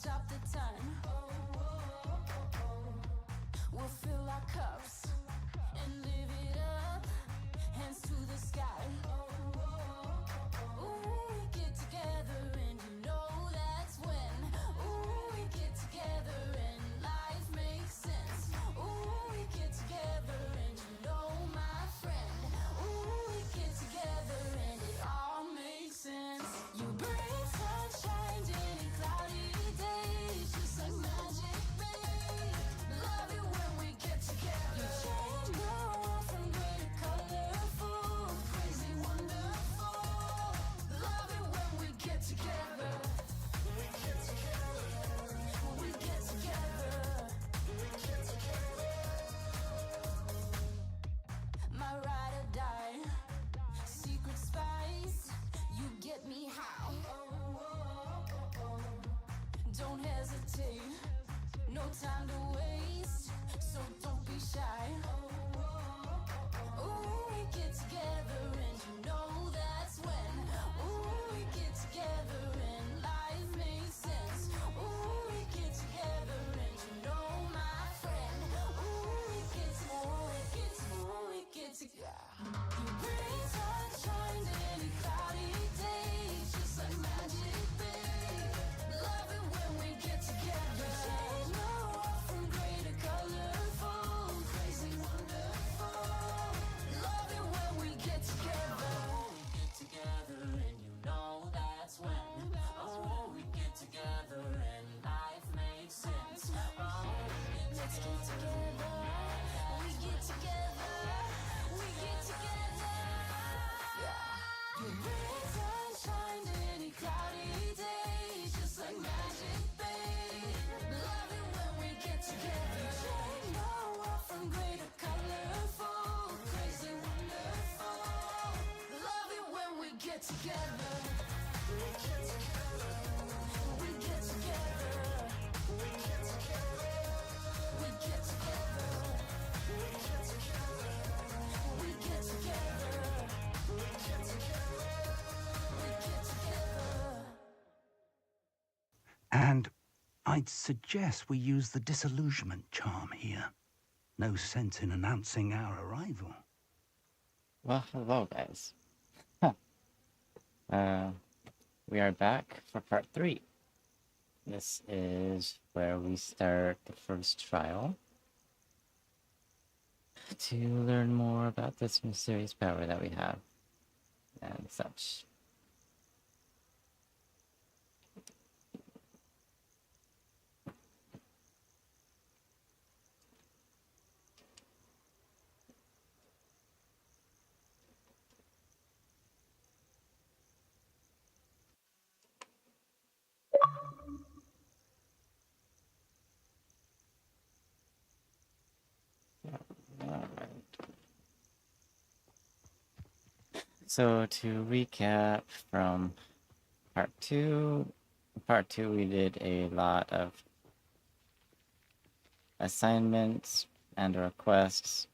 stop the time. We'll fill our cups and live it up. Hands to the sky. Ooh, we get together and you know that's when. Ooh, we get together and life makes sense. Ooh, we get together and you know my friend. Ooh, we get together and it all makes sense. You bring sunshine to any cloudy days, just like magic, babe. Love it when we get together. You change the world from gray to colorful, crazy, wonderful. Love it when we get together. We get together. We get together. We get together. My ride or die, secret spice. You get me how? Don't hesitate, no time to waste, so don't be shy. Ooh, we get together and you know that's when. Ooh, we get together and life makes sense. Ooh, we get together and you know my friend. Ooh, we get together. You bring sunshine to any cloudy days, just like magic, babe. Love it when we get together. Change the world from gray to colorful, crazy, wonderful. Love it when we get together. We get together and you know that's when. Oh, we get together and life makes sense. Oh, let's get together. We get together. We get together. Yeah. You bring sunshine to any cloudy days, just like magic, babe. Love it when we get together. Change the world from gray to colorful, crazy, wonderful. Love it when we get together. We get together. We get together. We get together. We get together. We get together. We get together. We get together. We get together. And I'd suggest we use the disillusionment charm here. No sense in announcing our arrival. Well, hello guys. We are back for part 3. This is where we start the first trial to learn more about this mysterious power that we have and such. Alright. So to recap from part 2, we did a lot of assignments and requests,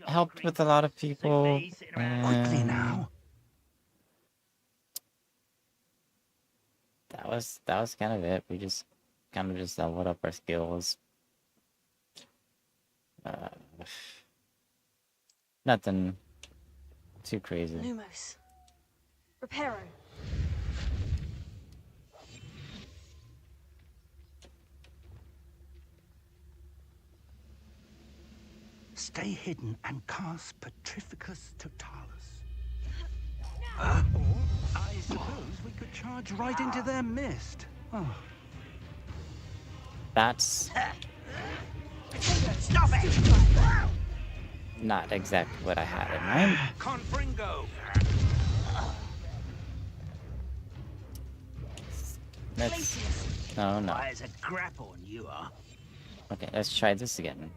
helped with a lot of people, Quickly now. that was kind of it. We just kind of just leveled up our skills. Nothing too crazy. Lumos. Reparo. Stay hidden and cast Petrificus Totalis. Or I suppose we could charge right into their mist. Oh. That's Stop it! not exactly what I had in mind. Confringo! Let's... No. There's a grapple on you are. Okay, let's try this again.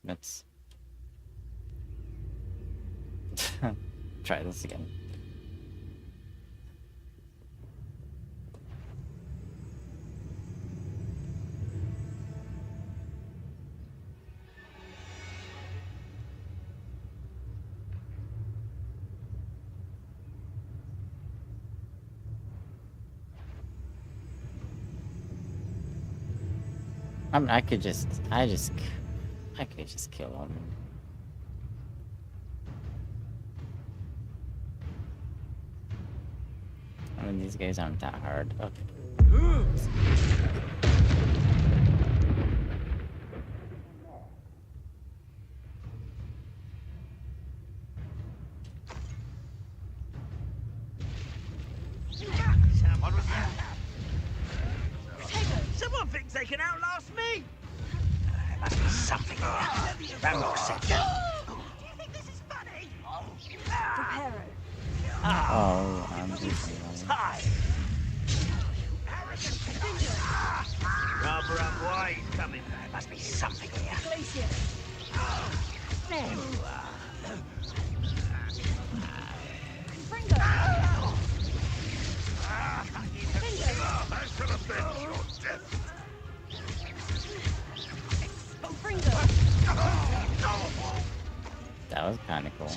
Let's... try this again. I mean, I could just kill him. I mean, these guys aren't that hard. Okay. Someone thinks they can outlast me! There must be something here. Ranrock said that. Do you think this is funny? Reparo. Oh, I'm just. Hi! Rather unwise coming back. There must be something here. Glacier. Fringo. Fringo. That was kind of cool.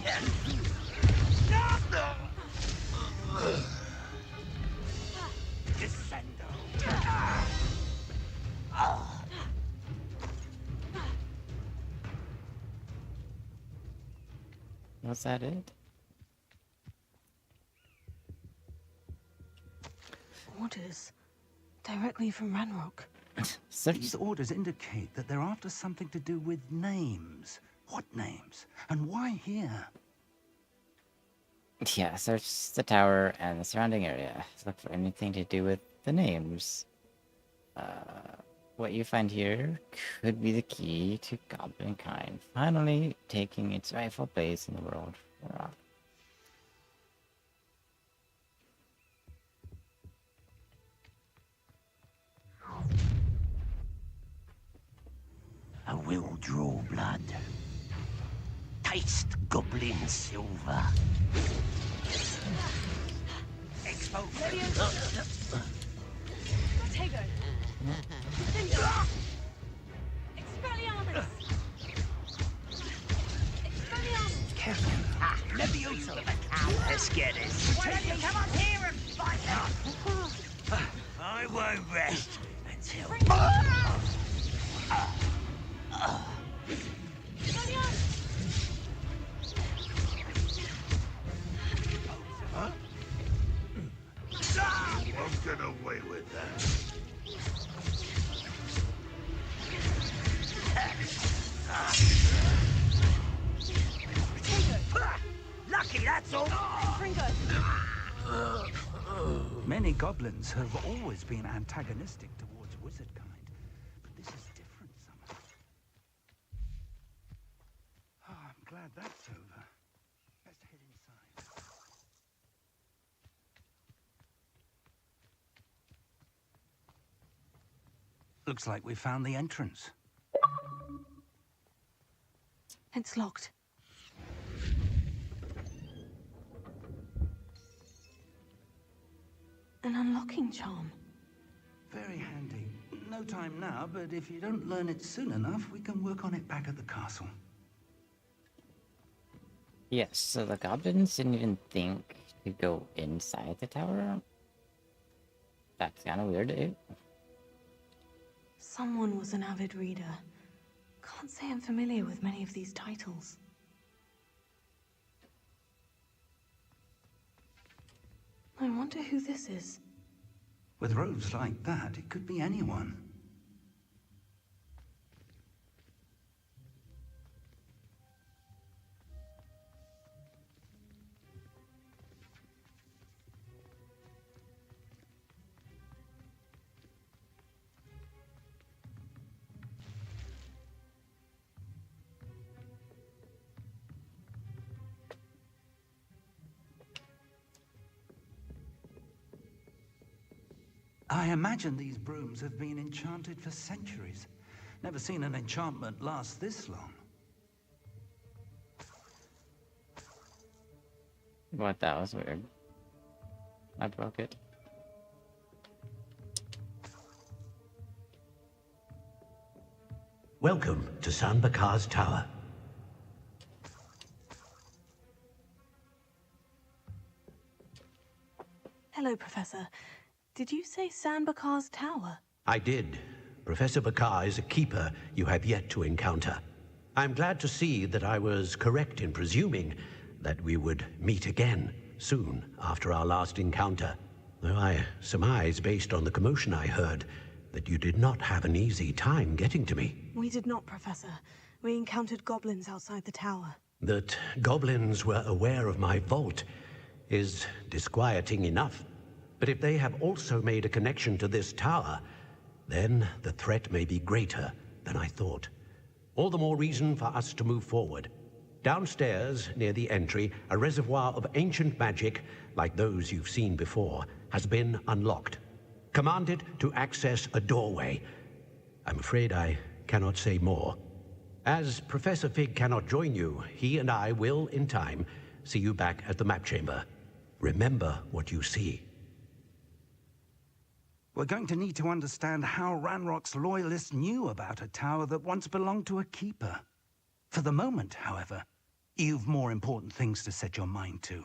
Was that it? Orders. Directly from Ranrock. Search. These orders indicate that they're after something to do with names. What names? And why here? Yeah, search the tower and the surrounding area. Look for anything to do with the names. What you find here could be the key to Goblin kind finally taking its rightful place in the world. I will draw blood. Taste goblin silver. Tego. Fringo. Expelliarmus. Expelliarmus. Leviosa! Let's get this. Why don't you come up here and fight us? I won't rest until... Won't get away with that. Lucky, that's all. Fringo. Many goblins have always been antagonistic towards wizard kind, but this is different somehow. Oh, I'm glad that's over. Let's head inside. Looks like we found the entrance. It's locked. An unlocking charm. Very handy. No time now, but if you don't learn it soon enough, we can work on it back at the castle. Yes, so the goblins didn't even think to go inside the tower. That's kind of weird, eh? Someone was an avid reader. Can't say I'm familiar with many of these titles. I wonder who this is. With robes like that, it could be anyone. I imagine these brooms have been enchanted for centuries. Never seen an enchantment last this long. What? That was weird. I broke it. Welcome to San Bakar's Tower. Hello, Professor. Did you say San Bakar's Tower? I did. Professor Bakar is a keeper you have yet to encounter. I'm glad to see that I was correct in presuming that we would meet again soon after our last encounter. Though I surmise, based on the commotion I heard, that you did not have an easy time getting to me. We did not, Professor. We encountered goblins outside the tower. That goblins were aware of my vault is disquieting enough. But if they have also made a connection to this tower, then the threat may be greater than I thought. All the more reason for us to move forward. Downstairs, near the entry, a reservoir of ancient magic, like those you've seen before, has been unlocked. Command it to access a doorway. I'm afraid I cannot say more. As Professor Fig cannot join you, he and I will, in time, see you back at the map chamber. Remember what you see. We're going to need to understand how Ranrock's loyalists knew about a tower that once belonged to a keeper. For the moment, however, you've more important things to set your mind to.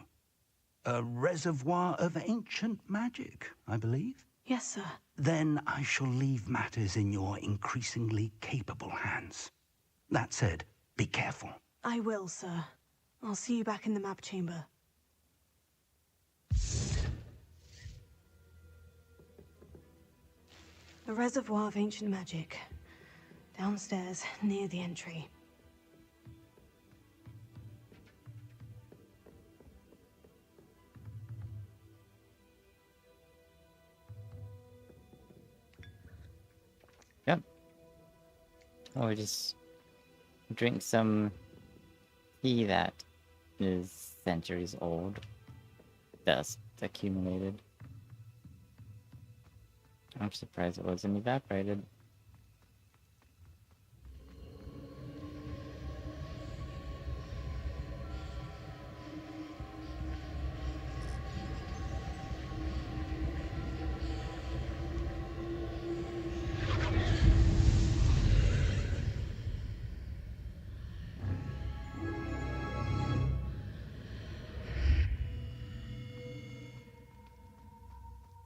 A reservoir of ancient magic, I believe? Yes, sir. Then I shall leave matters in your increasingly capable hands. That said, be careful. I will, sir. I'll see you back in the map chamber. A reservoir of ancient magic. Downstairs, near the entry. Yep. Oh, we just drink some tea that is centuries old. Dust accumulated. I'm surprised it wasn't evaporated.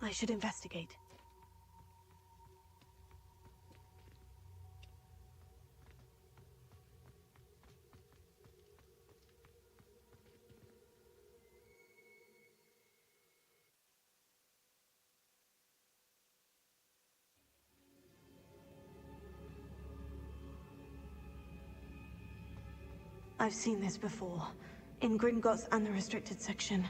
I should investigate. I've seen this before, in Gringotts and the restricted section.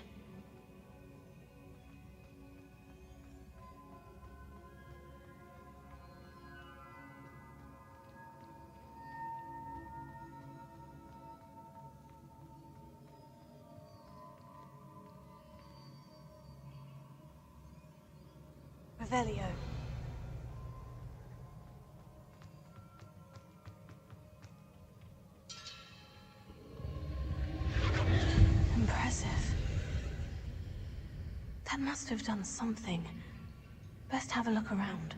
Revelio. Impressive. That must have done something. Best have a look around.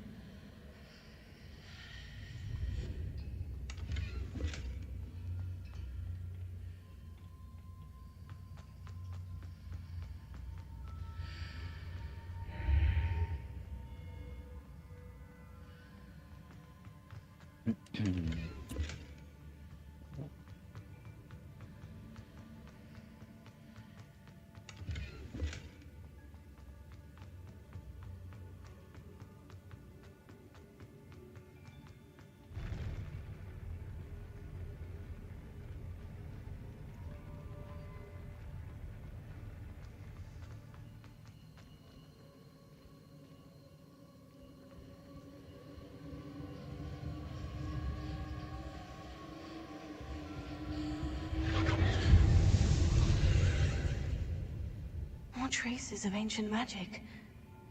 More traces of ancient magic.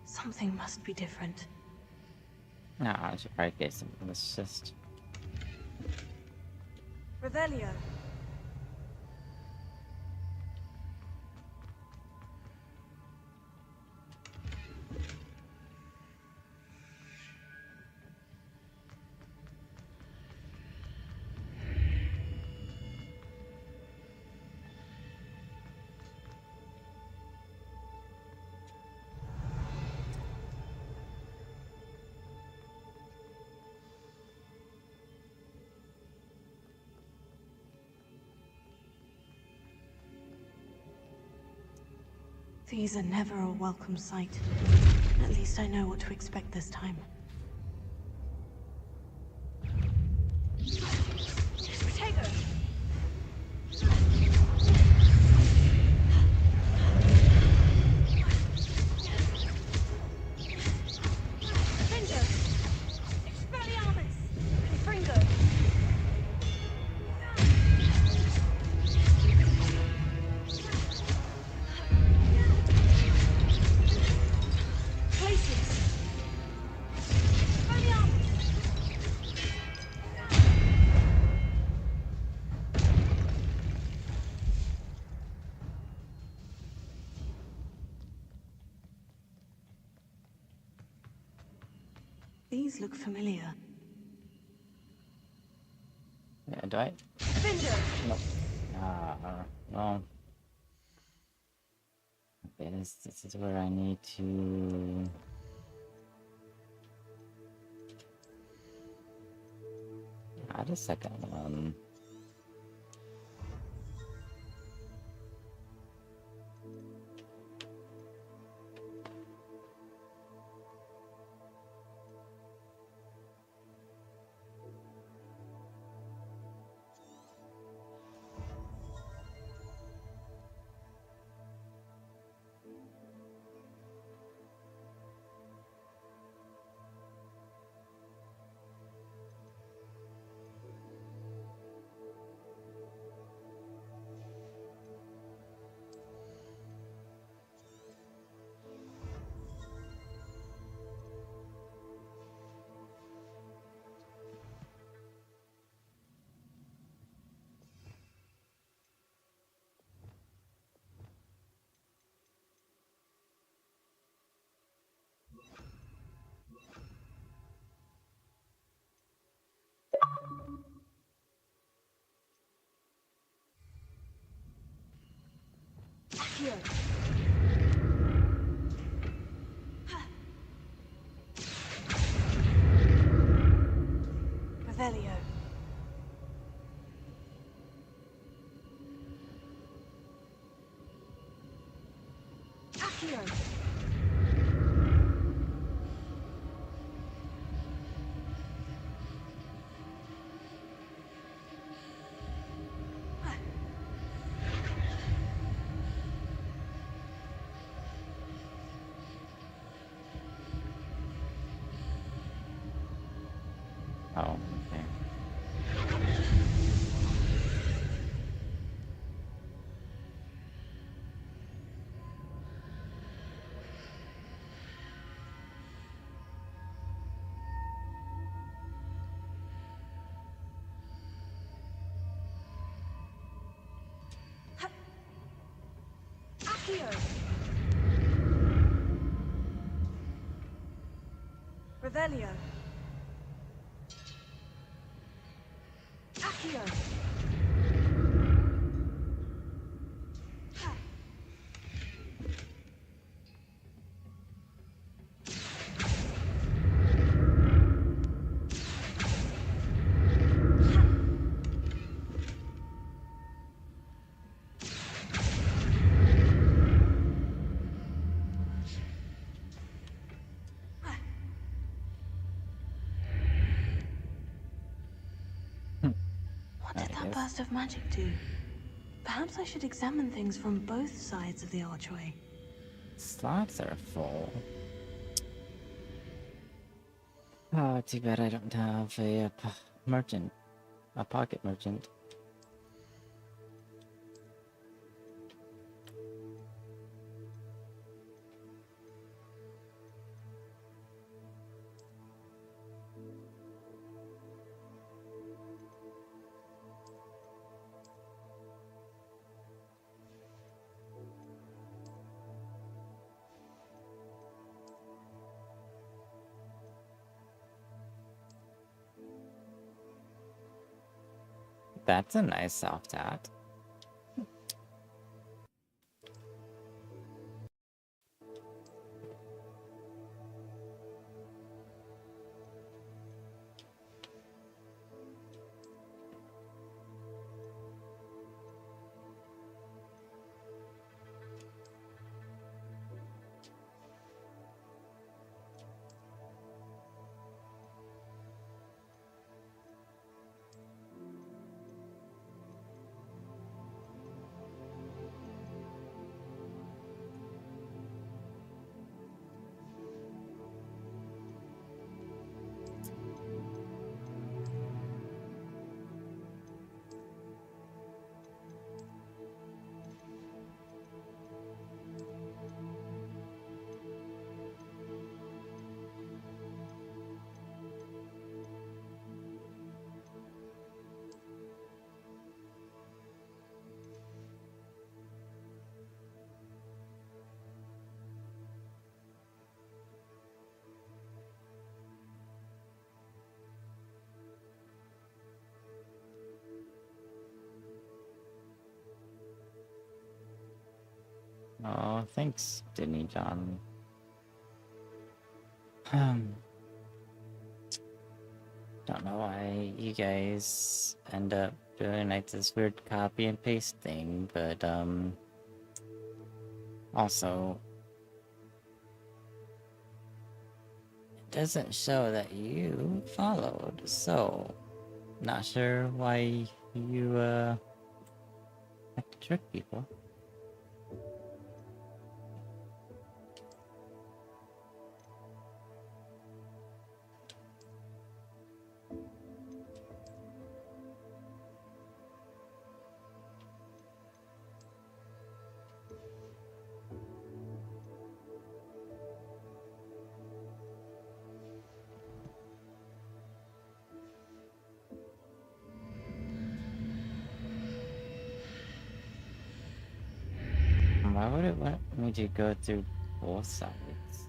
Something must be different. No, I should probably get something that's just... Revelio. These are never a welcome sight. At least I know what to expect this time. Protego! Fringo! Expelliarmus! Fringo! Places! Expelliarmus! These look familiar. Yeah, do I? Finger! Nope. Well. Okay, this is where I need to... Add a second one. Accio! Revelio. Accio! Oh, okay. Accio! Revelio! Accio! What did that burst of magic do? Perhaps I should examine things from both sides of the archway. Slots are full. Oh, too bad I don't have merchant, a pocket merchant. That's a nice soft hat. Oh, thanks, Disney John. Don't know why you guys end up doing like this weird copy and paste thing, but also it doesn't show that you followed, so not sure why you like to trick people. Why would it want me to go through both sides?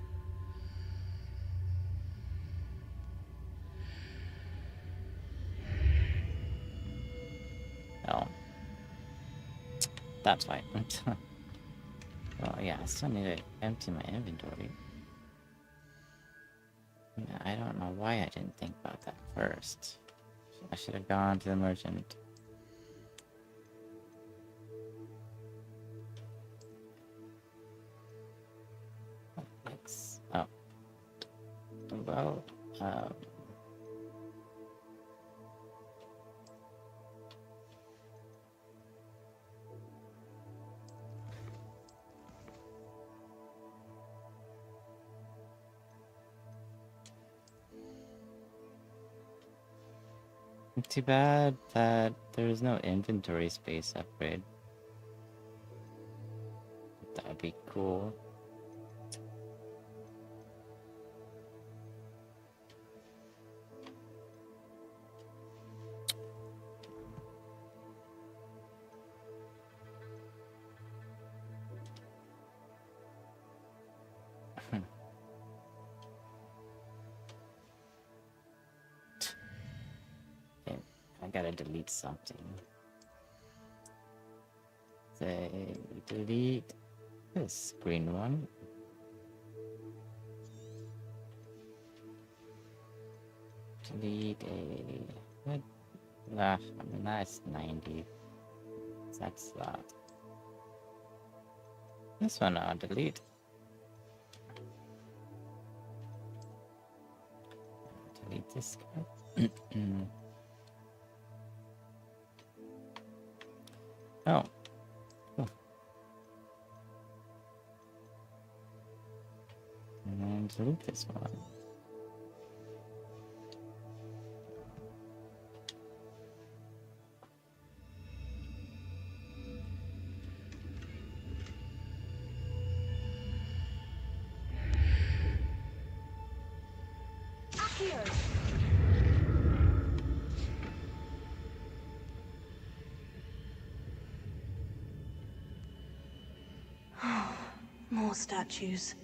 Oh. That's why. Well, yeah, I still need to empty my inventory. Yeah, I don't know why I didn't think about that first. I should have gone to the merchant. Let's... Oh. Well, too bad that there's no inventory space upgrade. That would be cool. Okay, I gotta delete something. Say delete this green one. Delete a what? Ah, nice 90. That's that. This one I'll delete. Delete this guy. Oh. Cool. And delete this one. More statues.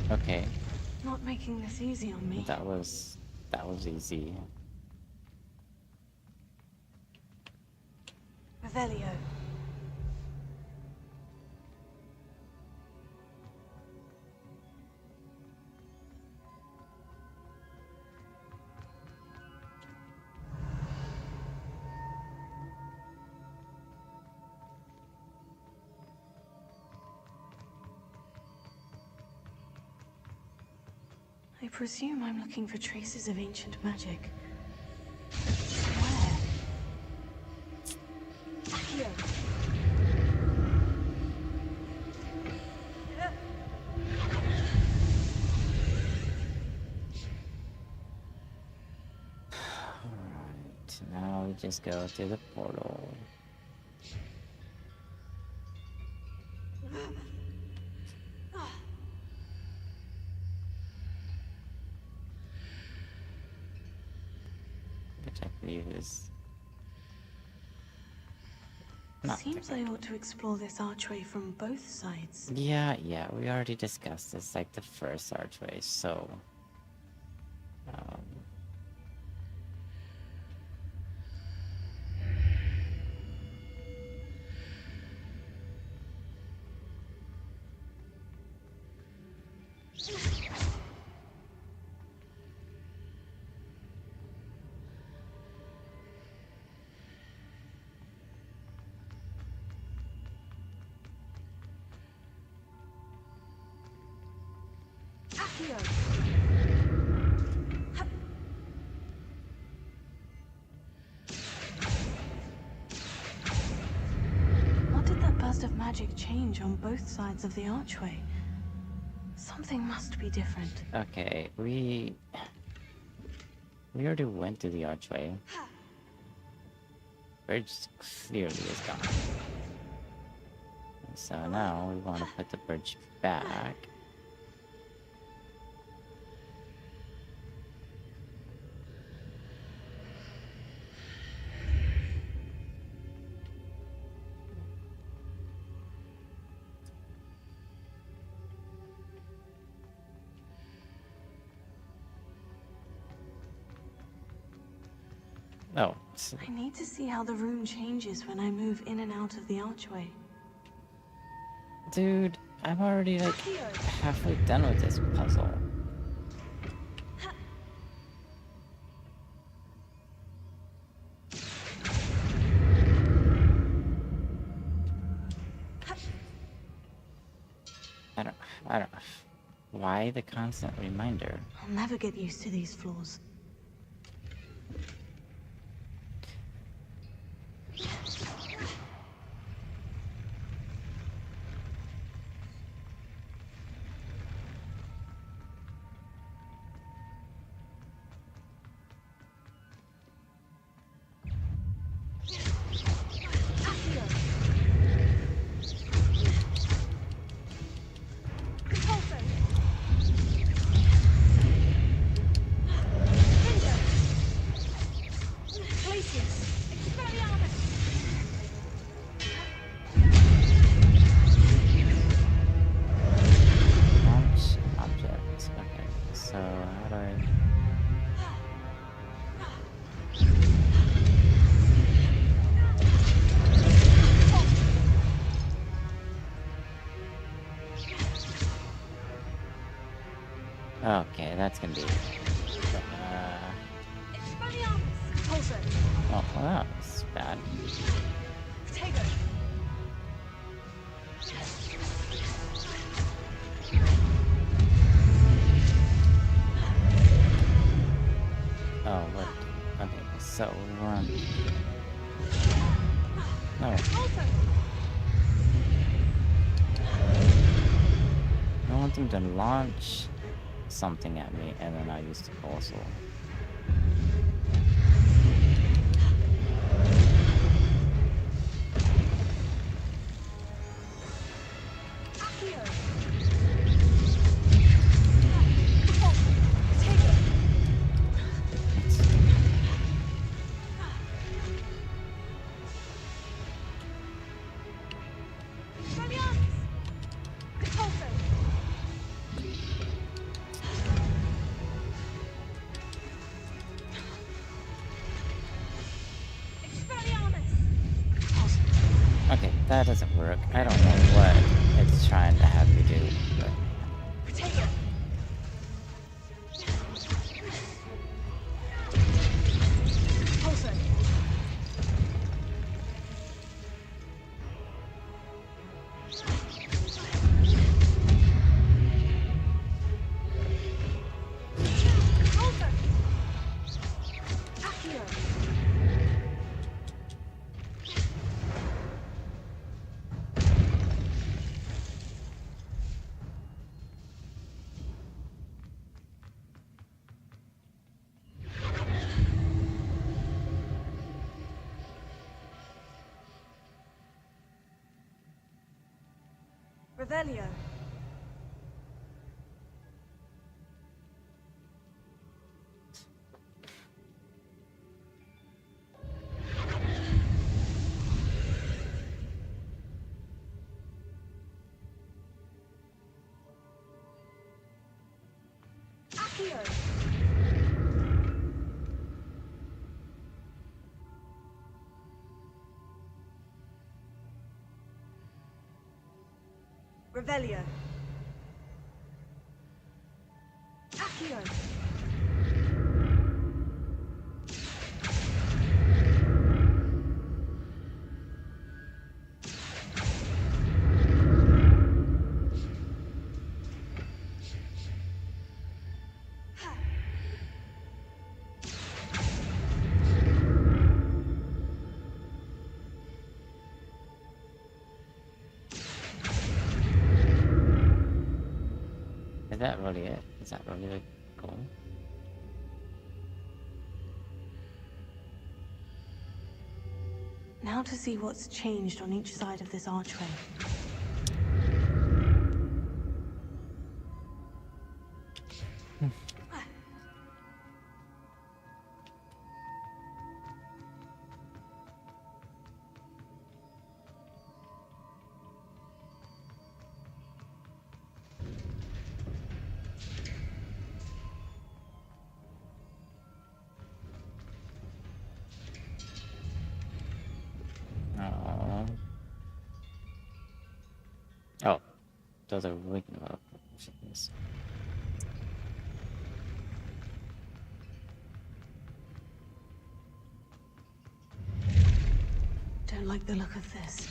Okay. Not making this easy on me. That was easy. Revelio. I presume I'm looking for traces of ancient magic. Where? Here. Alright, now we just go through the portal. which I believe is not Seems I ought to explore this archway from both sides. Yeah, we already discussed this, like the first archway, so um, What did that burst of magic change on both sides of the archway? Something must be different. okay, we already went to the archway. Bridge clearly is gone. So now we want to put the bridge back. Oh, so I need to see how the room changes when I move in and out of the archway. dude, I'm already like halfway done with this puzzle. I don't, why the constant reminder? I'll never get used to these floors. Launch object. Okay, so how do I... Okay, that's gonna be... oh, well, that was bad. Oh, what? Okay, so we're on... No. I want them to launch something at me, and then I use the pulsar. Okay, that doesn't work. I don't know what it's trying to have me do, but... Revelio. Revelio. Accio. Is that really it? Is that really the goal? Now to see what's changed on each side of this archway. Oh, those are Ravenclaw Chronicles. Don't like the look of this.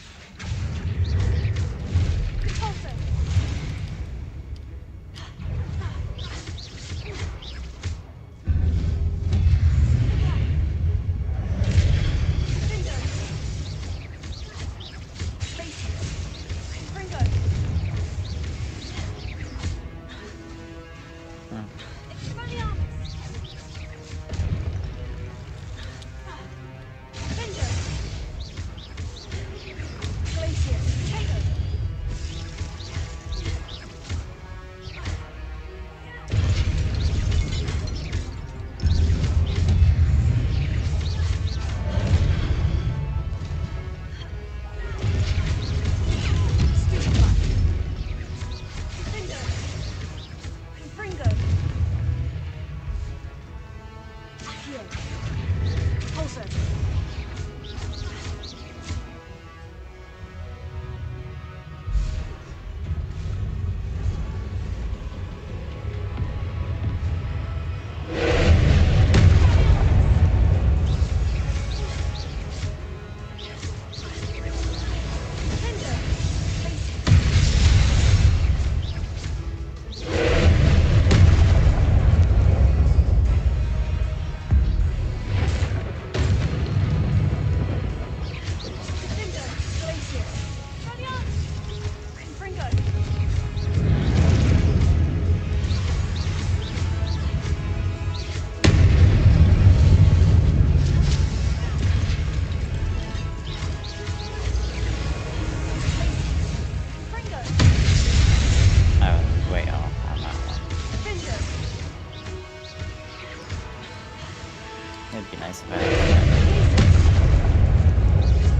It'd be nice if I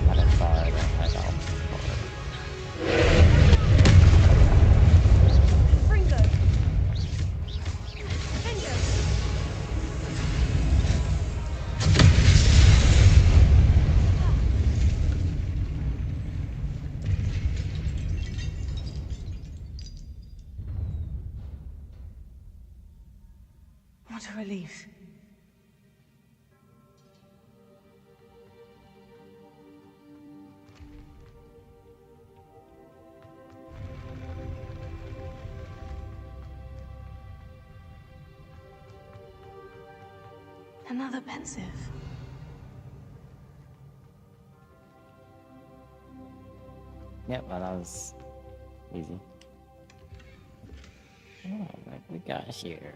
had a bar that had all What a relief. Another pensive. Yep, well, that was easy. Oh, what we got here?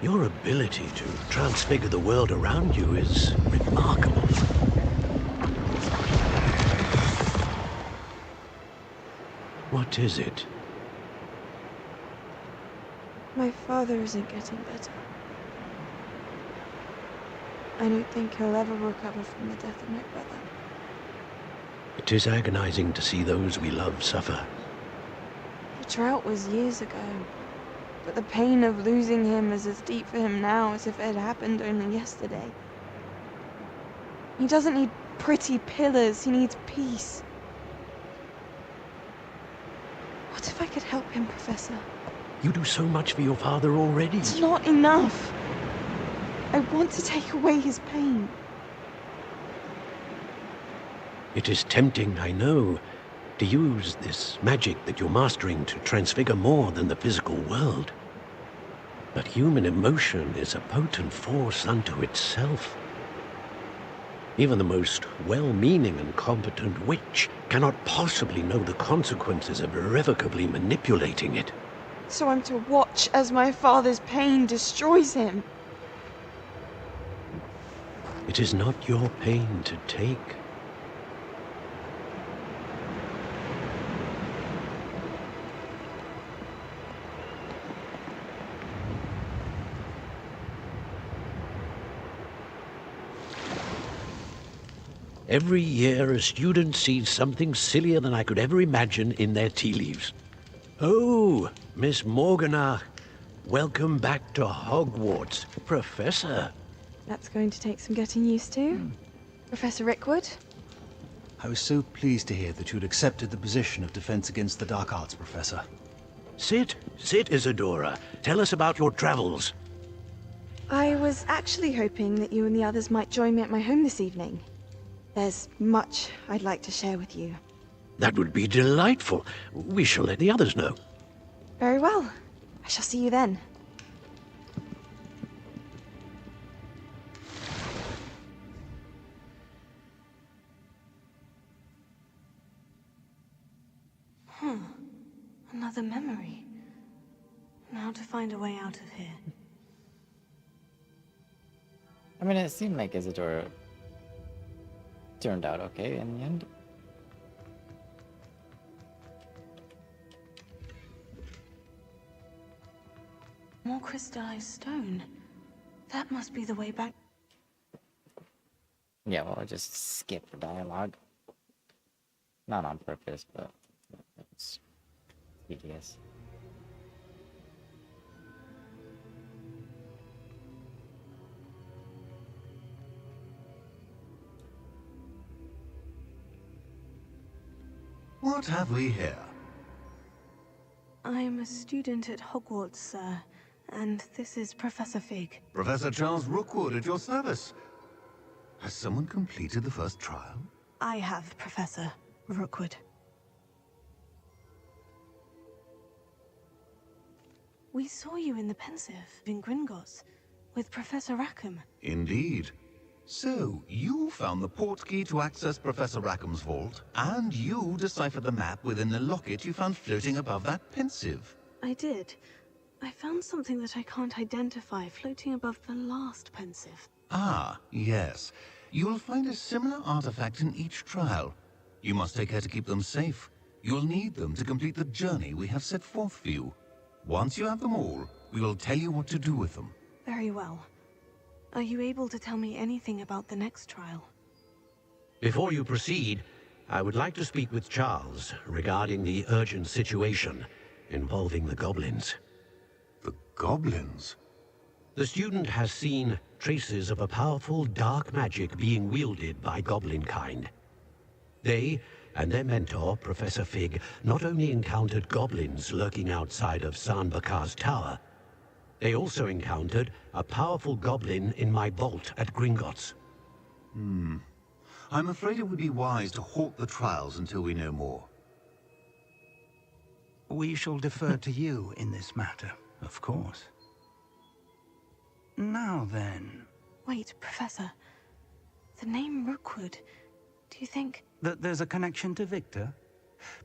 Your ability to transfigure the world around you is remarkable. What is it? My father isn't getting better. I don't think he'll ever recover from the death of my brother. It is agonizing to see those we love suffer. The drought was years ago, but the pain of losing him is as deep for him now as if it had happened only yesterday. He doesn't need pretty pillars, he needs peace. What if I could help him, Professor? You do so much for your father already. It's not enough. I want to take away his pain. It is tempting, I know, to use this magic that you're mastering to transfigure more than the physical world. But human emotion is a potent force unto itself. Even the most well-meaning and competent witch cannot possibly know the consequences of irrevocably manipulating it. So I'm to watch as my father's pain destroys him. It is not your pain to take. Every year, a student sees something sillier than I could ever imagine in their tea leaves. Oh, Miss Morganach, welcome back to Hogwarts, Professor. That's going to take some getting used to. Professor Rickwood? I was so pleased to hear that you'd accepted the position of Defense Against the Dark Arts, Professor. Sit, Isadora. Tell us about your travels. I was actually hoping that you and the others might join me at my home this evening. There's much I'd like to share with you. That would be delightful. We shall let the others know. Very well. I shall see you then. Another memory. Now to find a way out of here. I mean, it seemed like Isadora turned out okay in the end. More crystallized stone. That must be the way back. Yeah, well, I just skipped the dialogue. Not on purpose, but it's tedious. What have we here? I'm a student at Hogwarts, sir. And this is Professor Fig. Professor Charles Rookwood at your service. Has someone completed the first trial? I have, Professor Rookwood. We saw you in the Pensive in Gringotts with Professor Rackham. Indeed. So, you found the portkey to access Professor Rackham's vault, and you deciphered the map within the locket you found floating above that Pensive. I did. I found something that I can't identify floating above the last Pensive. Ah, yes. You will find a similar artifact in each trial. You must take care to keep them safe. You'll need them to complete the journey we have set forth for you. Once you have them all, we will tell you what to do with them. Very well. Are you able to tell me anything about the next trial? Before you proceed, I would like to speak with Charles regarding the urgent situation involving the goblins. The goblins? The student has seen traces of a powerful dark magic being wielded by goblin kind. They and their mentor, Professor Fig, not only encountered goblins lurking outside of Sanbakar's tower, they also encountered a powerful goblin in my vault at Gringotts. I'm afraid it would be wise to halt the trials until we know more. We shall defer to you in this matter, of course. Now then... Wait, Professor. The name Rookwood. Do you think... That there's a connection to Victor?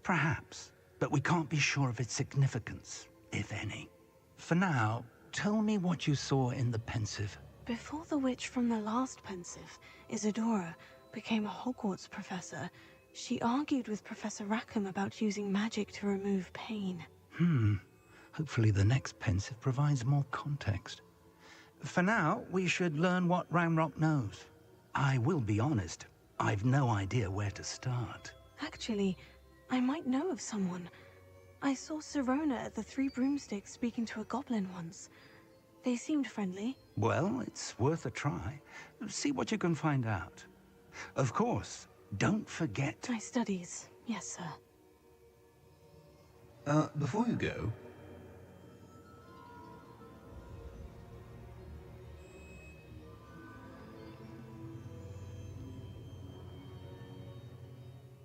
Perhaps, but we can't be sure of its significance, if any. For now, tell me what you saw in the pensive. Before the witch from the last pensive, Isadora, became a Hogwarts professor, she argued with Professor Rackham about using magic to remove pain. Hopefully the next pensive provides more context. For now, we should learn what Ranrock knows. I will be honest, I've no idea where to start. Actually, I might know of someone. I saw Sirona at the Three Broomsticks speaking to a goblin once. They seemed friendly. Well, it's worth a try. See what you can find out. Of course, don't forget... My studies, yes, sir. Before you go...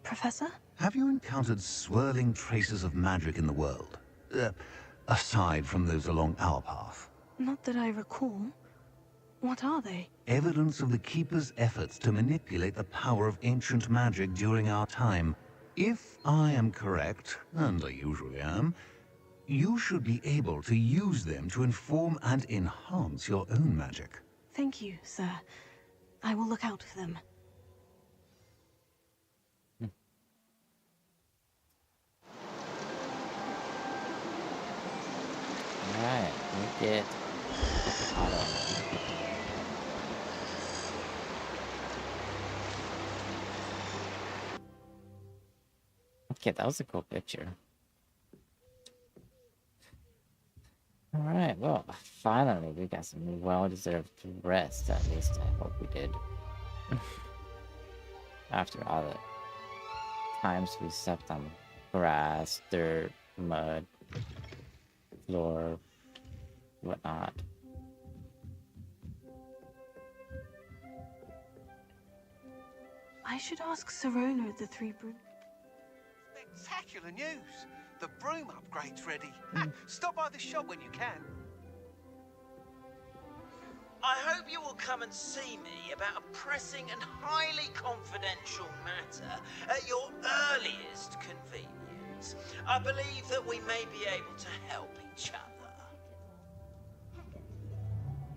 Professor? Have you encountered swirling traces of magic in the world? Aside from those along our path? Not that I recall. What are they? Evidence of the Keeper's efforts to manipulate the power of ancient magic during our time. If I am correct, and I usually am, you should be able to use them to inform and enhance your own magic. Thank you, sir. I will look out for them. Alright, we get Otto. Okay, that was a cool picture. Alright, well, finally we got some well-deserved rest, at least I hope we did. After all the times we stepped on grass, dirt, mud, floor, whatnot. I should ask Sirona at the Three Broom. Spectacular news! The broom upgrade's ready. Stop by the shop when you can. I hope you will come and see me about a pressing and highly confidential matter at your earliest convenience. I believe that we may be able to help each other.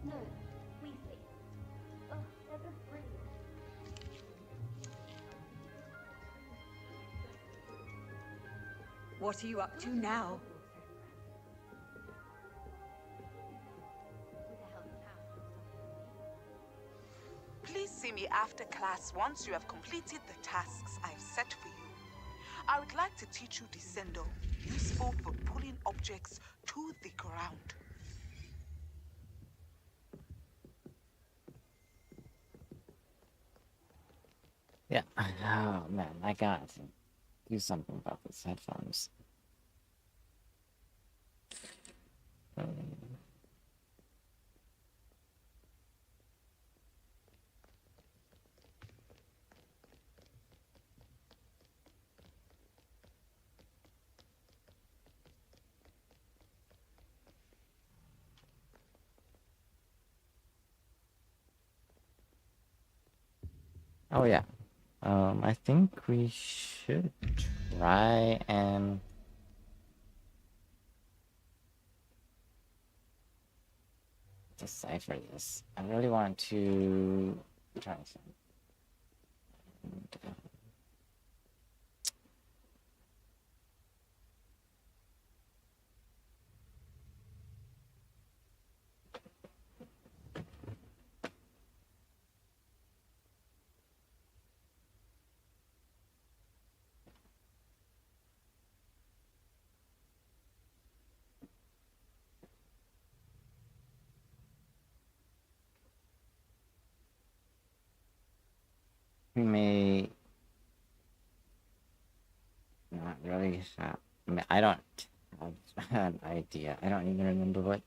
No, Weasley. Oh, they're both brilliant. What are you up to now? Please see me after class once you have completed the tasks I've set for you. I would like to teach you Descendo, useful for pulling objects to the ground. Yeah, oh man, I gotta do something about these headphones. Oh yeah. I think we should try and decipher this. I really want to try something. We may not really have. I mean, I don't have an idea. I don't even remember what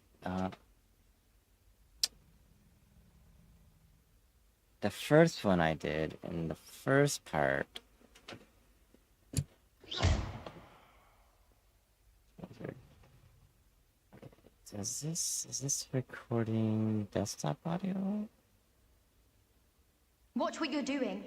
the first one I did in the first part. Is this recording desktop audio? Watch what you're doing.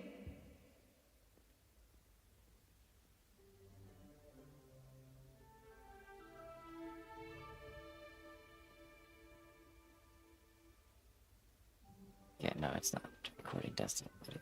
no, it's not recording desktop audio.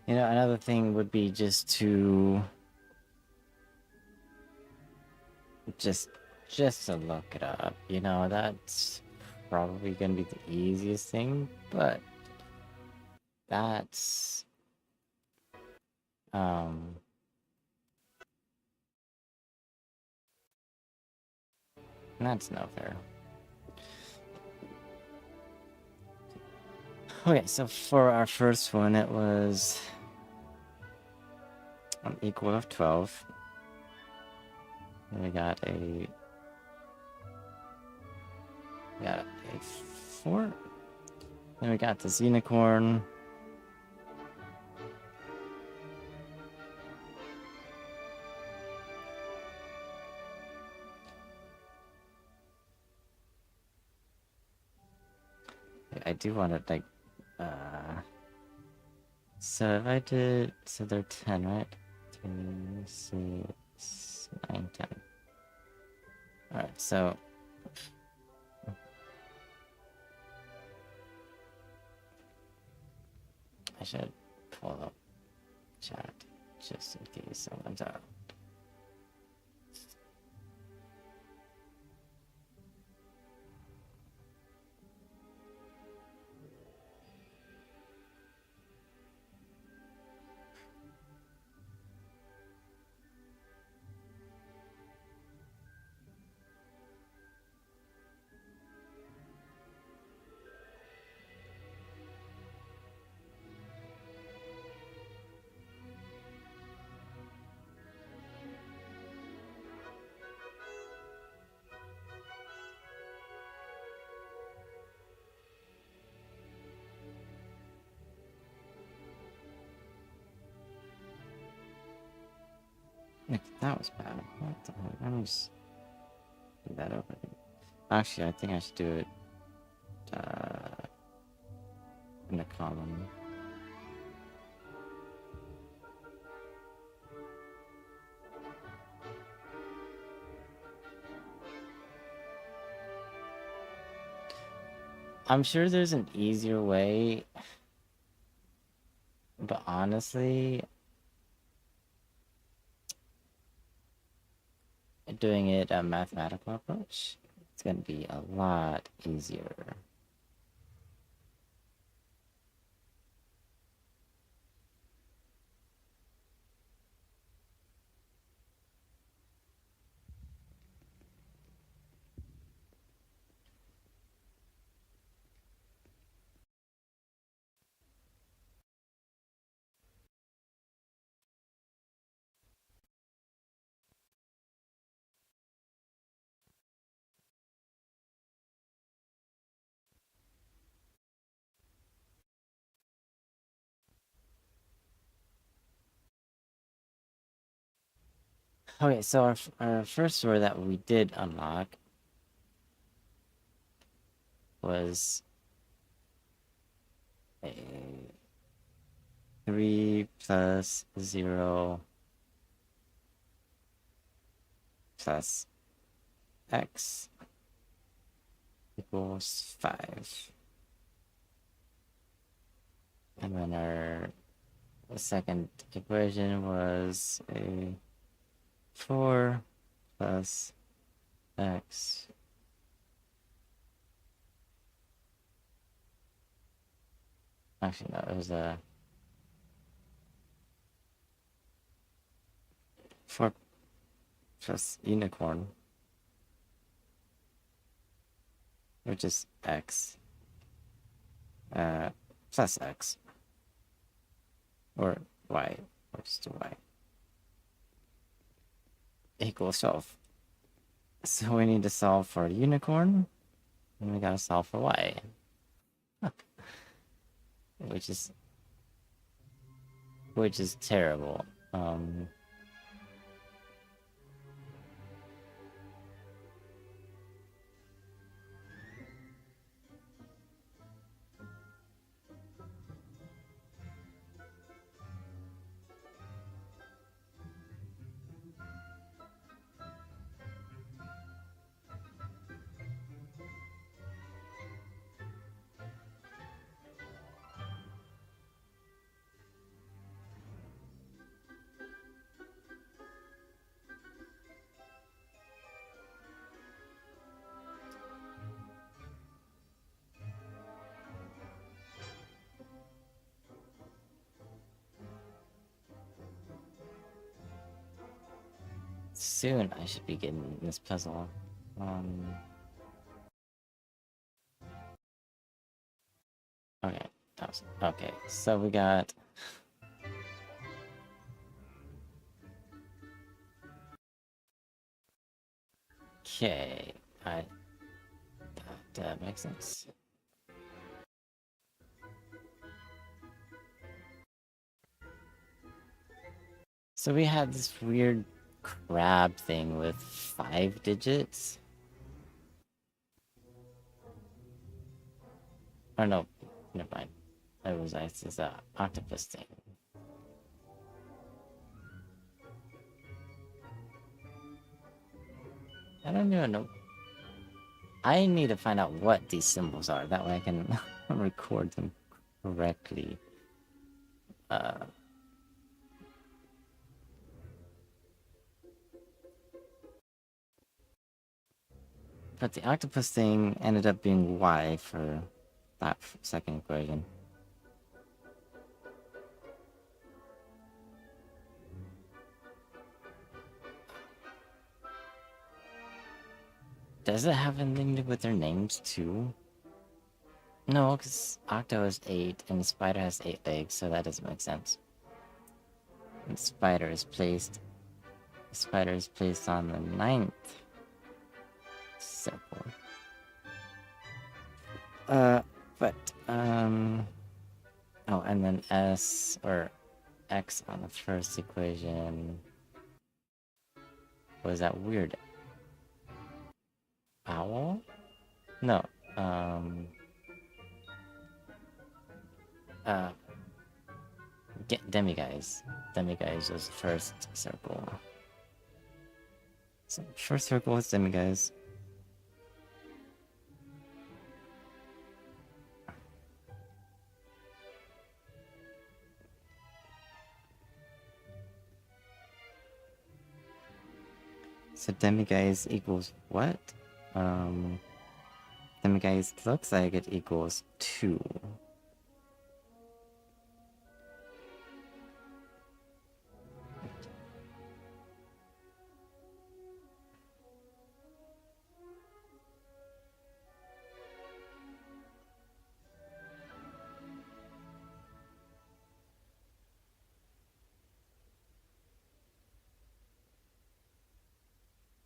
You know, another thing would be just to just to look it up. You know, that's probably gonna be the easiest thing, but that's that's no fair. Okay, so for our first one, it was an equal of 12. And we got a 4. Then we got this unicorn. I do want to, like, so if I did, so they're 10, right? 3, 6, 9, 10. Alright, so I should pull up chat just in case someone's out. That was bad. What the heck? Let me just do that over again. Actually, I think I should do it in the column. I'm sure there's an easier way, but honestly, doing it a mathematical approach, it's going to be a lot easier. Okay, so our first door that we did unlock was a 3 plus 0 plus x equals 5. And then our second equation was a 4 plus x actually no, it was a 4 plus unicorn, which is x plus x or y, or just y equals 12. So we need to solve for unicorn, and we gotta solve for Y. Which is terrible. Soon I should be getting this puzzle. Okay, okay. So we got. Okay, that makes sense. So we had this weird crab thing with 5 digits. Or no, never mind. It was this octopus thing. I don't even know. I need to find out what these symbols are. That way I can record them correctly. But the octopus thing ended up being Y for that second equation. Does it have anything to do with their names too? No, because Octo is 8 and the spider has 8 legs, so that doesn't make sense. And the spider is placed on the 9th circle. Oh, and then S or X on the first equation was that weird owl? No, Demiguise. Demiguise was the first circle. So first circle was Demiguise. So Demiguise equals what? Demiguise looks like it equals 2.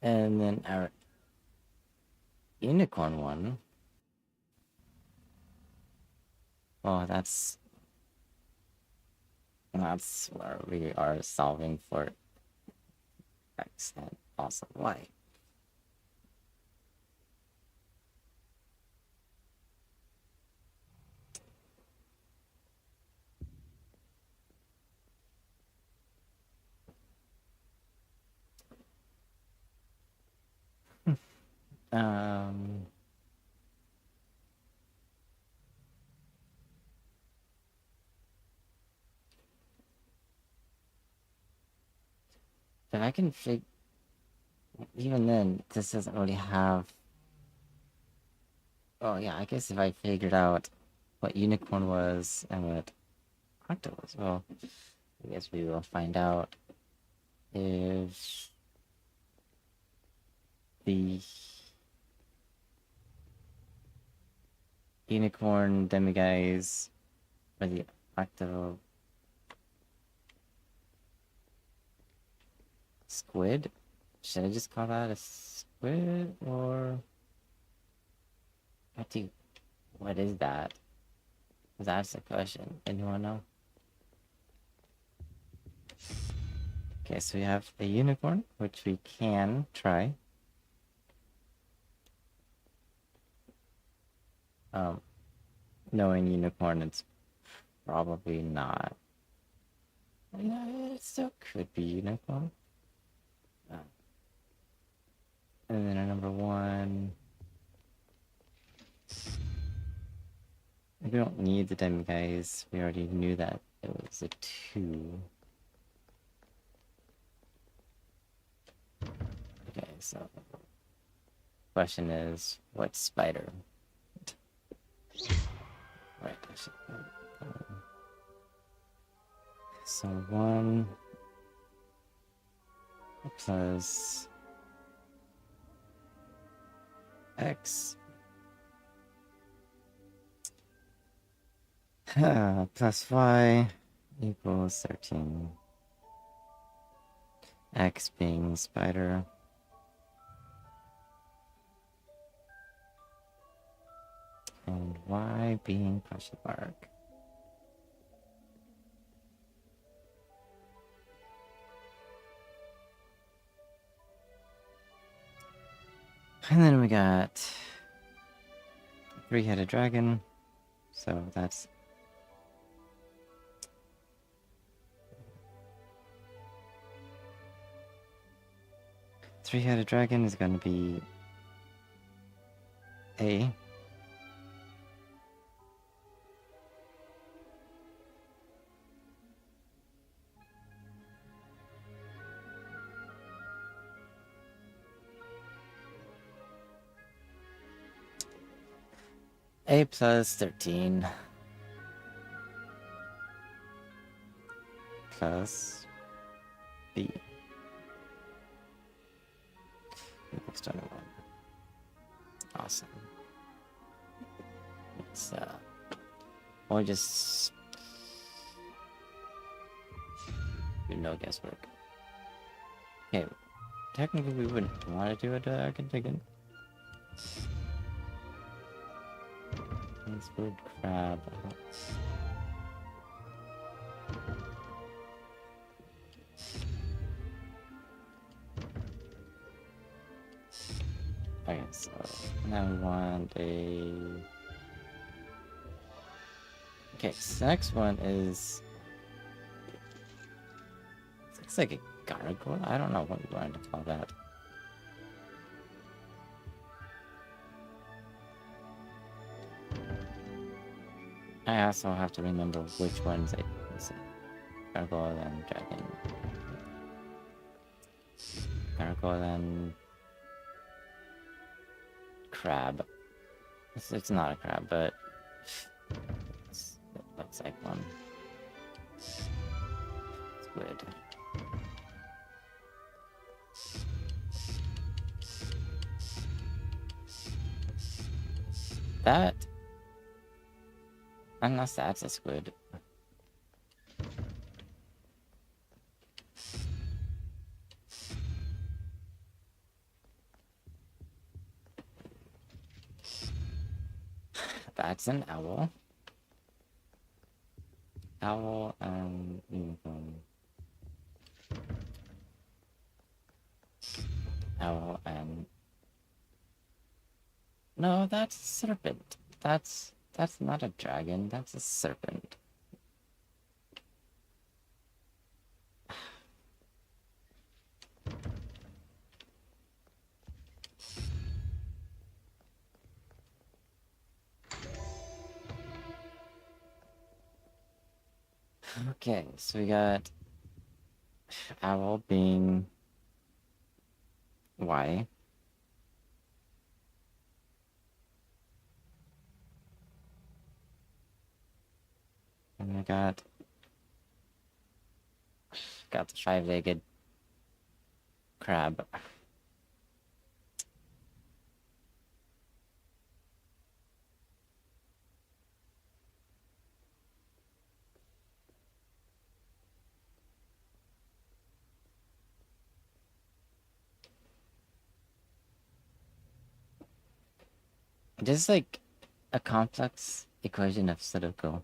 And then our unicorn one. Oh, that's where we are solving for X and also Y. If I can even then, this doesn't really have. Oh yeah, I guess if I figured out what unicorn was and what octo was, well, I guess we will find out if the unicorn demiguise or the octo squid. Should I just call that a squid or what is that? That's the question. Anyone know? Okay, so we have a unicorn, which we can try. Knowing unicorn, it's probably not. Yeah, it still could be unicorn. And then a number 1. We don't need the demiguise. We already knew that it was a 2. Okay, so question is, what spider? Right. So 1 plus X plus Y equals 13. X being spider. And Y being question mark. And then we got 3-headed dragon. So that's three-headed dragon is going to be A. A plus 13 plus B equals 21. Awesome. It's or just do no guesswork. Okay, technically we wouldn't want to do a dragon again. Wood crab. Okay, so now we want a. Okay, so next one is. It looks like a gargoyle. I don't know what we wanted to call that. I also have to remember which ones I said. Gargoyle and dragon. Gargoyle and crab. It's not a crab, but it looks like one. Squid. That. Unless that's a squid. That's an owl. Owl and unicorn. Owl and... No, that's a serpent. That's not a dragon, that's a serpent. Okay, so we got owl being Y. And we got the 5-legged crab. Just like a complex equation of Sudoku.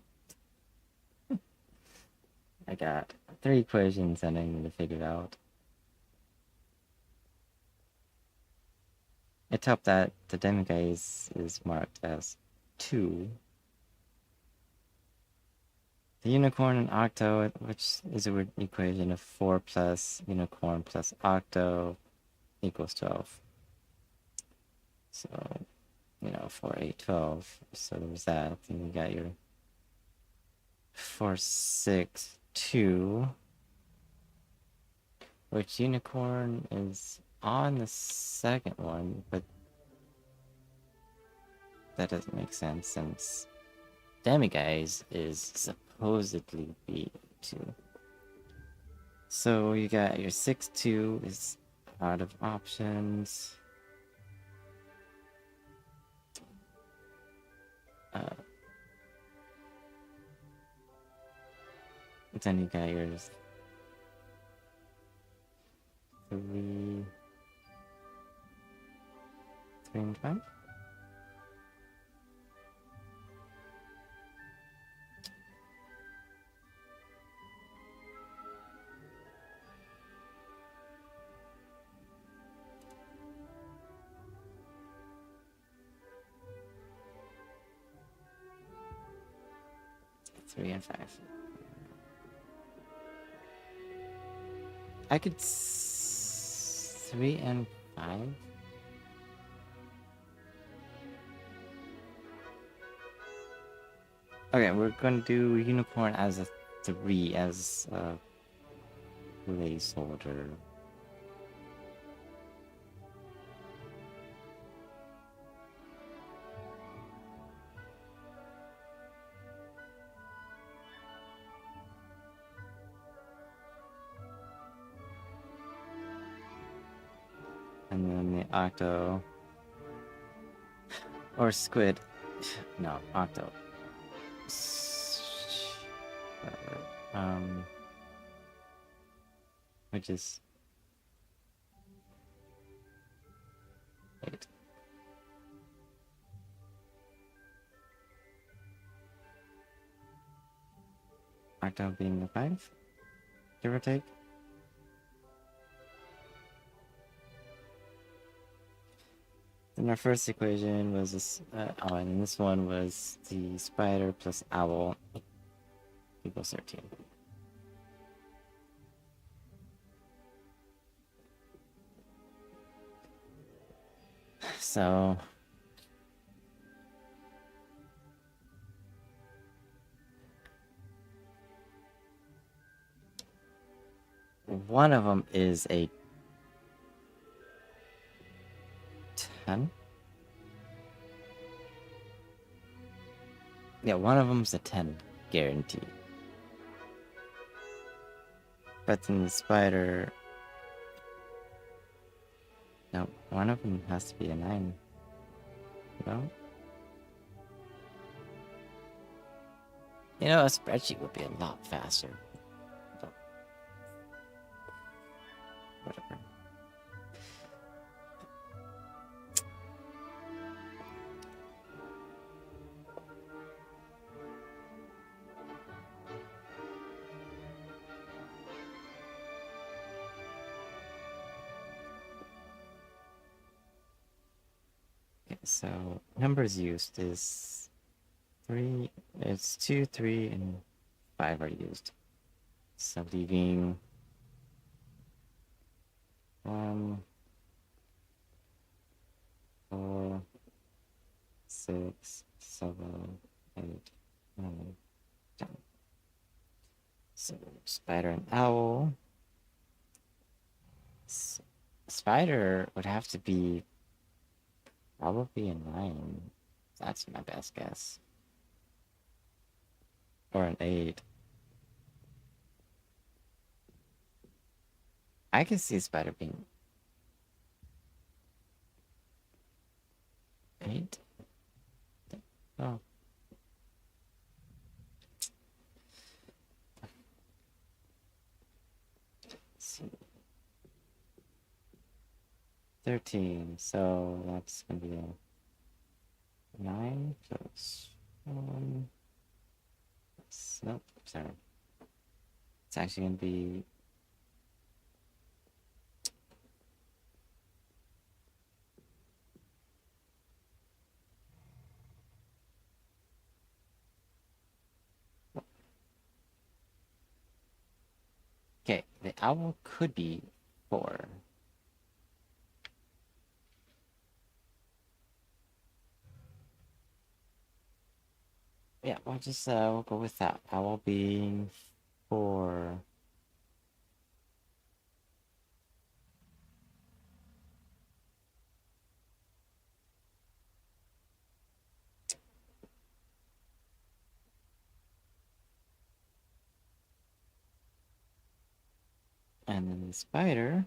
I got 3 equations and I need to figure it out. It's helped that the demiguise is marked as 2. The unicorn and octo, which is a weird equation of 4 plus unicorn plus octo equals 12. So, 4, 8, 12. So there's that. Then you got your 4, 6, 2. Which unicorn is on the second one, but that doesn't make sense since demiguise is supposedly B2. So you got your 6, 2 is out of options. Then you got your 3 and 5. Three and 5. I could 3 and 5. Okay, we're gonna do unicorn as a 3 as a placeholder. And then the octo or squid. No, octo. Whatever. Which is 8. Octo being the 5, give or take. Then our first equation was this, and this one was the spider plus owl equals 13. So one of them is a 10. Yeah, one of them's a 10, guaranteed. But then the spider... No, one of them has to be a 9. No? You know, a spreadsheet would be a lot faster. But whatever. Okay, so numbers used is 3, it's 2, 3, and 5 are used. So leaving 1, 4, 6, 7, 8, 9, 10. So spider and owl. Spider would have to be probably a 9. That's my best guess. Or an 8. I can see spider being 8. Oh. Let's see. 13. So that's gonna be a 9 plus 1. Nope, sorry. It's actually going to be... Okay, the owl could be 4. Yeah, we'll go with that. Owl being 4. And then the spider.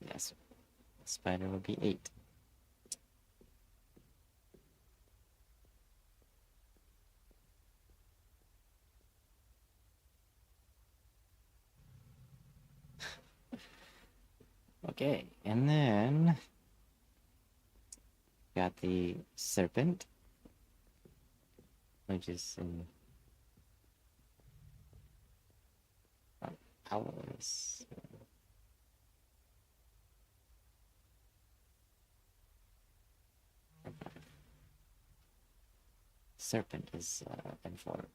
Yes, the spider will be 8. Okay, and then got the serpent, which is in owls. Serpent is in 4.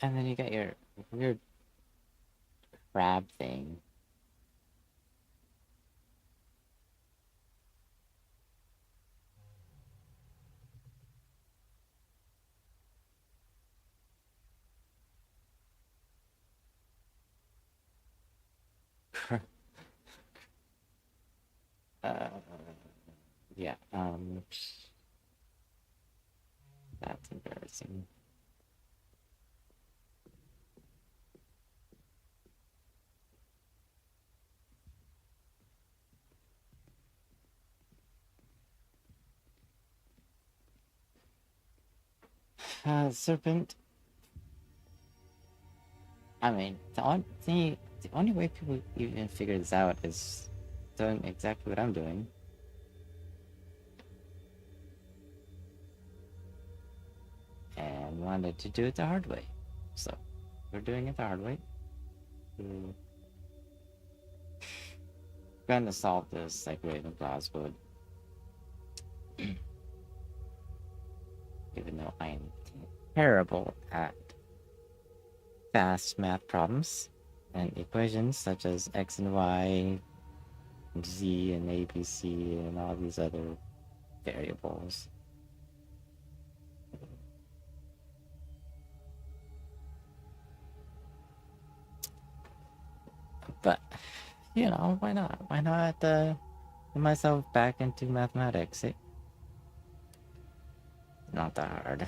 And then you got your weird crab thing. Yeah, that's embarrassing. Serpent. I mean, the only way people even figure this out is doing exactly what I'm doing. And wanted to do it the hard way. So, we're doing it the hard way. We're gonna solve this like Ravenclaws would. Even though I am terrible at fast math problems and equations such as x and y, z and abc, and all these other variables. But, you know, why not? Why not get myself back into mathematics? Not that hard.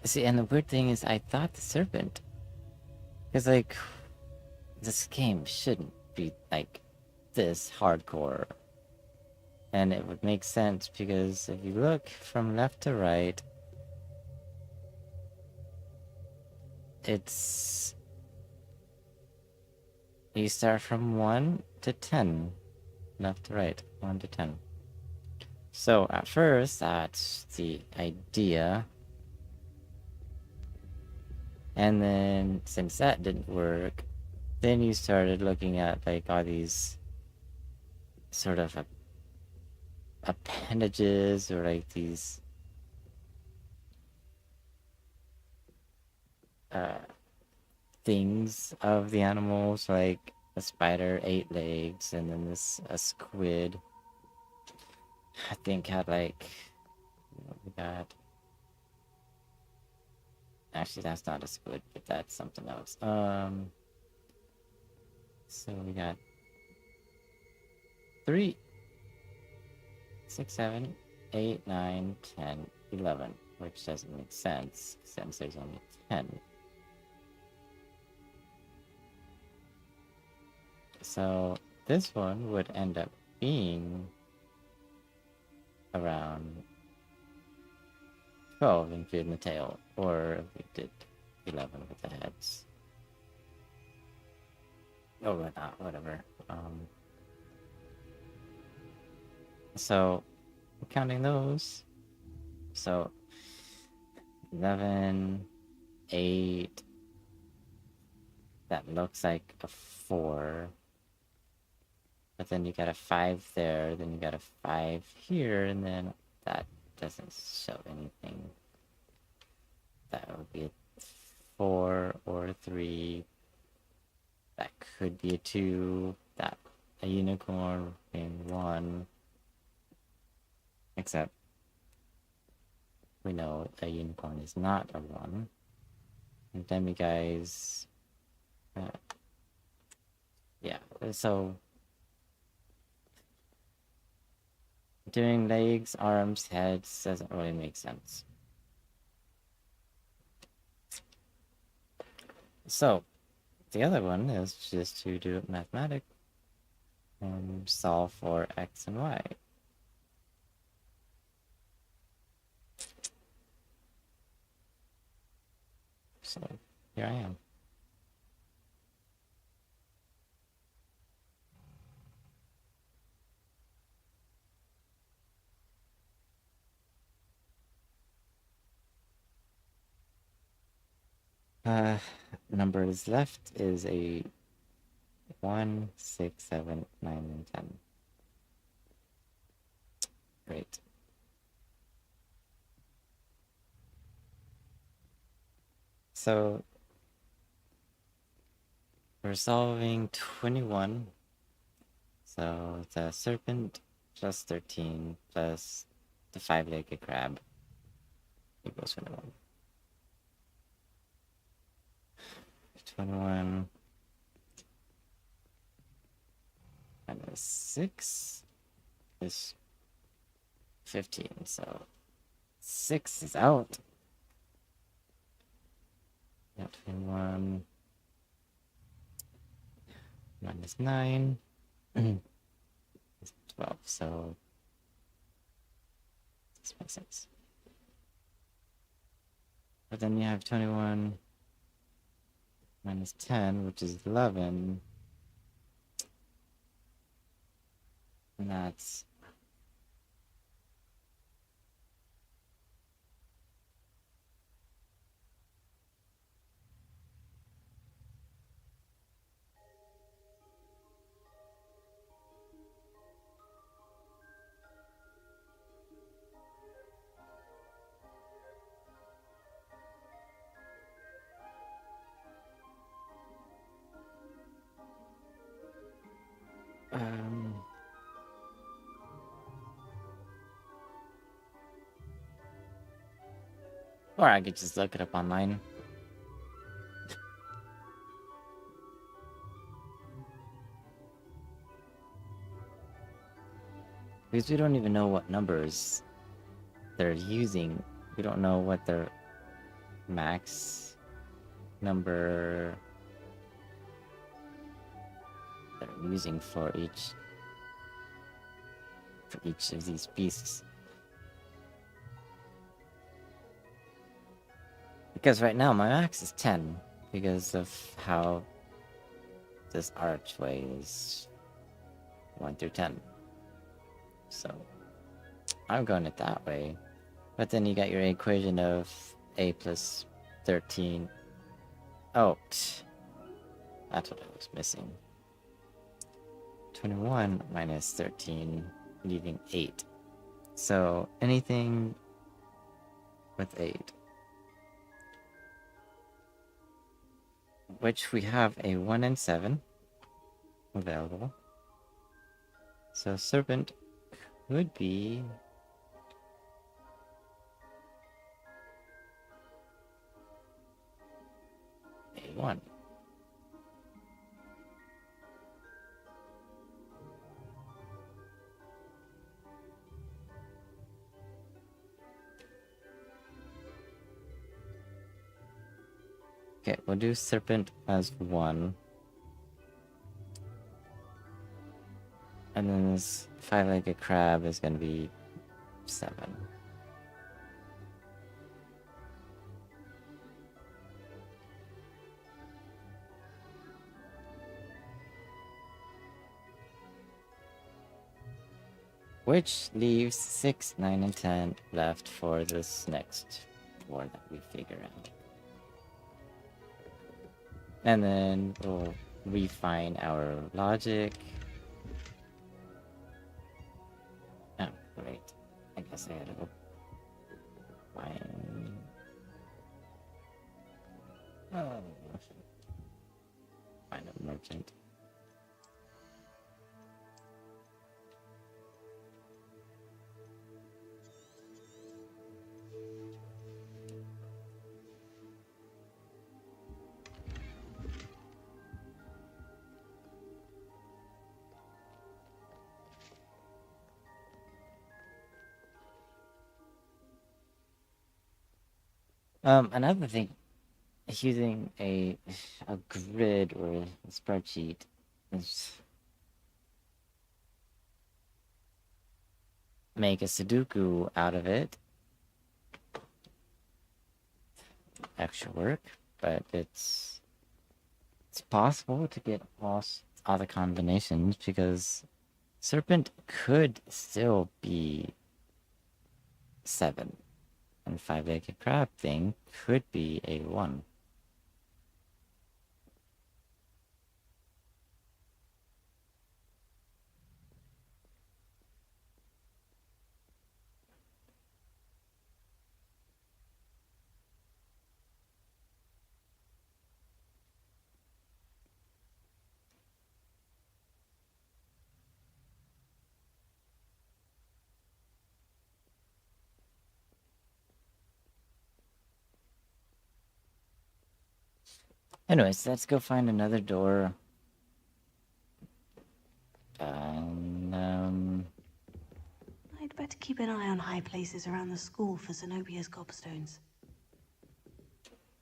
See, and the weird thing is, I thought the serpent. Because, like, this game shouldn't be, like, this hardcore. And it would make sense, because if you look from left to right, it's... You start from 1 to 10. Left to right, 1 to 10. So, at first, that's the idea. And then, since that didn't work, then you started looking at, like, all these sort of appendages, or, like, these things of the animals, like a spider, 8 legs, and then a squid. I think had like, what we got. Actually, that's not as good, but that's something else. So we got 3, 6, 7, 8, 9, 10, 11, which doesn't make sense since there's only 10. So this one would end up being around 12 including the tail, or if we did 11 with the heads. Or whatnot, whatever. So counting those, so 11, 8, that looks like a 4. But then you got a 5 there, then you got a 5 here, and then that doesn't show anything. That would be a 4 or a 3. That could be a 2. That a unicorn being 1. Except we know a unicorn is not a 1. And demiguise. Yeah, so doing legs, arms, heads doesn't really make sense. So the other one is just to do it mathematic and solve for x and y. So here I am. Numbers left is a 1, 6, 7, 9, and 10. Great. So we're solving 21. So the serpent plus 13 plus the 5-legged crab equals 21. 21 minus 6 is 15, so 6 is out. Yeah, 21 minus 9 is 12, so this makes sense. But then you have 21 minus 10, which is 11, and that's or I could just look it up online. Because we don't even know what numbers they're using. We don't know what their max number they're using for each of these beasts. Because right now my max is 10 because of how this archway is 1 through 10. So I'm going it that way. But then you got your equation of a plus 13. Oh, that's what I was missing. 21 minus 13, leaving 8. So anything with 8. Which we have a 1 and 7 available. So serpent Would be A1. Okay, we'll do serpent as 1. And then this 5-legged crab is going to be 7. Which leaves 6, 9, and 10 left for this next 4 that we figure out. And then we'll refine our logic. Oh, great. I guess I had to go find... Oh. Find a merchant. Another thing, using a grid or a spreadsheet is make a Sudoku out of it. Extra work, but it's possible to get all the combinations because serpent could still be 7. And 5-legged crab thing could be a 1. Anyways, let's go find another door. And, I'd better keep an eye on high places around the school for Zenobia's gobstones.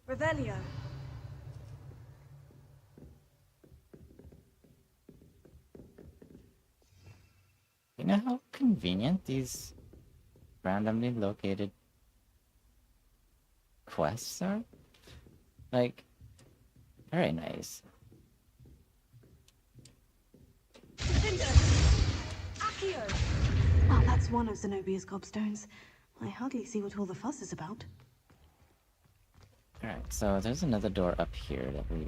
Revelio. you know how convenient these randomly located quests are? Like, very nice. Well, that's one of Zenobia's gobstones. I hardly see what all the fuss is about. Alright, so there's another door up here that we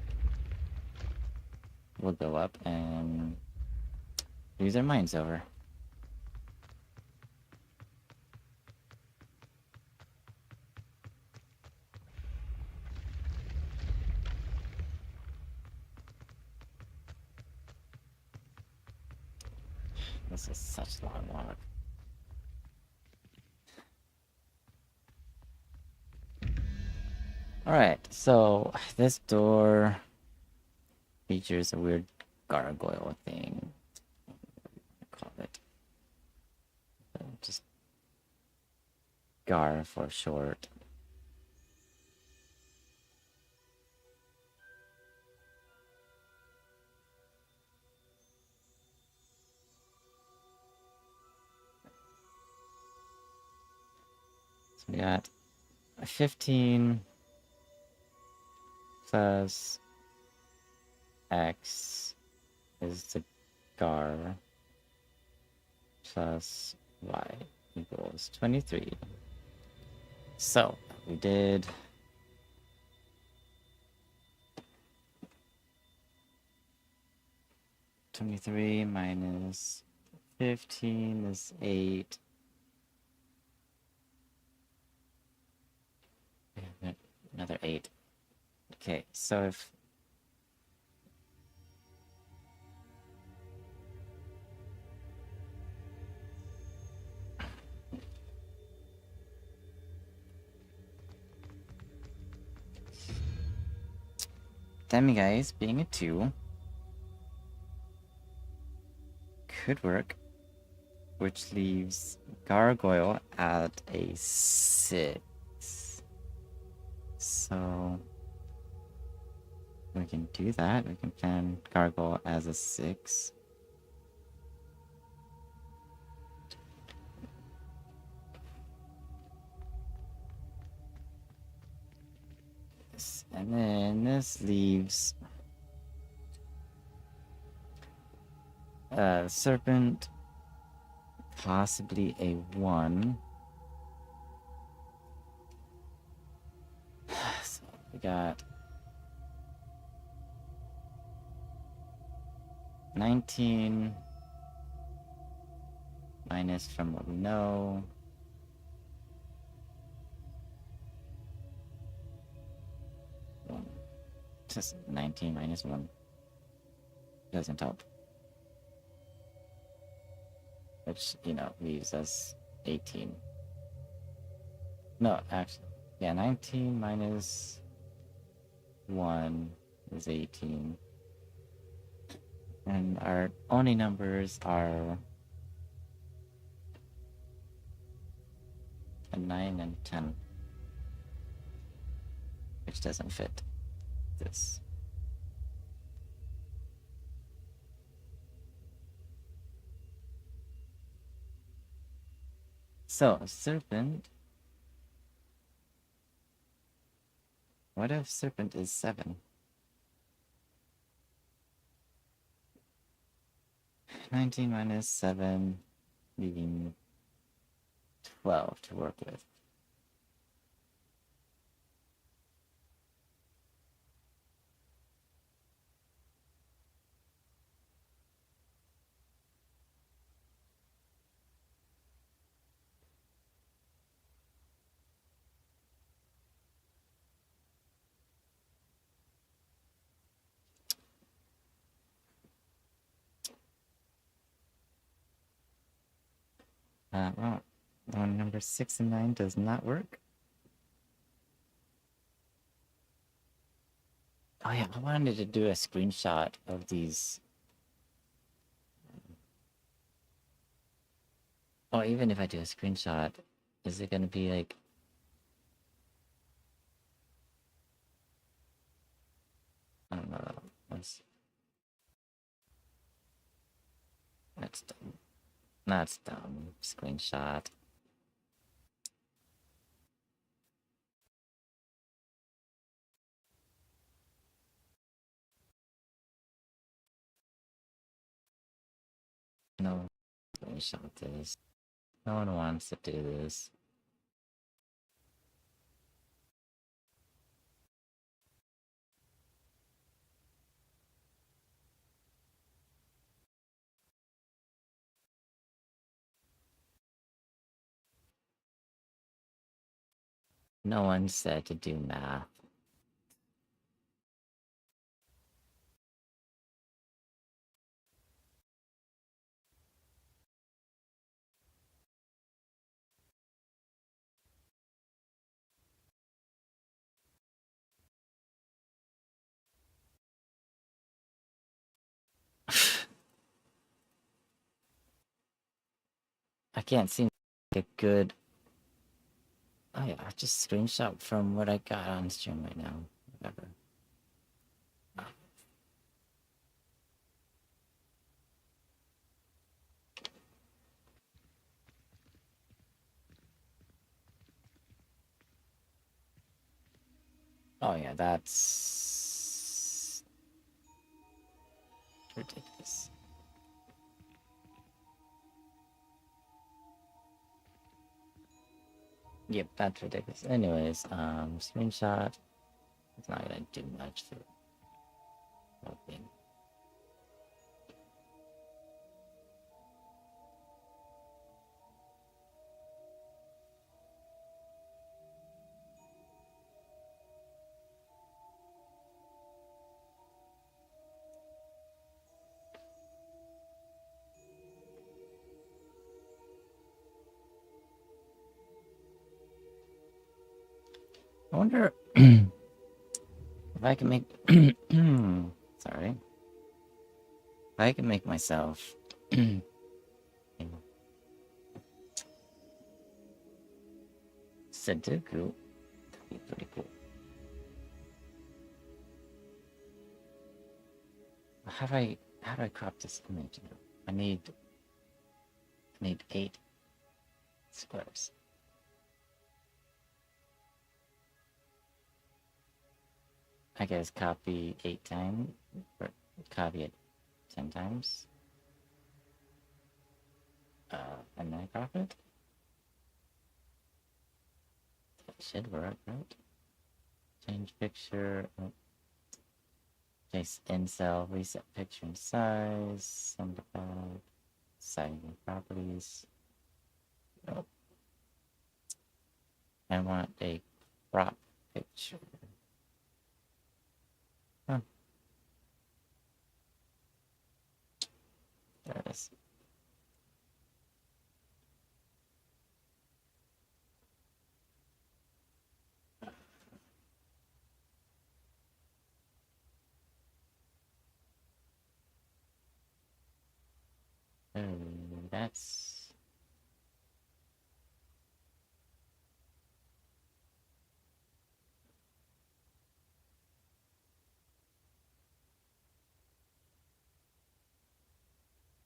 will go up and use our minds over. This is such a long walk. Alright, so this door features a weird gargoyle thing. Call it. Just Gar for short. So we got a 15 plus X is the Gar plus Y equals 23. So we did 23 minus 15 is 8. Another 8. Okay, so if Demiguise being a 2 could work, which leaves Gargoyle at a 6. So we can do that. We can plan Gargoyle as a 6. And then this leaves Serpent, possibly a 1. So we got 19 minus from what we know. Just 19 minus 1 doesn't help. Which, you know, leaves us 18. No, actually, yeah, 19 minus 1 is 18. And our only numbers are a 9 and 10. Which doesn't fit this. So, Serpent. What if Serpent is 7? 19 minus 7, leaving 12 to work with. Well, on number 6 and 9 does not work. Oh yeah, I wanted to do a screenshot of these. Oh, even if I do a screenshot, is it gonna be like... I don't know. That's dumb. That's dumb. Screenshot. No, screenshot this. No one wants to do this. No one said to do math. I can't seem to get a good... Oh yeah, I just screenshot from what I got on stream right now. Whatever. Oh yeah, that's ridiculous. Yep, that's ridiculous. Anyways, screenshot. It's not gonna do much for helping. I wonder If I can make... Sorry. If I can make myself... Sudoku, that'd be pretty cool. How do I crop this image? I need 8 squares. I guess copy 8 times, or copy it 10 times. And then crop it. That should work, right? Change picture. Place in cell, reset picture and size, send it back, sizing properties. Oh. I want a crop picture. Huh. There it is. Oh, that's...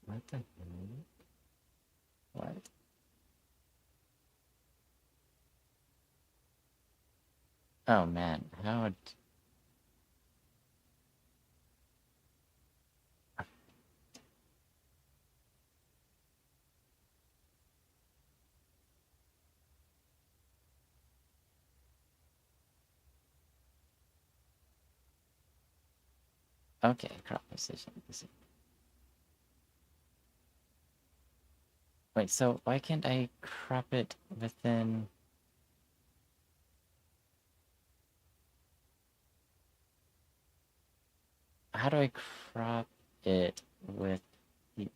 What the heck? What? Oh man, how would... Okay, crop position. Wait, so why can't I crop it within... How do I crop it with the...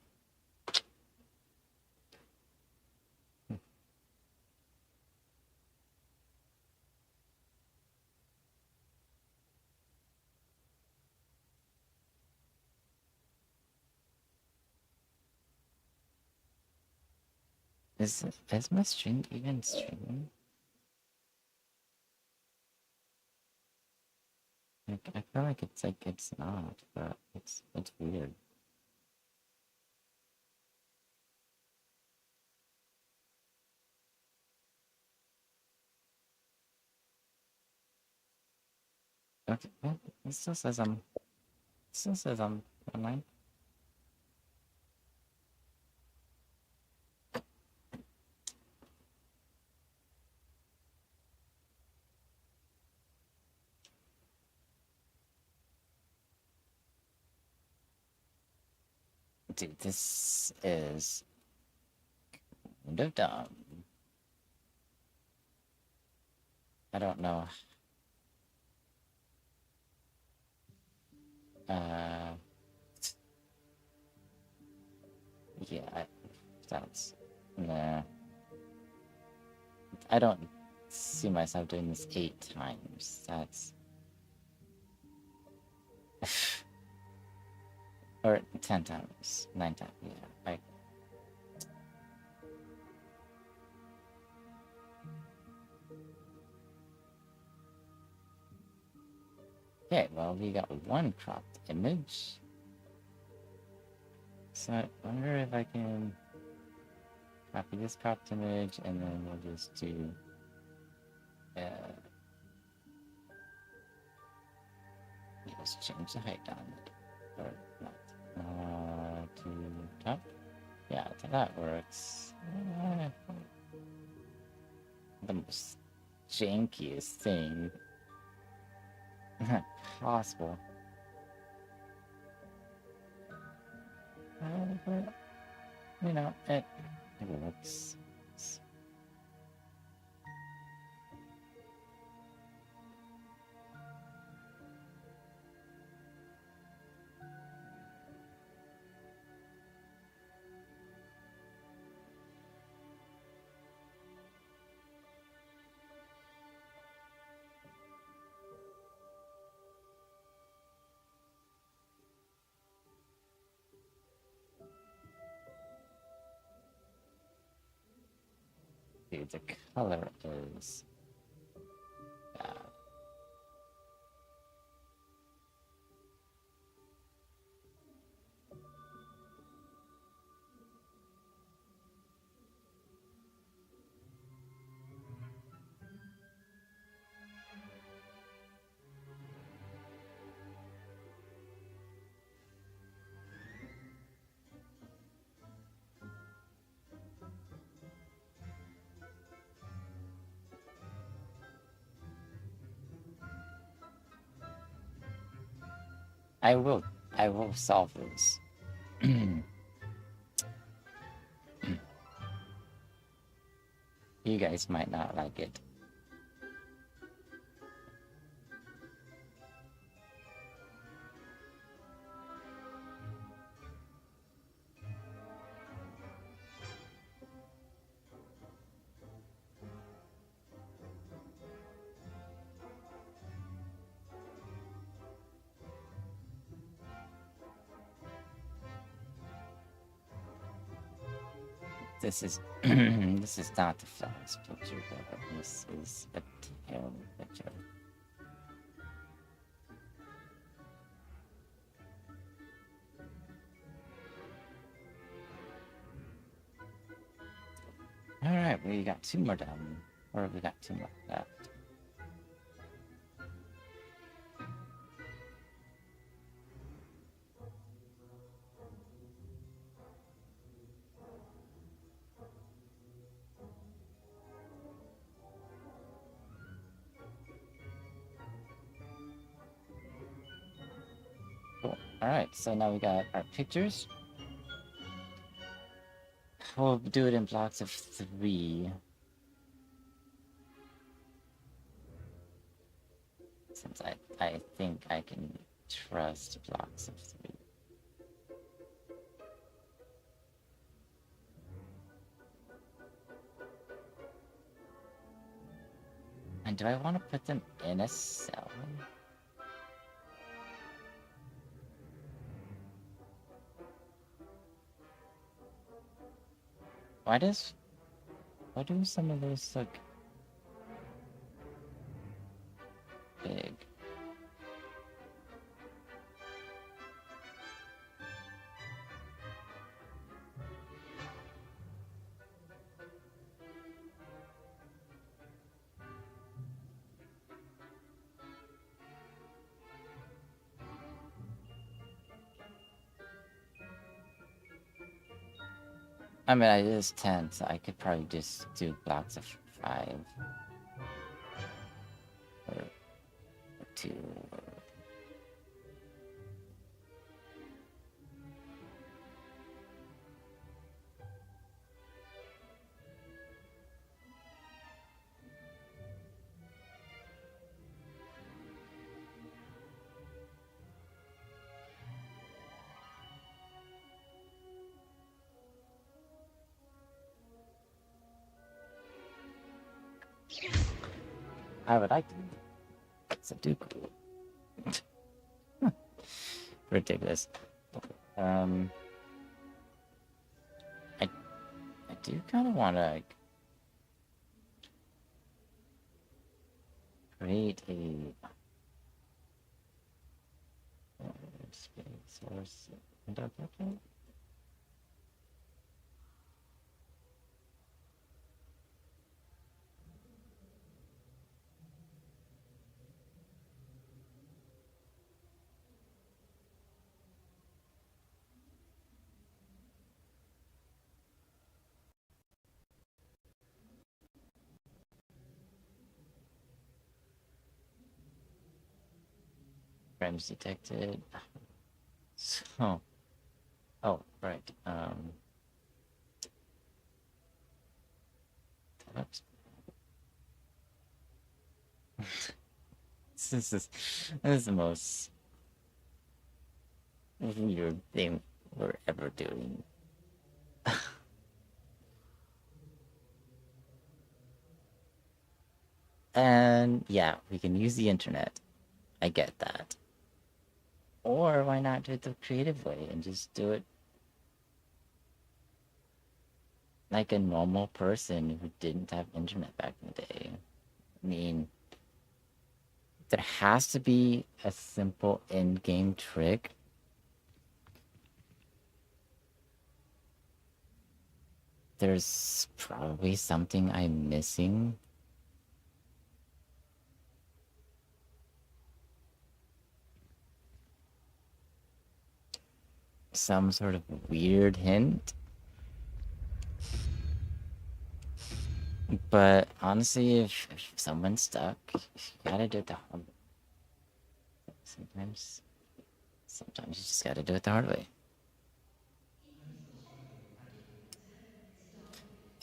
Is my stream even streaming? Like, I feel like it's not, but it's weird. Okay, well, it still says I'm online. Dude, this is kind of dumb. I don't know. Yeah, that's... Nah. I don't see myself doing this 8 times. That's... Or 10 times. 9 times, yeah. Okay, well, we got one cropped image. So I wonder if I can copy this cropped image and then we'll just do... Let's change the height on it. Or not. To top? Yeah, that works. The most jankiest thing possible. But, you know, it works. Dude, the color is bad. I will solve this. You guys might not like it. This is this is not the first picture, but this is a terrible picture. Alright, we got 2 more down. Or we got 2 more left. Cool. Alright, so now we got our pictures. We'll do it in blocks of 3. Since I think I can trust blocks of 3. And do I want to put them in a cell? Why do some of those look big? I mean, it is 10, so I could probably just do blocks of 5. Or 2. I would like to. Sudoku. Ridiculous. I do kind of want to like create a space source window. Frames detected. So, oh, right. Oops. This is the most weird thing we're ever doing. And yeah, we can use the internet. I get that. Or why not do it the creative way and just do it like a normal person who didn't have internet back in the day. I mean, there has to be a simple in-game trick. There's probably something I'm missing. Some sort of weird hint. But honestly, if someone's stuck, you gotta do it the hard way. Sometimes you just gotta do it the hard way.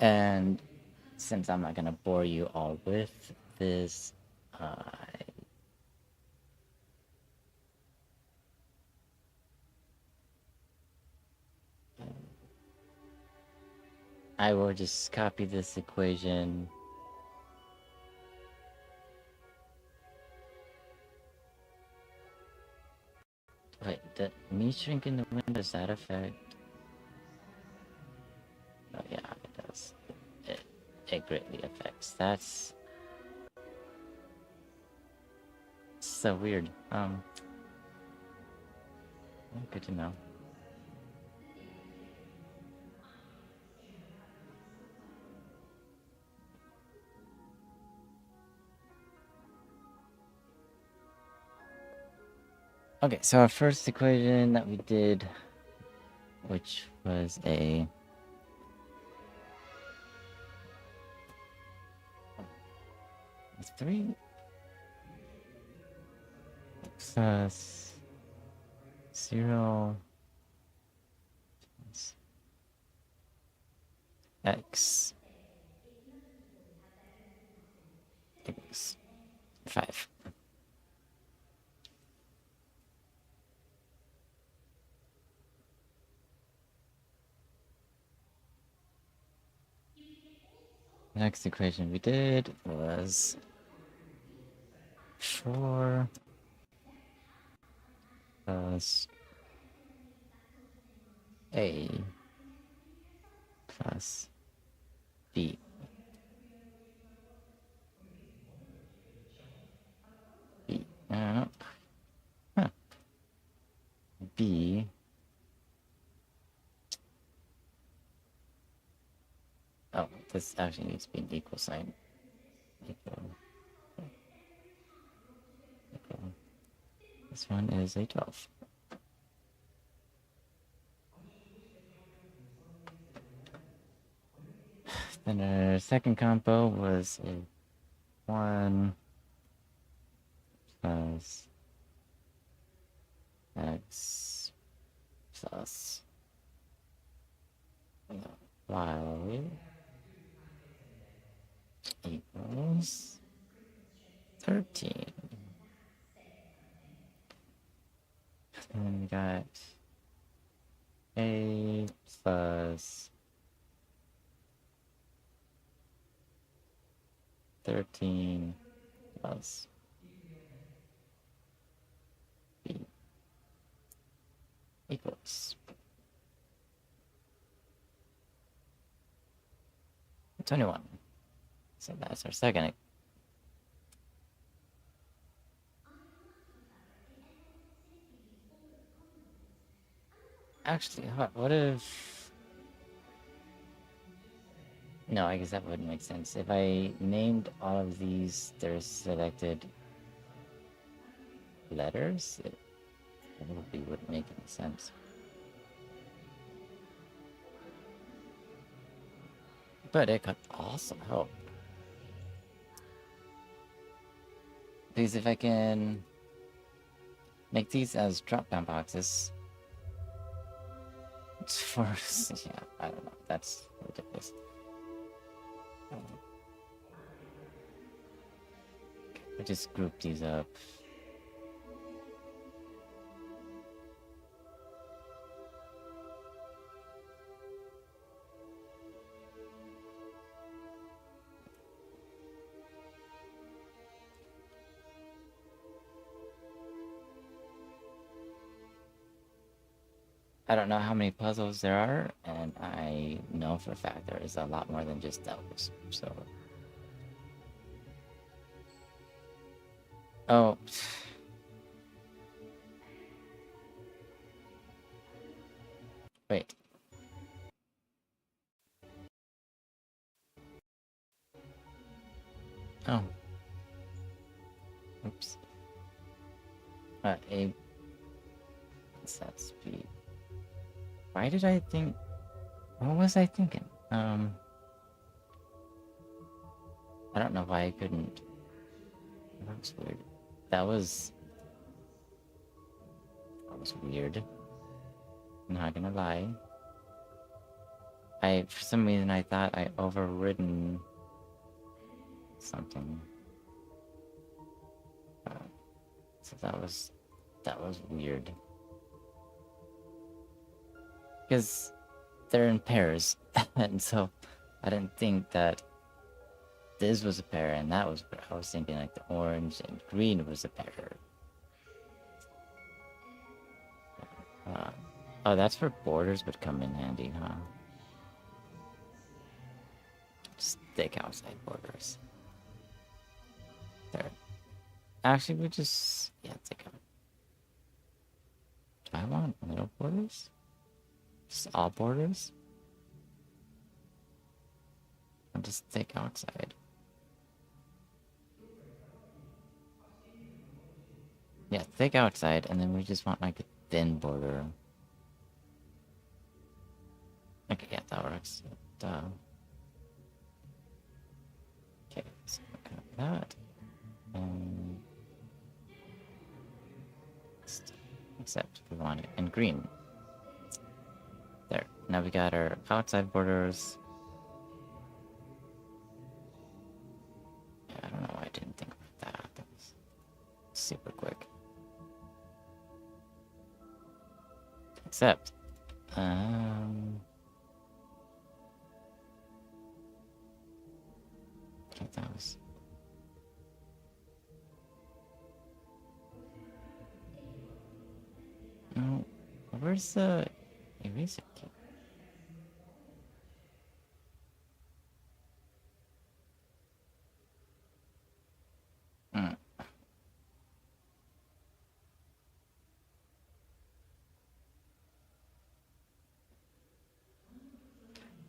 And since I'm not gonna bore you all with this, I will just copy this equation. Wait, me shrinking the window, does that affect? Oh yeah, it does. It greatly affects. That's so weird. Good to know. Okay, so our first equation that we did, which was a three plus 0 x equals 5. Next equation we did was 4 plus a plus b. Huh. B. Oh, this actually needs to be an equal sign. Equal. This one is a 12. Then our second combo was a 1 plus x plus y equals 13. Then we got a plus 13 plus b equals 21. So that's our second. Actually, what if... No, I guess that wouldn't make sense. If I named all of these their selected letters, it probably wouldn't make any sense. But it could also help. Because if I can make these as drop-down boxes for... yeah, I don't know. That's ridiculous. I just group these up. I don't know how many puzzles there are, and I know for a fact there is a lot more than just those. So, oh, wait. Oh, oops. A set speed. Why did I think? What was I thinking? I don't know why I couldn't. That was weird. That was weird. I'm not gonna lie. For some reason, I thought I overridden something. So that was weird. Because they're in pairs, and so I didn't think that this was a pair and that was a pair. I was thinking like the orange and green was a pair. Oh, that's where borders would come in handy, huh? Just thick outside borders. There. Actually, we just... yeah, thick out. Do I want middle borders? Just all borders? Or just thick outside? Yeah, thick outside, and then we just want like a thin border. Okay, yeah, that works. Duh. Okay, so that. Except we want it in green. There. Now we got our outside borders. Yeah, I don't know why I didn't think about that. That was super quick. Except, that was... no, where's the eraser key?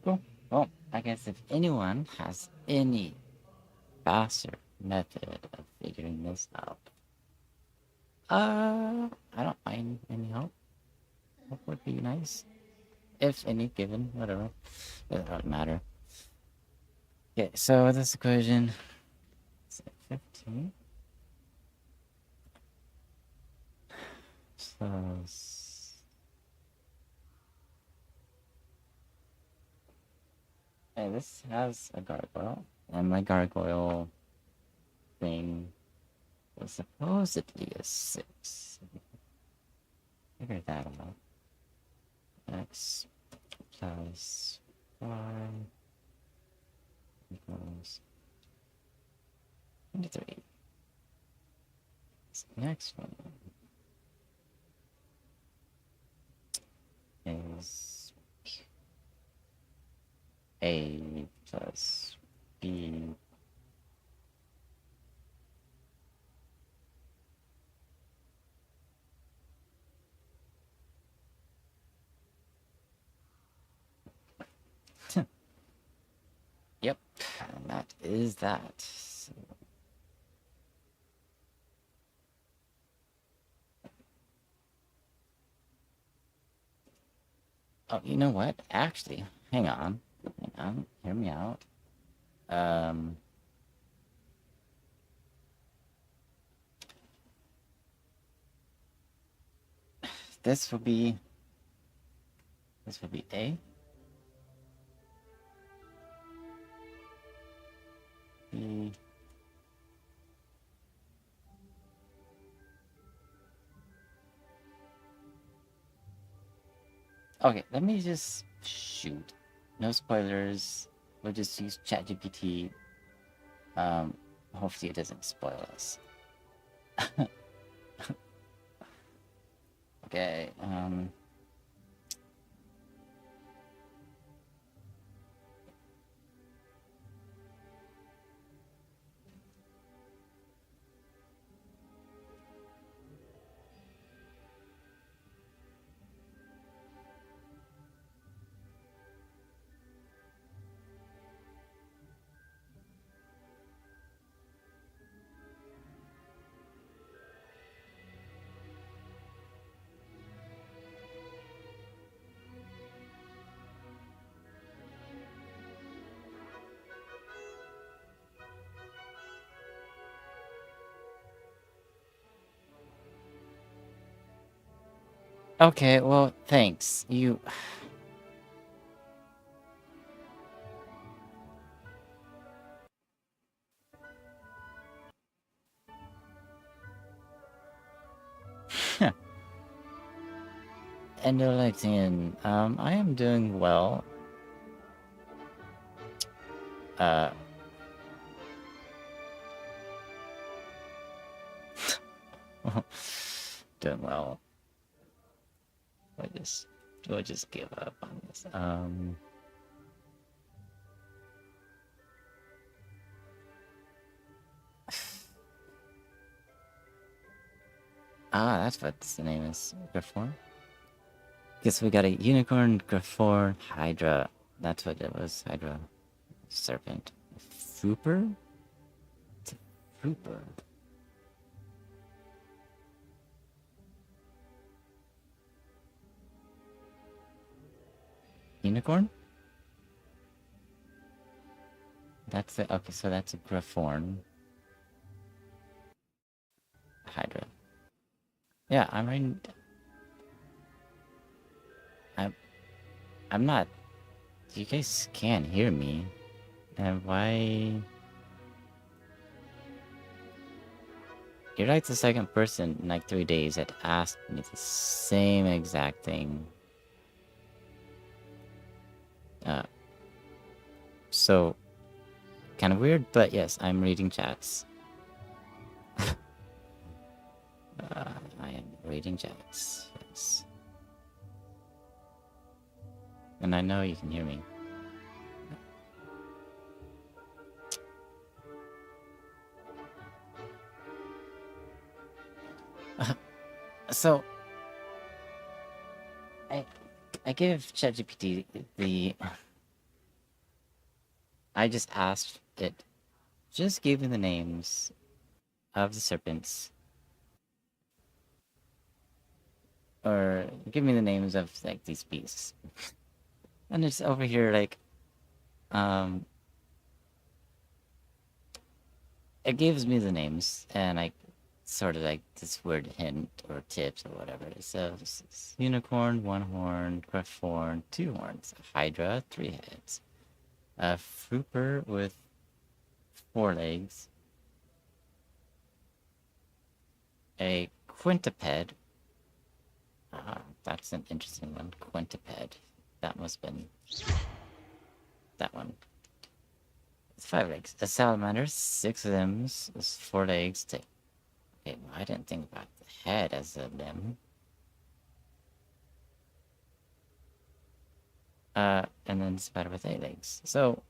Cool. Well, I guess if anyone has any faster method of figuring this out, I don't mind any help. Help would be nice. If any given, whatever. It doesn't matter. Okay, so this equation is 15. So... hey, this has a gargoyle, and my gargoyle thing was supposedly a 6. Figure that out. X plus y equals 23. This next one is A plus B yep, and that is that. So... oh, you know what? Actually, hang on, hear me out. This will be A. B. Okay, let me just shoot. No spoilers. We'll just use ChatGPT. Hopefully it doesn't spoil us. Okay, Okay, well, thanks. You... Endolectin, I am doing well. Doing well. We'll just give up on this. That's what the name is. Grifforn? Guess we got a unicorn, Grifforn, Hydra. That's what it was. Hydra. Serpent. Fooper? It's a Fooper. Unicorn? That's the... Okay, so that's a Grifforn. Hydra. Yeah, I'm reading... I'm not... You guys can't hear me. And why... You're like the second person in like 3 days that asked me the same exact thing. So... Kind of weird, but yes, I'm reading chats. I am reading chats, yes. And I know you can hear me. So... I gave ChatGPT the... I just asked it, just give me the names of the serpents. Or give me the names of, like, these beasts. And it's over here, like, it gives me the names, and I sort of like this weird hint or tips or whatever. So, unicorn, 1 horn, grifforn, 2 horns, hydra, 3 heads. A Fooper with 4 legs. A quintuped. That's an interesting one. Quintuped. That must have been that one. It's 5 legs. A salamander, 6 limbs, 4 legs. Okay, well, I didn't think about the head as a limb. And then spider with 8 legs. So,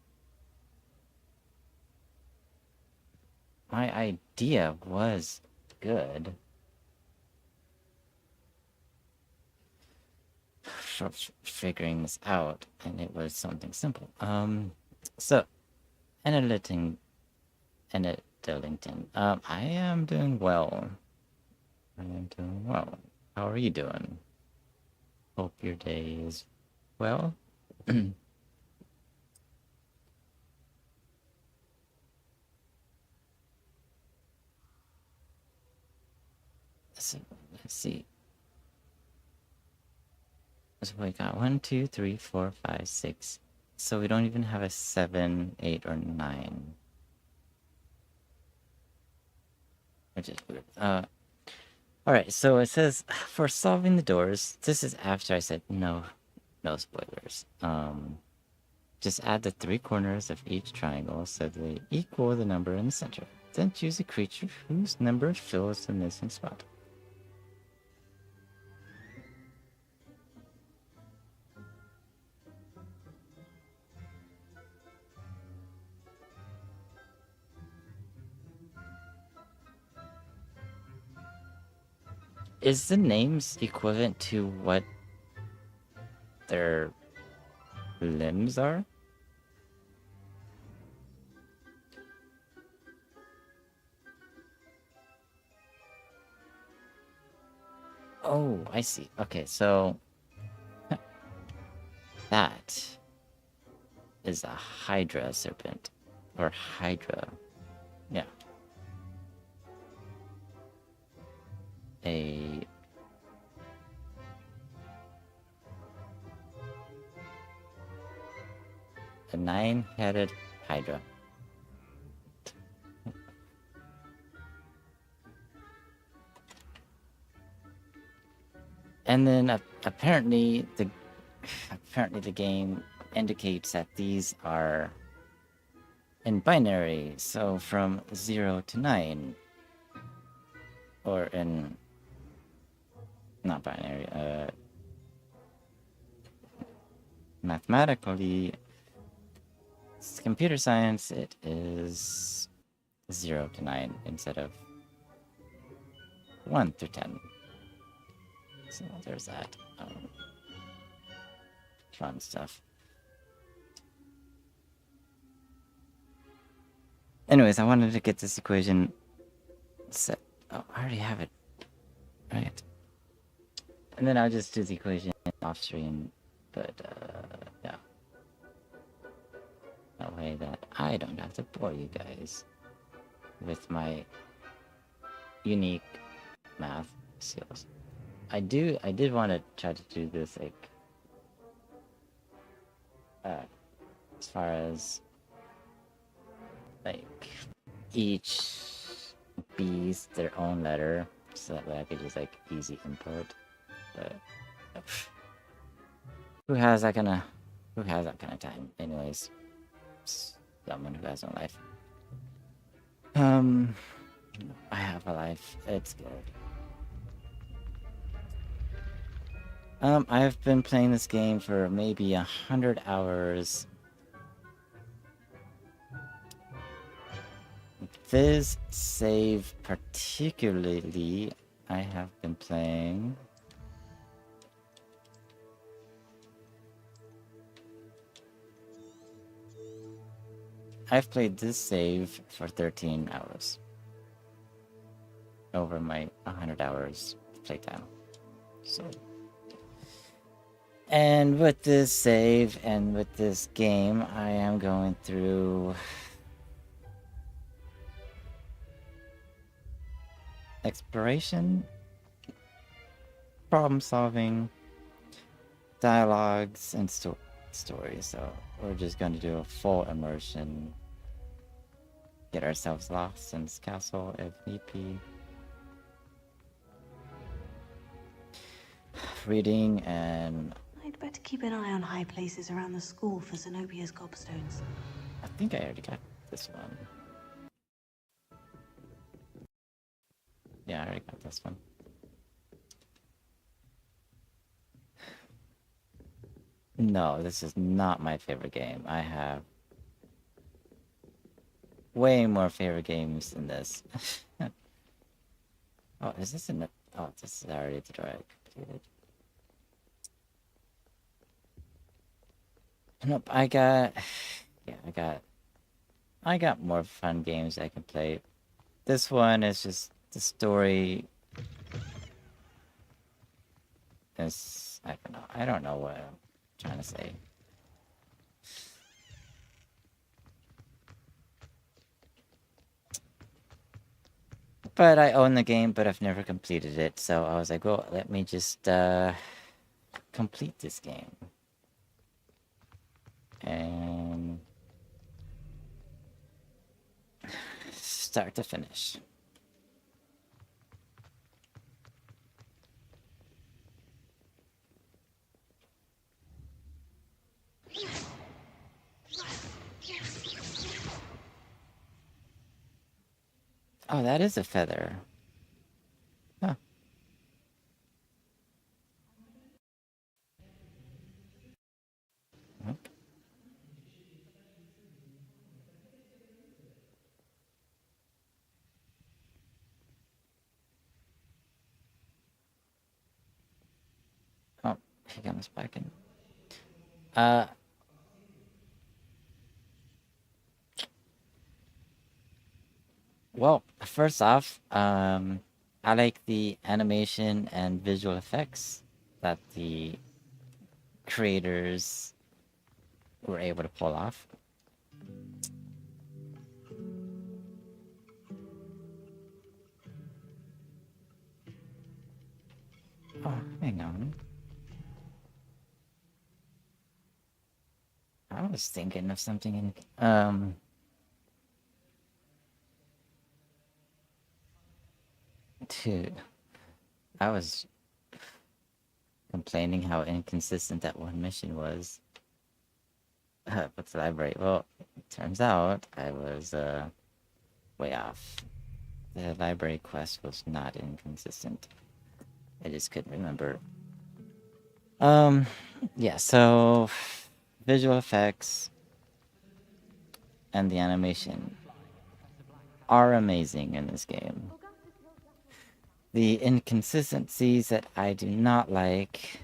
my idea was good. For figuring this out, and it was something simple. So, Annalilton, I am doing well. How are you doing? Hope your day is well. So, let's see. So we got 1, 2, 3, 4, 5, 6. So we don't even have a 7, 8, or 9. Which is weird. Alright, so it says, for solving the doors, this is after I said no spoilers. Just add the 3 corners of each triangle so they equal the number in the center. Then choose a creature whose number fills the missing spot. Is the names equivalent to what their limbs are? Oh, I see. Okay, so... that is a Hydra serpent. Or Hydra. Yeah. a 9-headed Hydra. And then apparently the game indicates that these are in binary, so from 0 to 9, or in not binary, mathematically, computer science, it is 0 to 9 instead of 1 through 10. So there's that. Fun stuff. Anyways, I wanted to get this equation set. Oh, I already have it. Right. And then I'll just do the equation off screen. But, yeah. That way that I don't have to bore you guys with my unique math skills. I did want to try to do this, like, as far as, like, each B's their own letter, so that way I could just, like, easy import. But who has that kind of time? Anyways, someone who has no life. I have a life. It's good. I've been playing this game for maybe 100 hours. This save particularly, I have been playing. I've played this save for 13 hours. Over my 100 hours playtime. So. And with this save and with this game, I am going through exploration, problem solving, dialogues, and stories. So we're just going to do a full immersion, get ourselves lost in this castle if need be. Reading and I'd better keep an eye on high places around the school for Zenobia's gobstones. I think I already got this one. Yeah, I already got this one. No, this is not my favorite game. I have way more favorite games than this. Oh, is this in the... Oh, this is already the drag completed. Nope, I got more fun games I can play. This one is just the story is, I don't know what I'm trying to say. But I own the game, but I've never completed it, so I was like, well, let me just complete this game. And start to finish. Oh, that is a feather. Huh. Okay. Oh, he comes back in. Well, first off, I like the animation and visual effects that the creators were able to pull off. Oh, hang on. How was thinking of something in dude, I was complaining how inconsistent that one mission was. What's the library? Well, it turns out I was way off. The library quest was not inconsistent. I just couldn't remember. Yeah, so visual effects and the animation are amazing in this game. The inconsistencies that I do not like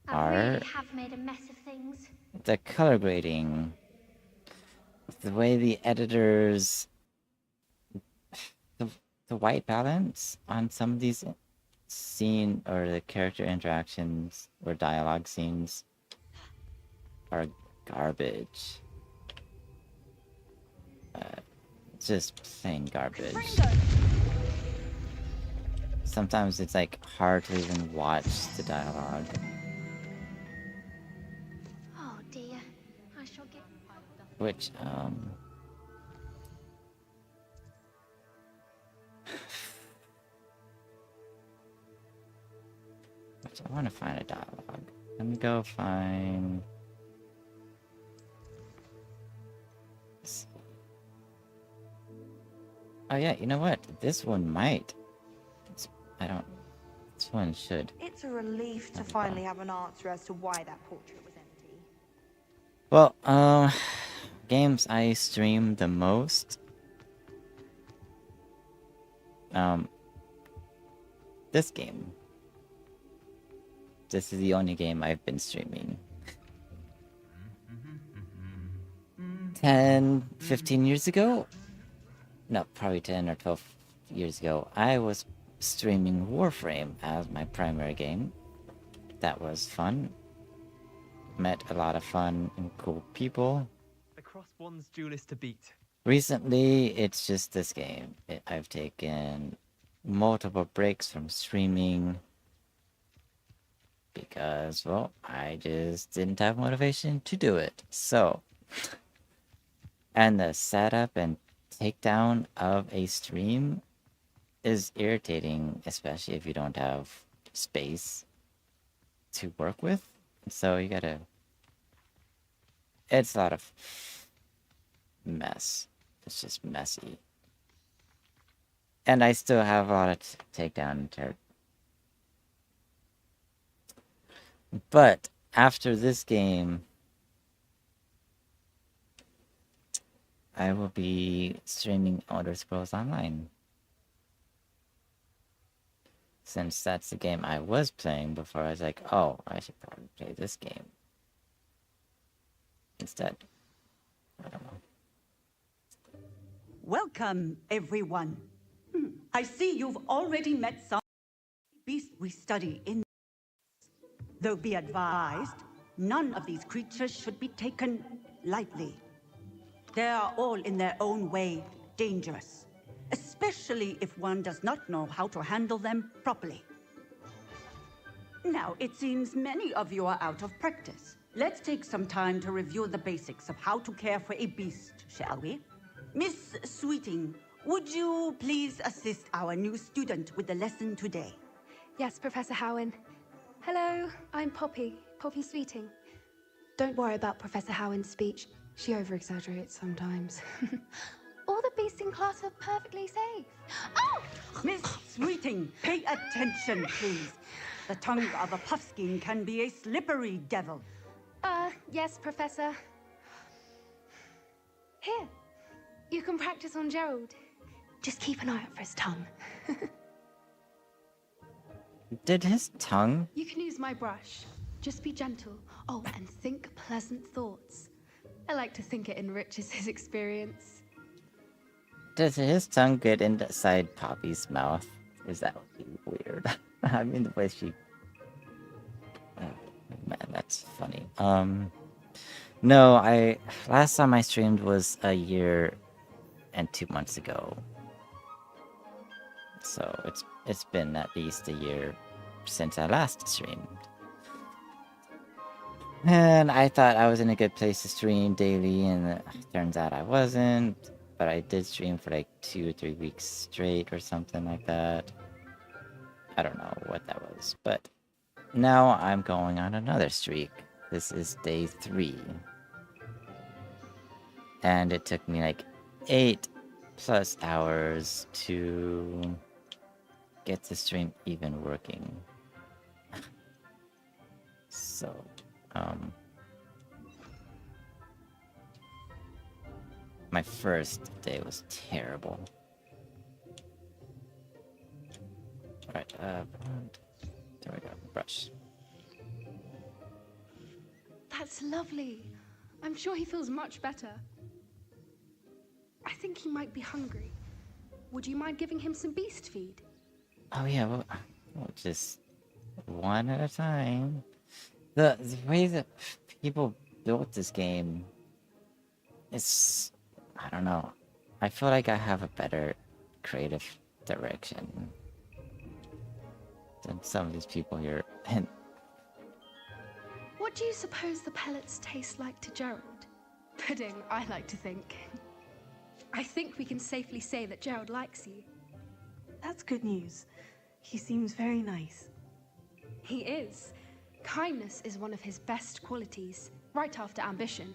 I are really have made a mess of things. the color grading, the way the editors, the white balance on some of these scene or the character interactions or dialogue scenes are garbage. Just plain garbage. Sometimes it's like hard to even watch the dialogue. Oh dear, I shall get... Which, I want to find a dialogue. Let me go find... Oh yeah, you know what? This one might. This one should. It's a relief to finally have an answer as to why that portrait was empty. Well, games I stream the most. This game. This is the only game I've been streaming. 10, 15 years ago? No, probably 10 or 12 years ago, I was streaming Warframe as my primary game. That was fun. Met a lot of fun and cool people. Across one's duelist to beat. Recently, it's just this game. I've taken multiple breaks from streaming because, well, I just didn't have motivation to do it. So, and the setup and takedown of a stream is irritating, especially if you don't have space to work with. So you gotta... It's a lot of mess. It's just messy. And I still have a lot of takedown terror. But after this game, I will be streaming Elder Scrolls Online. Since that's the game I was playing before, I was like, oh, I should probably play this game instead. I don't know. Welcome, everyone. I see you've already met some beasts we study in. Though be advised, none of these creatures should be taken lightly. They are all in their own way dangerous, especially if one does not know how to handle them properly. Now, it seems many of you are out of practice. Let's take some time to review the basics of how to care for a beast, shall we? Miss Sweeting, would you please assist our new student with the lesson today? Yes, Professor Howen. Hello, I'm Poppy Sweeting. Don't worry about Professor Howen's speech. She over-exaggerates sometimes. All the beasts in class are perfectly safe. Oh! Miss Sweeting, pay attention, please. The tongue of a puffskein can be a slippery devil. Yes, Professor. Here, you can practice on Gerald. Just keep an eye out for his tongue. Did his tongue? You can use my brush. Just be gentle. Oh, and think pleasant thoughts. I like to think it enriches his experience. Does his tongue get inside Poppy's mouth? Is that weird? I mean, the way she... Oh, man, that's funny. No, last time I streamed was a year and 2 months ago. So it's been at least a year since I last streamed. And I thought I was in a good place to stream daily, and it turns out I wasn't. But I did stream for like 2 or 3 weeks straight or something like that. I don't know what that was, but now I'm going on another streak. This is day 3. And it took me like 8+ hours to get the stream even working. So, my first day was terrible. Alright, there we go, brush. That's lovely. I'm sure he feels much better. I think he might be hungry. Would you mind giving him some beast feed? Oh yeah, well, just one at a time. The way that people built this game, it's, I don't know. I feel like I have a better creative direction than some of these people here. And What do you suppose the pellets taste like to Gerald? Pudding, I like to think. I think we can safely say that Gerald likes you. That's good news. He seems very nice. He is. Kindness is one of his best qualities, right after ambition.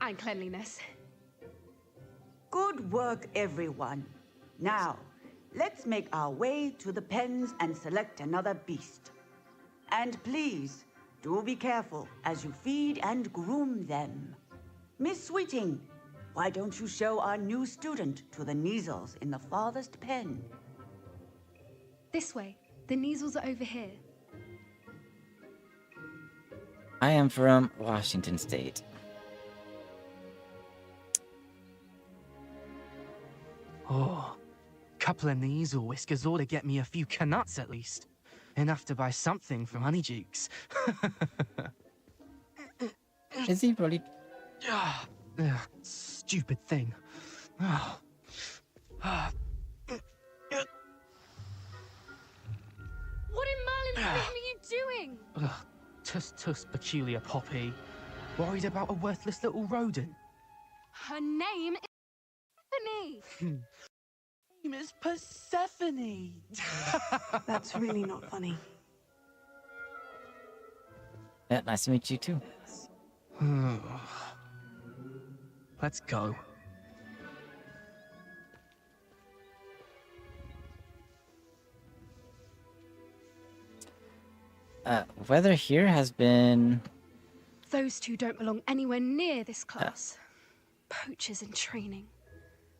And cleanliness. Good work, everyone. Now, let's make our way to the pens and select another beast. And please, do be careful as you feed and groom them. Miss Sweeting, why don't you show our new student to the Neasels in the farthest pen? This way. The Neasels are over here. I am from Washington State. Oh, couple of Neasel whiskers ought to get me a few canuts at least. Enough to buy something from Honeydukes. Is he really? Stupid thing. Oh. What in Merlin's name are you doing? Tuss, peculiar Poppy. Worried about a worthless little rodent? Her name is Stephanie. Name is Persephone. That's really not funny. Yeah, nice to meet you too. Let's go. Weather here has been... Those two don't belong anywhere near this class. Poachers in training.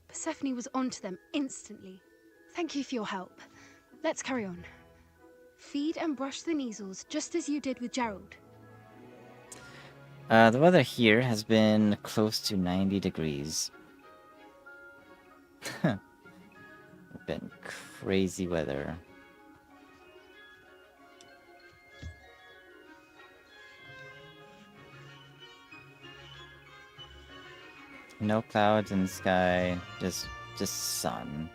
Persephone was onto them instantly. Thank you for your help. Let's carry on. Feed and brush the Neasels just as you did with Gerald. The weather here has been close to 90 degrees. Been crazy weather. No clouds in the sky, just sun.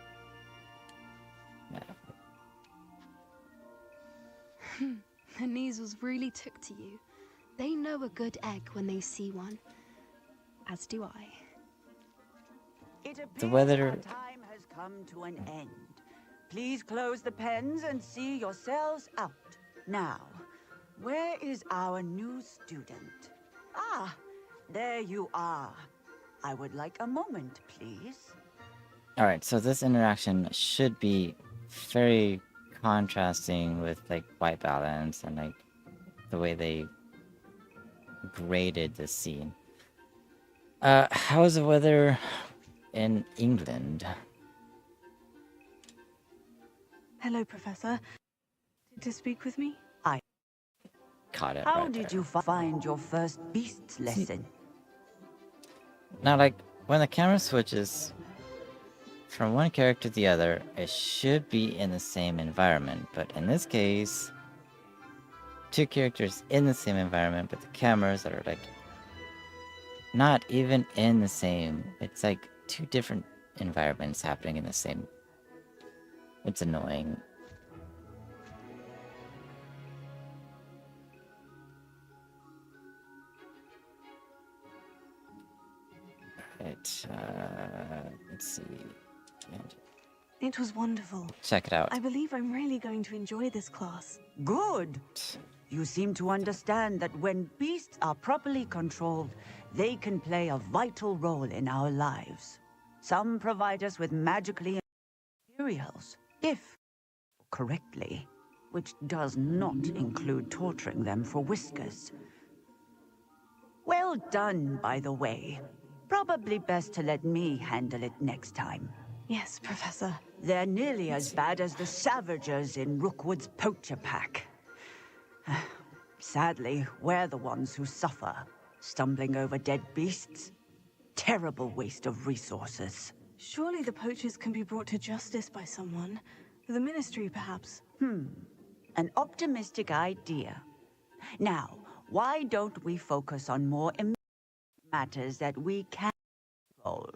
The Neasels really took to you. They know a good egg when they see one. As do I. The weather... Our time has come to an end. Please close the pens and see yourselves out. Now, where is our new student? Ah, there you are. I would like a moment, please. Alright, so this interaction should be very contrasting with like white balance and like the way they graded the scene. How is the weather in England? Hello, Professor. To speak with me? I caught it. How right did there. you find your first beasts lesson? Now, like, when the camera switches from one character to the other, it should be in the same environment. But in this case, two characters in the same environment, but the cameras that are, like, not even in the same. It's like two different environments happening in the same. It's annoying. see. It was wonderful. Check it out. I believe I'm really going to enjoy this class. Good. You seem to understand that when beasts are properly controlled, they can play a vital role in our lives. Some provide us with magically materials, if correctly, which does not include torturing them for whiskers. Well done, by the way. Probably best to let me handle it next time. Yes, Professor. They're nearly as bad as the Savagers in Rookwood's poacher pack. Sadly, we're the ones who suffer, stumbling over dead beasts. Terrible waste of resources. Surely the poachers can be brought to justice by someone. The Ministry, perhaps. An optimistic idea. Now, why don't we focus on more matters that we can control?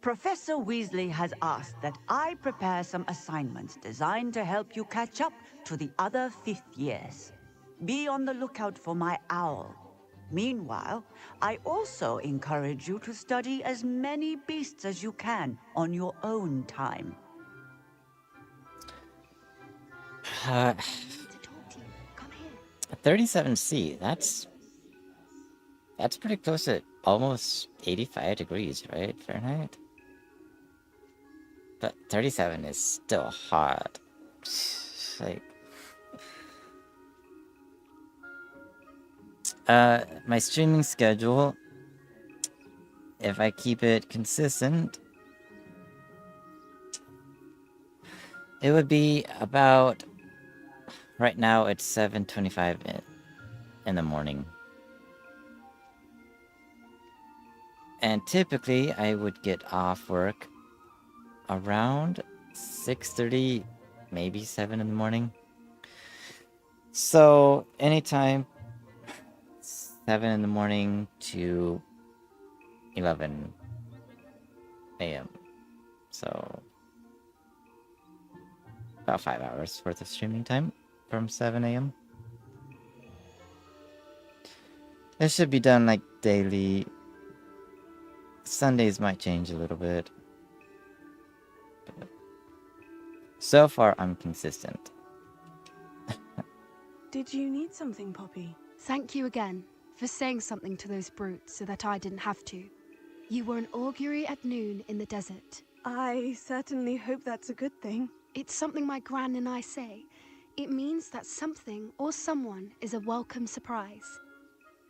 Professor Weasley has asked that I prepare some assignments designed to help you catch up to the other 5th years. Be on the lookout for my owl. Meanwhile, I also encourage you to study as many beasts as you can on your own time. 37C, that's pretty close to almost 85 degrees, right? Fahrenheit? But 37 is still hot. Like... my streaming schedule, if I keep it consistent, it would be about... Right now, it's 7:25 in the morning. And typically, I would get off work around 6:30, maybe 7 in the morning. So, anytime 7 in the morning to 11 a.m. So, about 5 hours worth of streaming time from 7 a.m. It should be done like daily. Sundays might change a little bit. But so far, I'm consistent. Did you need something, Poppy? Thank you again for saying something to those brutes so that I didn't have to. You were an augury at noon in the desert. I certainly hope that's a good thing. It's something my gran and I say. It means that something or someone is a welcome surprise.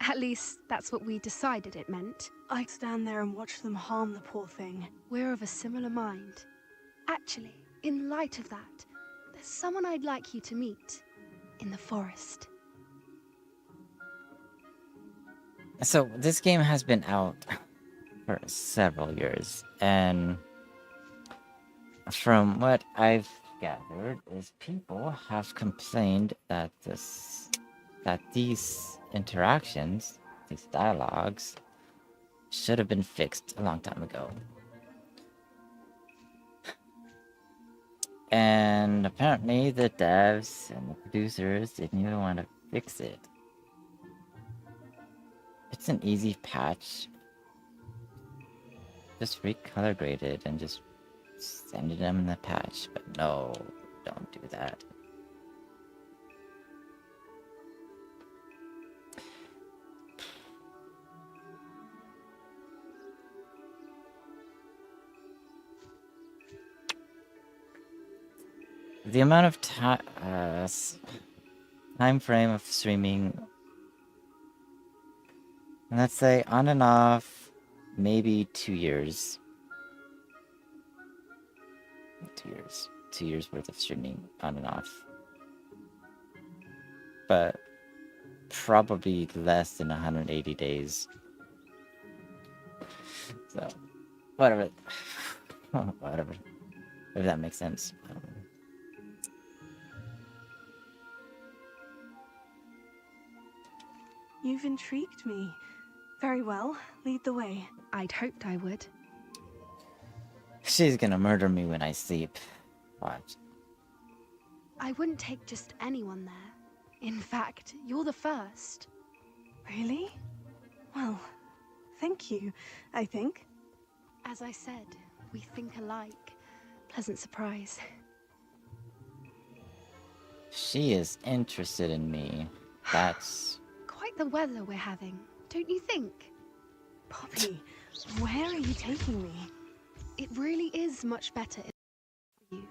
At least, that's what we decided it meant. I'd stand there and watch them harm the poor thing. We're of a similar mind. Actually, in light of that, there's someone I'd like you to meet. In the forest. So, this game has been out for several years, and from what I've gathered is people have complained that these interactions, these dialogues, should have been fixed a long time ago. And apparently the devs and the producers didn't even want to fix it. It's an easy patch. Just recolor grade it and just send them the patch. But no, don't do that. The amount of time frame of streaming, let's say on and off, maybe 2 years. 2 years. 2 years worth of streaming on and off. But probably less than 180 days. So, whatever. Whatever. If that makes sense. You've intrigued me. Very well. Lead the way. I'd hoped I would. She's gonna murder me when I sleep. Watch. I wouldn't take just anyone there. In fact, you're the first. Really? Well, thank you, I think. As I said, We think alike. Pleasant surprise. She is interested in me. That's... Quite the weather we're having, don't you think? Poppy, where are you taking me? It really is much better for you.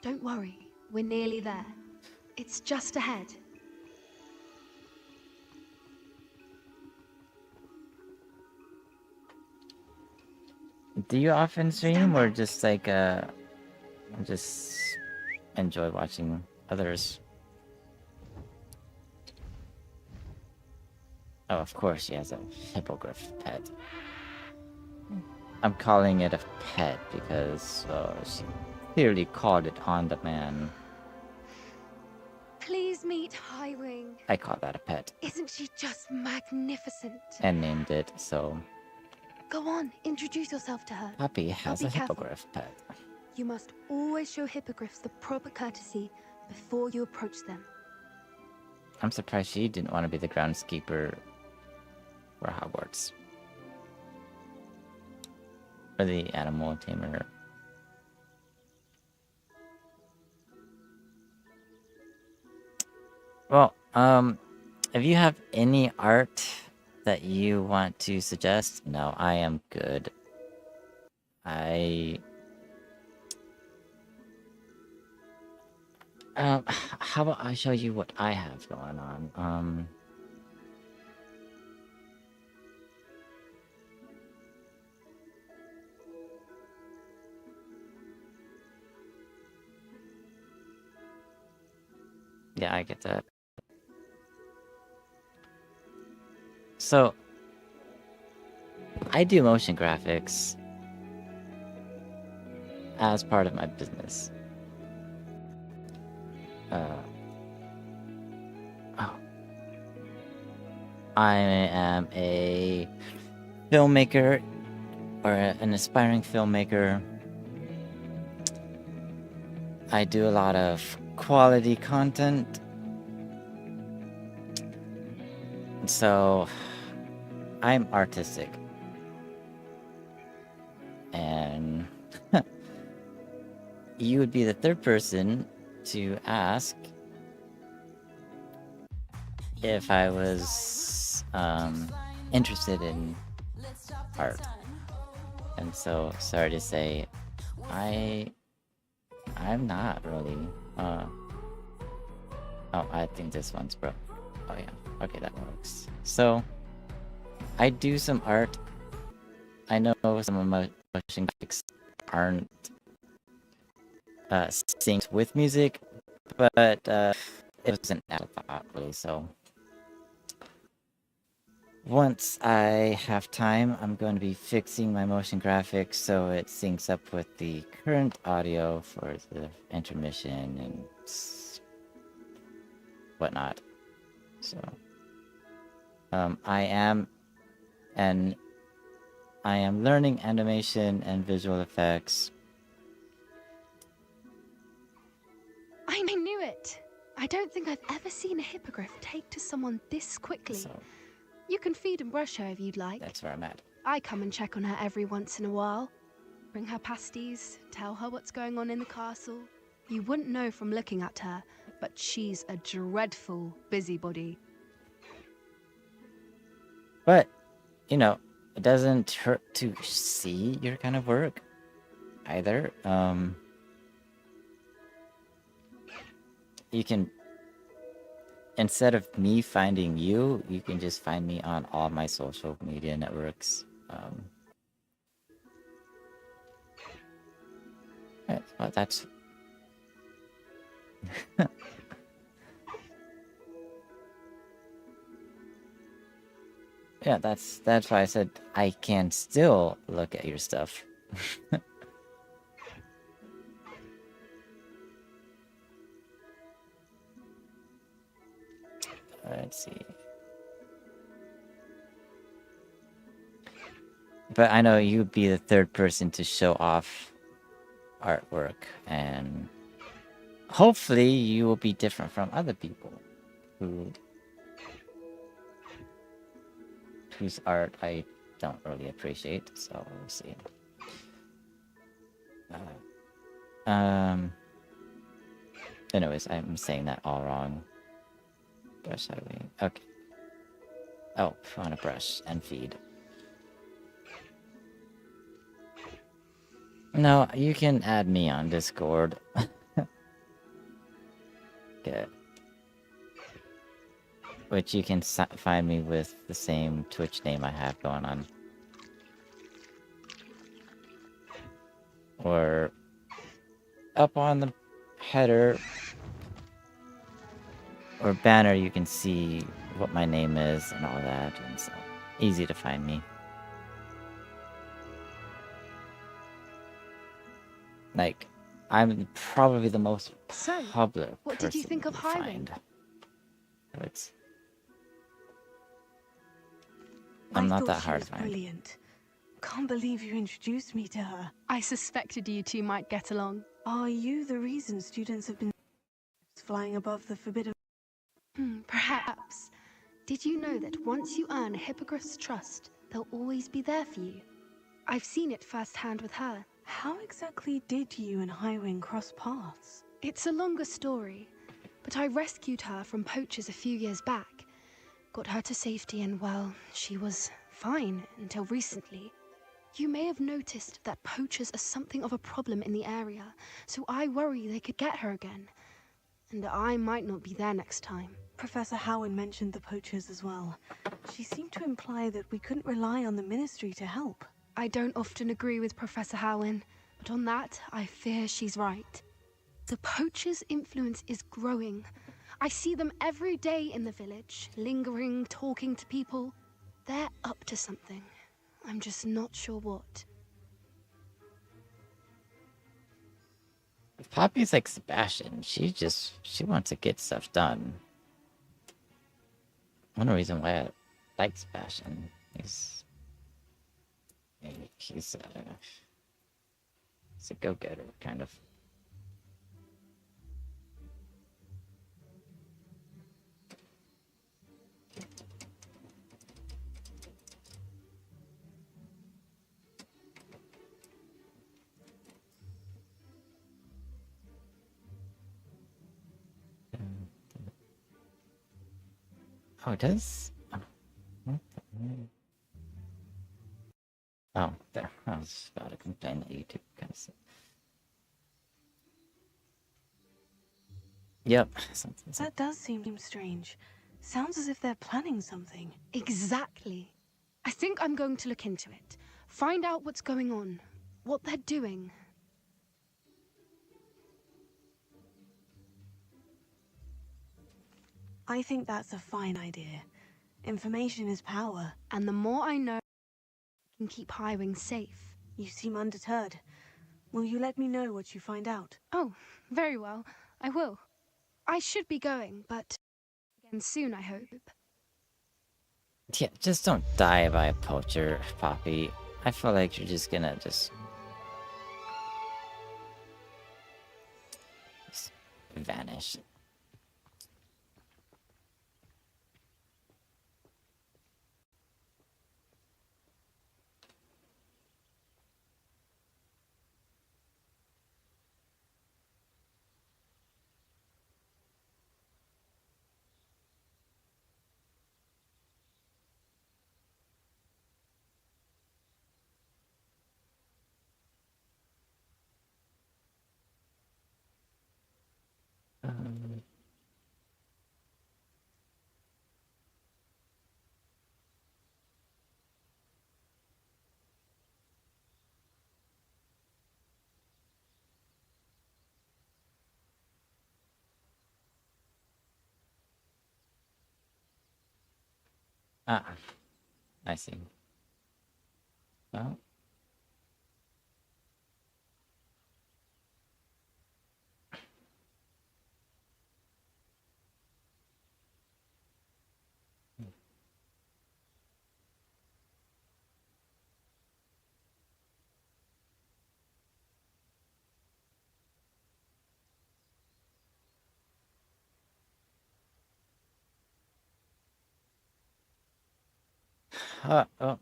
Don't worry, we're nearly there. It's just ahead. Do you often stream or just like just enjoy watching others? Oh, of course she has a hippogriff pet. I'm calling it a pet because she clearly called it on the man. Please meet Highwing. I call that a pet. Isn't she just magnificent? And named it, so... Go on, introduce yourself to her. Poppy has a be careful. hippogriff pet. You must always show hippogriffs the proper courtesy before you approach them. I'm surprised she didn't want to be the groundskeeper for Hogwarts. Or the animal tamer. Well, if you have any art that you want to suggest, no, I am good. How about I show you what I have going on? Yeah, I get that. So, I do motion graphics as part of my business. I am a filmmaker, or an aspiring filmmaker. I do a lot of quality content. So, I'm artistic. And you would be the third person to ask if I was interested in art. And so, sorry to say, I'm not really. Oh, I think this one's broke. Oh yeah, okay, that works. So, I do some art. I know some of my motion graphics aren't synced with music, but it was an afterthought, really, so... Once I have time, I'm going to be fixing my motion graphics so it syncs up with the current audio for the intermission and whatnot. So, I am learning animation and visual effects. I knew it! I don't think I've ever seen a hippogriff take to someone this quickly. So, you can feed and brush her if you'd like. that's where I'm at. I come and check on her every once in a while. Bring her pasties, tell her what's going on in the castle. You wouldn't know from looking at her, but she's a dreadful busybody. But, you know, it doesn't hurt to see your kind of work either. You can, instead of me finding you, you can just find me on all my social media networks. Well, that's... Yeah, that's why I said I can still look at your stuff. Let's see. But I know you'd be the third person to show off artwork, and hopefully you will be different from other people whose art I don't really appreciate, so we'll see. Anyways, I'm saying that all wrong. Brush highway. Okay. Oh, I want to brush and feed. No, you can add me on Discord. Good. Which you can find me with the same Twitch name I have going on. Or up on the header or banner you can see what my name is and all that, and so easy to find me. Like, I'm probably the most public what did you think of Highwind? It's I'm not that hard to find. Brilliant. Can't believe you introduced me to her. I suspected you two might get along. Are you the reason students have been flying above the forbidden? Perhaps. Did you know that once you earn a Hippogriff's trust, they'll always be there for you? I've seen it firsthand with her. How exactly did you and Highwing cross paths? It's a longer story, but I rescued her from poachers a few years back. Got her to safety and, well, she was fine until recently. You may have noticed that poachers are something of a problem in the area, so I worry they could get her again. And I might not be there next time. Professor Howen mentioned the poachers as well. She seemed to imply that we couldn't rely on the Ministry to help. I don't often agree with Professor Howen, but on that, I fear she's right. The poachers' influence is growing. I see them every day in the village, lingering, talking to people. They're up to something. I'm just not sure what. Poppy's like Sebastian. She wants to get stuff done. One reason why I like Sebastian is he's a go-getter, kind of. Oh, it does? Oh, there. I was about to complain that YouTube kind of sucks. Yep. That does seem strange. Sounds as if they're planning something. Exactly. I think I'm going to look into it. Find out what's going on. What they're doing. I think that's a fine idea. Information is power. And the more I know, I can keep Highwing safe. You seem undeterred. Will you let me know what you find out? Oh, very well. I will. I should be going, but again soon, I hope. Yeah, just don't die by a poacher, Poppy. I feel like you're just gonna just vanish. Ah, I see. Well. Oh.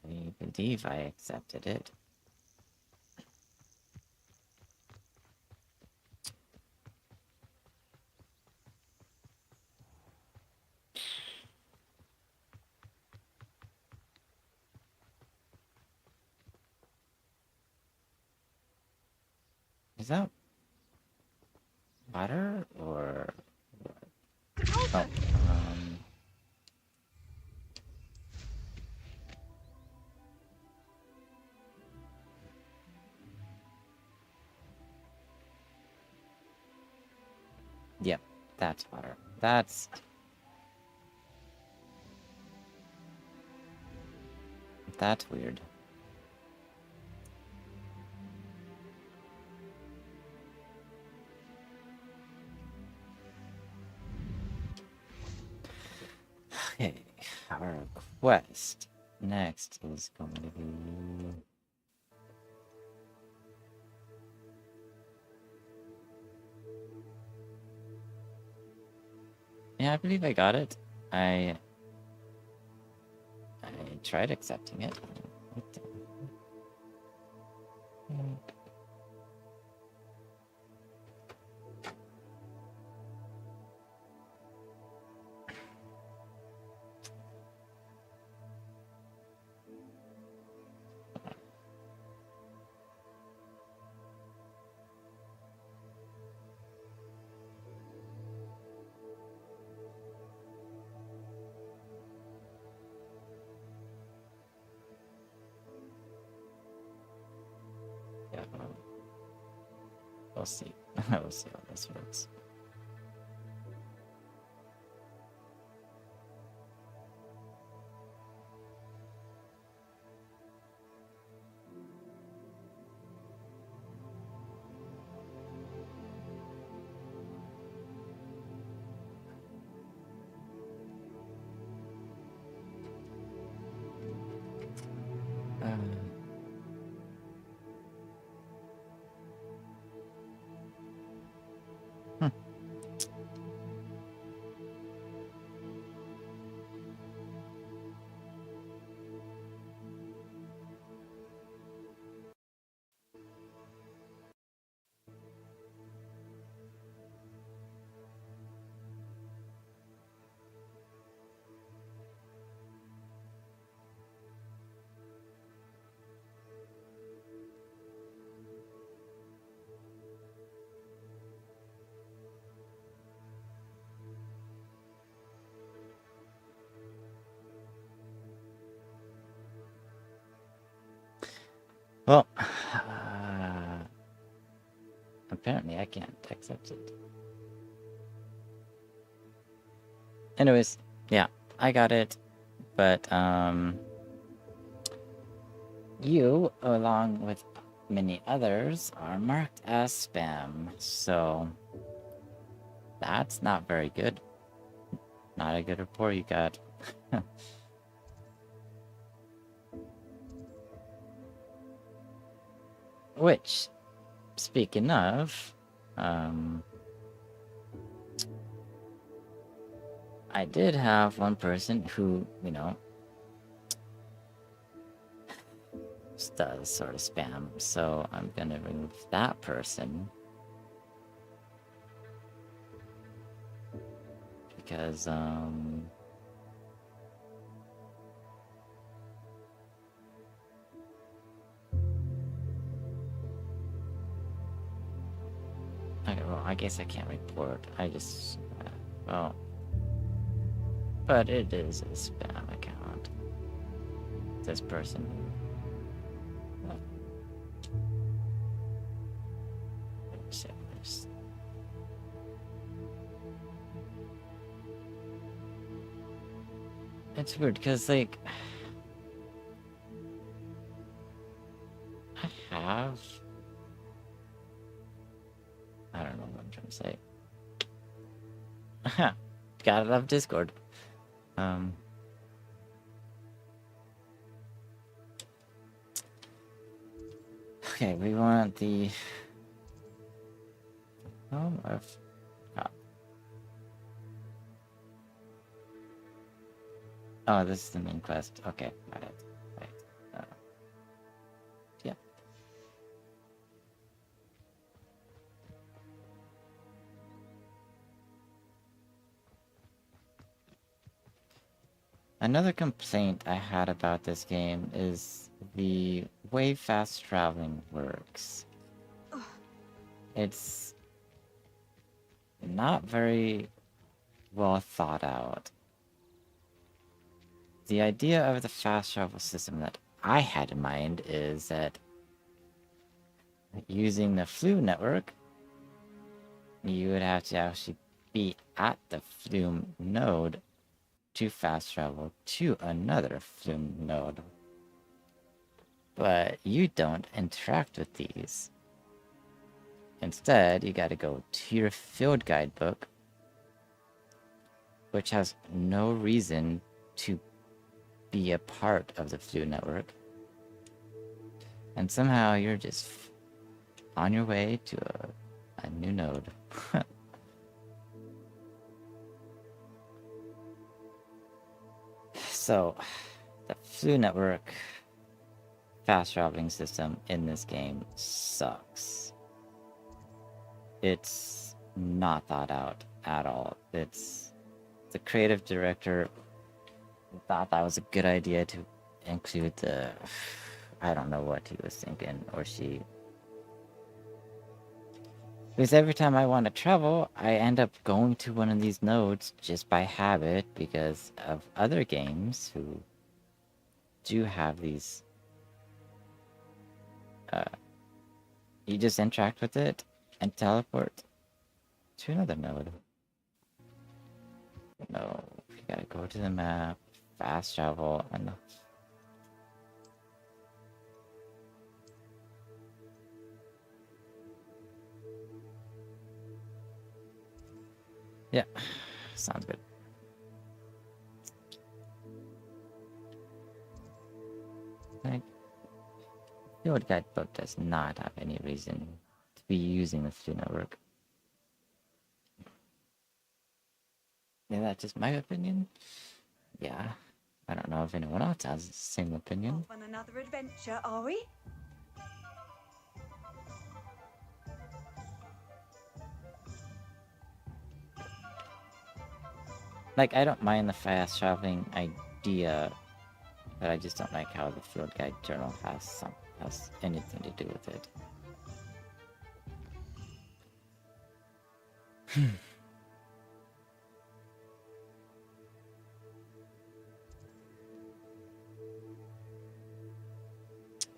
I believe I accepted it. Is that water or what? Oh, yep, that's water. That's weird. Okay, our quest next is going to be... Yeah, I believe I got it. I tried accepting it. What the... Yeah, we'll see. We'll see how this works. Well, apparently I can't accept it. Anyways, yeah, I got it, but you, along with many others, are marked as spam, so that's not very good. Not a good report you got. Which, speaking of, I did have one person who, you know, does sort of spam, so I'm gonna remove that person. Because, okay, well, I guess I can't report. I just, well, but it is a spam account. This person. It's weird because, like, I don't know what I'm trying to say. Gotta love Discord. Okay, we want the... Oh, I've... Oh, this is the main quest. Okay, got it. Right. Another complaint I had about this game is the way fast traveling works. It's not very well thought out. The idea of the fast travel system that I had in mind is that using the Flume network, you would have to actually be at the Flume node to fast travel to another Flume node. But you don't interact with these. Instead, you gotta go to your field guidebook, which has no reason to be a part of the Flume network. And somehow you're just on your way to a new node. So, the Flume network fast traveling system in this game sucks. It's not thought out at all. It's the creative director thought that was a good idea to include the... I don't know what he was thinking, or she. Because every time I want to travel, I end up going to one of these nodes just by habit because of other games who do have these. You just interact with it and teleport to another node. No, you gotta go to the map, fast travel, and... Yeah, sounds good. Like, the old guidebook does not have any reason to be using the Flume network. Yeah, that's just my opinion. Yeah, I don't know if anyone else has the same opinion. Off on another adventure, are we? Like, I don't mind the fast traveling idea, but I just don't like how the field guide journal has anything to do with it.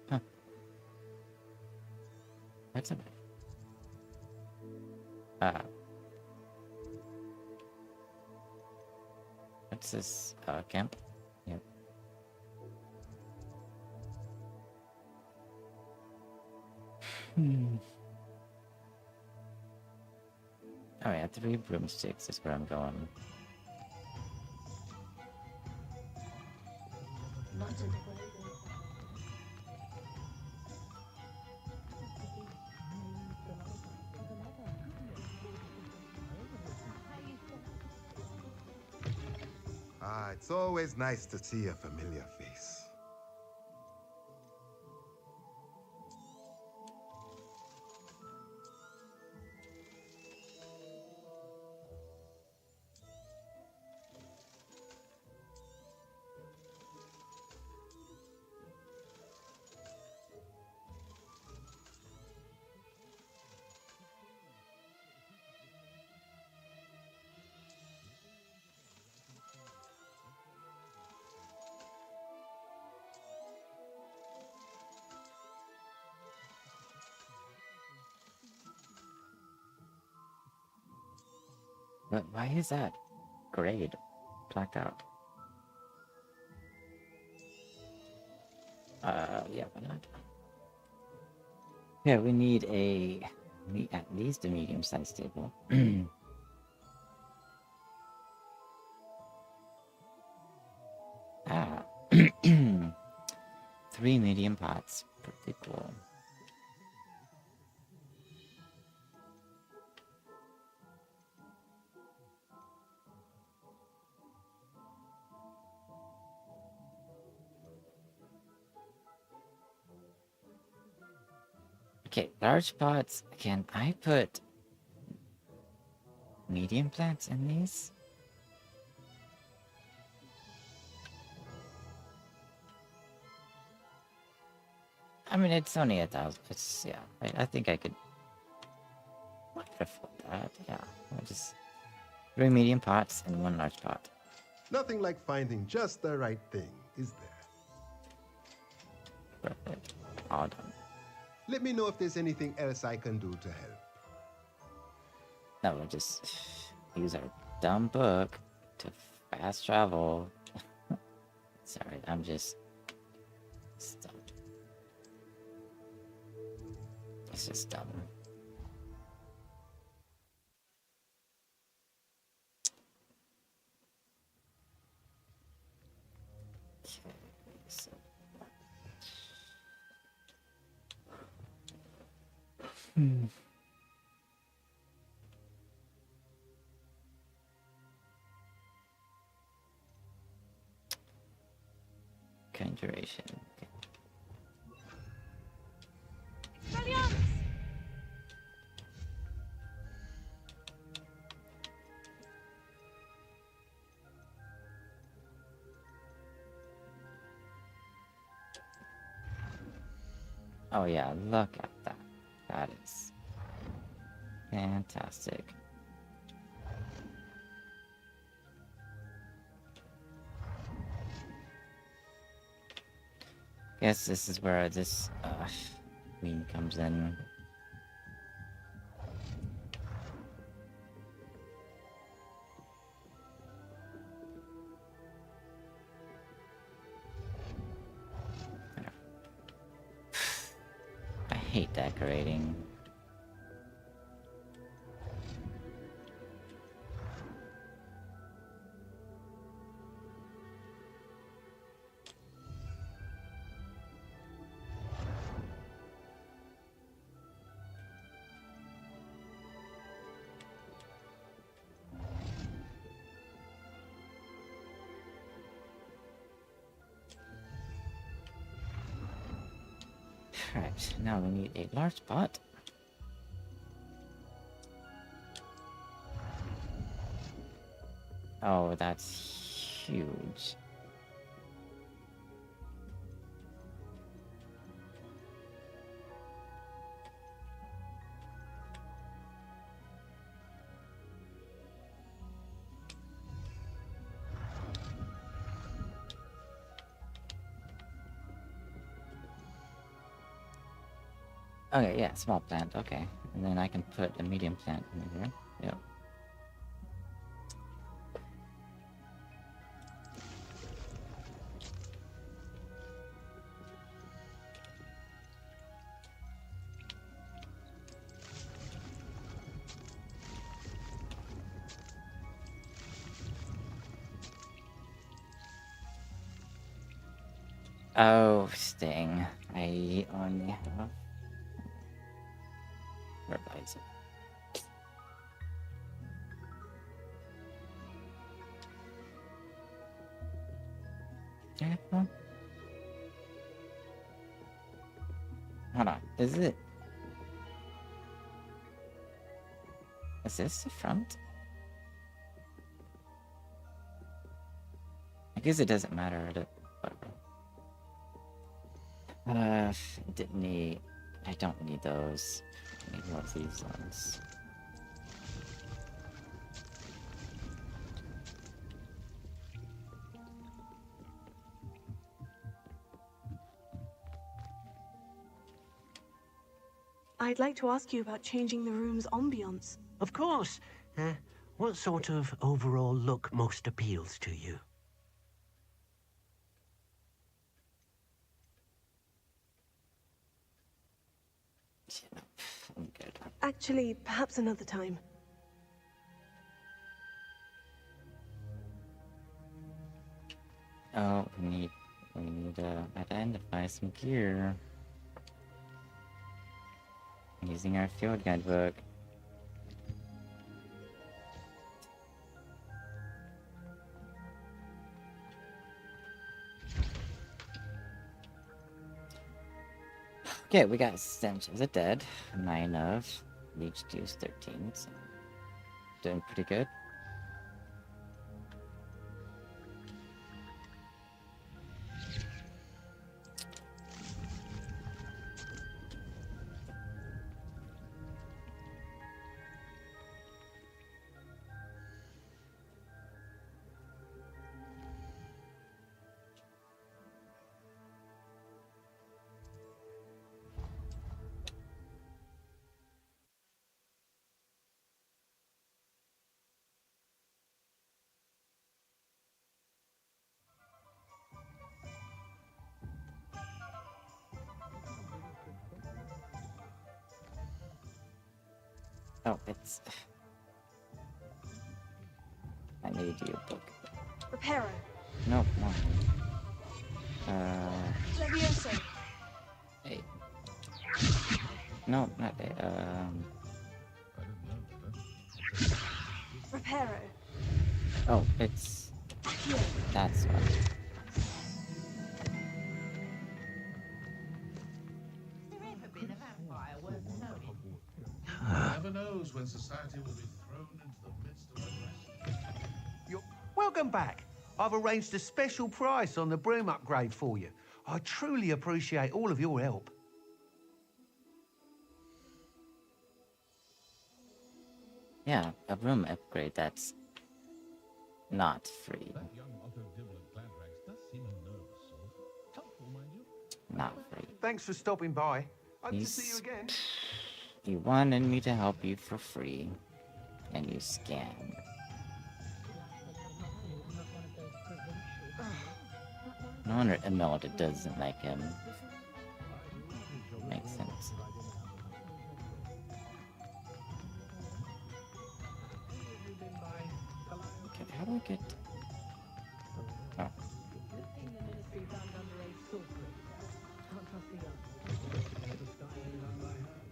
Huh. That's a... What's this, camp? Yep. Oh yeah, 3 broomsticks is where I'm going. It's always nice to see a familiar face. But why is that grade blacked out? Yeah, why not? Yeah, we need at least a medium-sized table. Ah. 3 medium pots. Pretty cool. Okay, large pots. Can I put medium plants in these? I mean, it's only 1,000. It's, yeah, I think I could afford that. Yeah, I'll just 3 medium pots and 1 large pot. Nothing like finding just the right thing, is there? Perfect. All done. Let me know if there's anything else I can do to help. No, we'll just use our dumb book to fast travel. Sorry, I'm just dumb. It's just dumb. Okay, so conjuration. Okay. Oh yeah, look at that. That is fantastic. Guess this is where this queen comes in. I hate decorating. Right, now we need a large pot. Oh, that's huge. Okay, yeah, small plant, okay. And then I can put a medium plant in here. Yep. Oh, Sting. I only have fertilizer. Careful. Hold on. Is this the front? I guess it doesn't matter. Whatever. Didn't need. I don't need those. I need more of these ones. I'd like to ask you about changing the room's ambience. Of course. What sort of overall look most appeals to you? I'm good. Actually, perhaps another time. Oh, we need to identify some gear. Using our field guidebook. Okay, we got Stench of the Dead, 9 of, Leech Juice 13, so doing pretty good. Oh, it's... I need you, book. Reparo. Nope, no. Levioso. Hey. No, not A. Reparo. Oh, it's... That's one. Never knows when society will be thrown into the midst of unrest. Welcome back. I've arranged a special price on the broom upgrade for you. I truly appreciate all of your help. Yeah, a room upgrade that's not free. Not free. Thanks for stopping by. Hope to see you again. You wanted me to help you for free, and you scammed. No wonder Imelda doesn't like him. Makes sense. Okay, how do I get... Oh.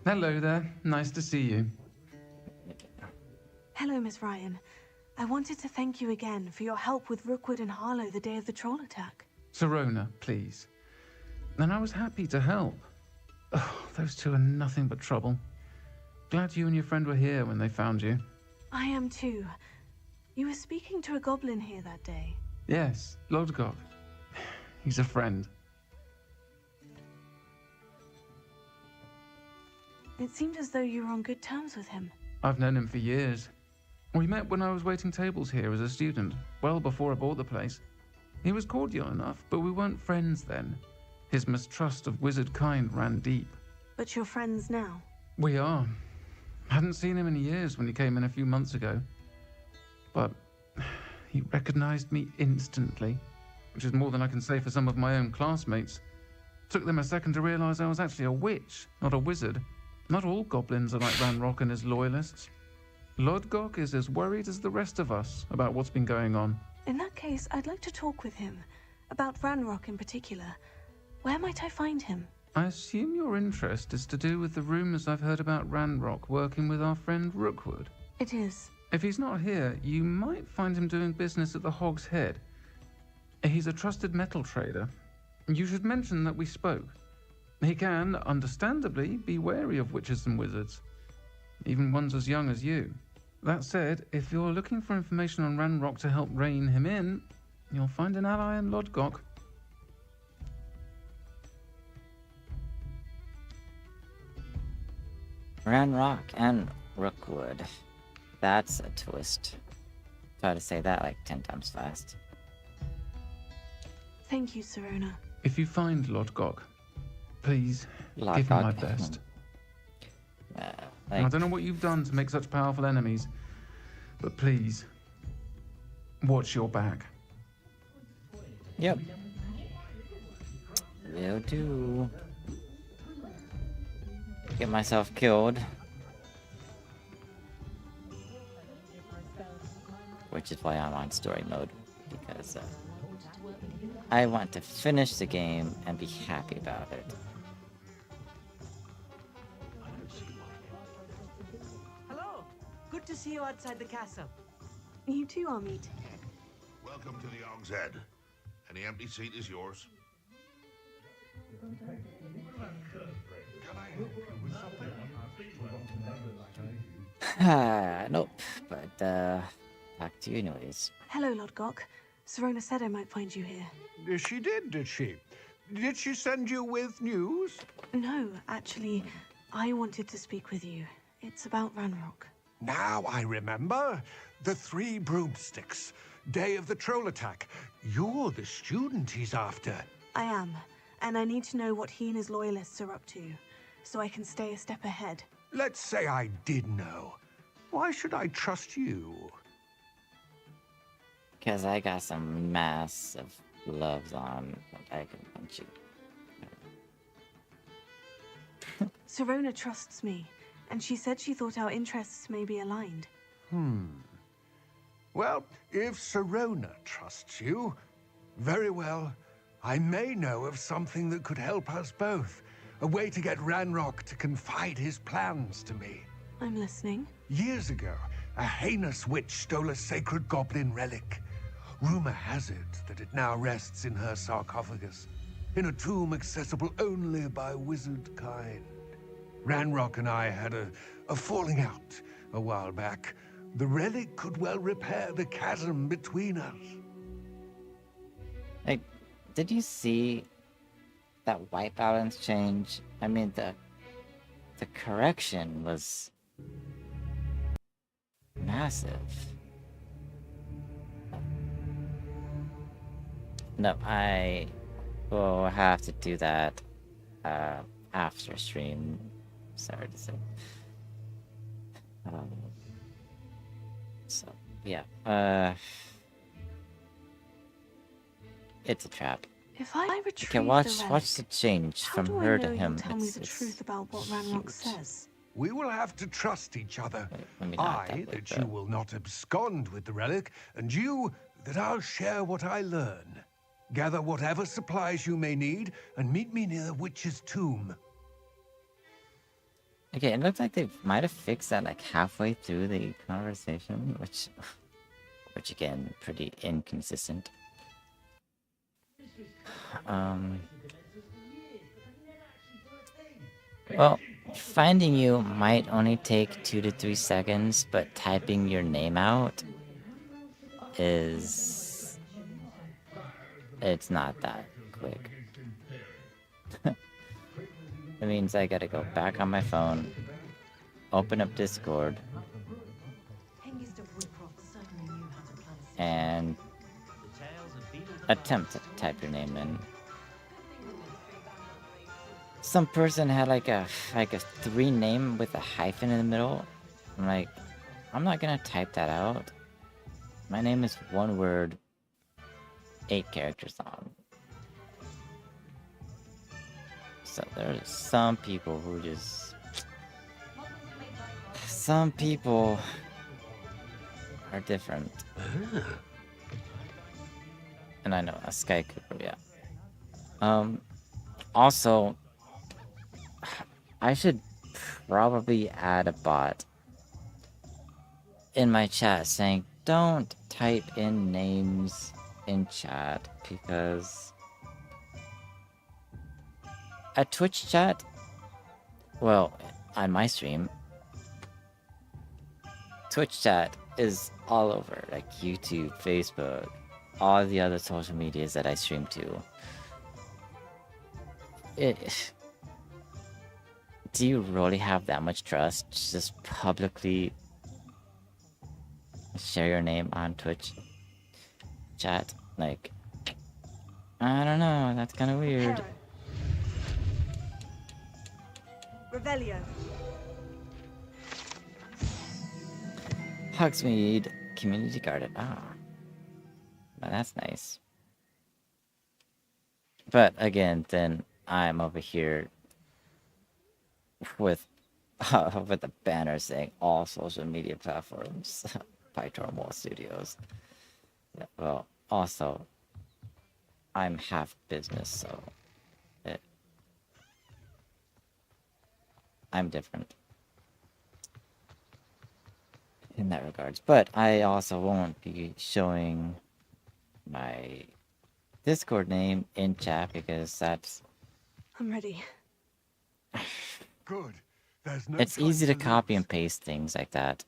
Hello there. Nice to see you. Hello, Miss Ryan. I wanted to thank you again for your help with Rookwood and Harlow the day of the troll attack. Sirona, please. And I was happy to help. Oh, those two are nothing but trouble. Glad you and your friend were here when they found you. I am too. You were speaking to a goblin here that day. Yes, Lodgok. He's a friend. It seemed as though you were on good terms with him. I've known him for years. We met when I was waiting tables here as a student, well before I bought the place. He was cordial enough, but we weren't friends then. His mistrust of wizard kind ran deep. But you're friends now? We are. Hadn't seen him in years when he came in a few months ago. But he recognized me instantly, which is more than I can say for some of my own classmates. Took them a second to realize I was actually a witch, not a wizard. Not all goblins are like Ranrock and his loyalists. Lodgok is as worried as the rest of us about what's been going on. In that case, I'd like to talk with him. About Ranrock in particular. Where might I find him? I assume your interest is to do with the rumors I've heard about Ranrock working with our friend Rookwood. It is. If he's not here, you might find him doing business at the Hog's Head. He's a trusted metal trader. You should mention that we spoke. He can, understandably, be wary of witches and wizards, even ones as young as you. That said, if you're looking for information on Ranrock to help rein him in, you'll find an ally in Lodgok. Ranrock and Rookwood. That's a twist. Try to say that like 10 times fast. Thank you, Sirona. If you find Lodgok, please give him my best. I don't know what you've done to make such powerful enemies, but please, watch your back. Yep. Will do. Get myself killed. Which is why I'm on story mode, because I want to finish the game and be happy about it. Hello. Good to see you outside the castle. You too, Amit. Welcome to the Hog's Head. Any empty seat is yours. Nope, but back to you anyways. Hello, Lodgok. Sirona said I might find you here. She did she? Did she send you with news? No, actually, I wanted to speak with you. It's about Ranrock. Now I remember. The 3 broomsticks. Day of the troll attack. You're the student he's after. I am, and I need to know what he and his loyalists are up to, so I can stay a step ahead. Let's say I did know. Why should I trust you? Because I got some massive gloves on, like I can punch you. Sirona trusts me, and she said she thought our interests may be aligned. Well, if Sirona trusts you, very well. I may know of something that could help us both. A way to get Ranrock to confide his plans to me. I'm listening. Years ago, a heinous witch stole a sacred goblin relic. Rumor has it that it now rests in her sarcophagus, in a tomb accessible only by wizard kind. Ranrock and I had a falling out a while back. The relic could well repair the chasm between us. Like, did you see that white balance change? I mean, the correction was massive. No, I will have to do that after stream. Sorry to say. So yeah, it's a trap. If I retrieve Okay, watch the change how from do I her know to him. You'll tell me the truth about what Ranrock says? We will have to trust each other. Maybe not I, that way, that you will not abscond with the relic, and you, that I'll share what I learn. Gather whatever supplies you may need, and meet me near the witch's tomb. Okay, it looks like they might have fixed that like halfway through the conversation, which again, pretty inconsistent. Well, finding you might only take 2 to 3 seconds, but typing your name out it's not that quick. It means I gotta go back on my phone, open up Discord, and attempt to type your name in. Some person had like a 3 name with a hyphen in the middle. I'm like, I'm not gonna type that out. My name is 1 word, 8 characters long. So there's some people who just... Some people are different. And I know, a Sky Cooper, yeah. Also, I should probably add a bot in my chat saying, don't type in names in chat, because a Twitch chat, well, on my stream, Twitch chat is all over, like YouTube, Facebook, all the other social medias that I stream to. Do you really have that much trust to just publicly share your name on Twitch chat? Like, I don't know, that's kind of weird. Revelio. Hogsmeade Community Garden. Ah, well, that's nice. But again, then I'm over here with with a banner saying all social media platforms by Tormwall Studios. Yeah, well, also, I'm half business, so I'm different in that regards. But I also won't be showing my Discord name in chat because that's... I'm ready. Good. There's no It's time easy to to copy lose. and paste things like that.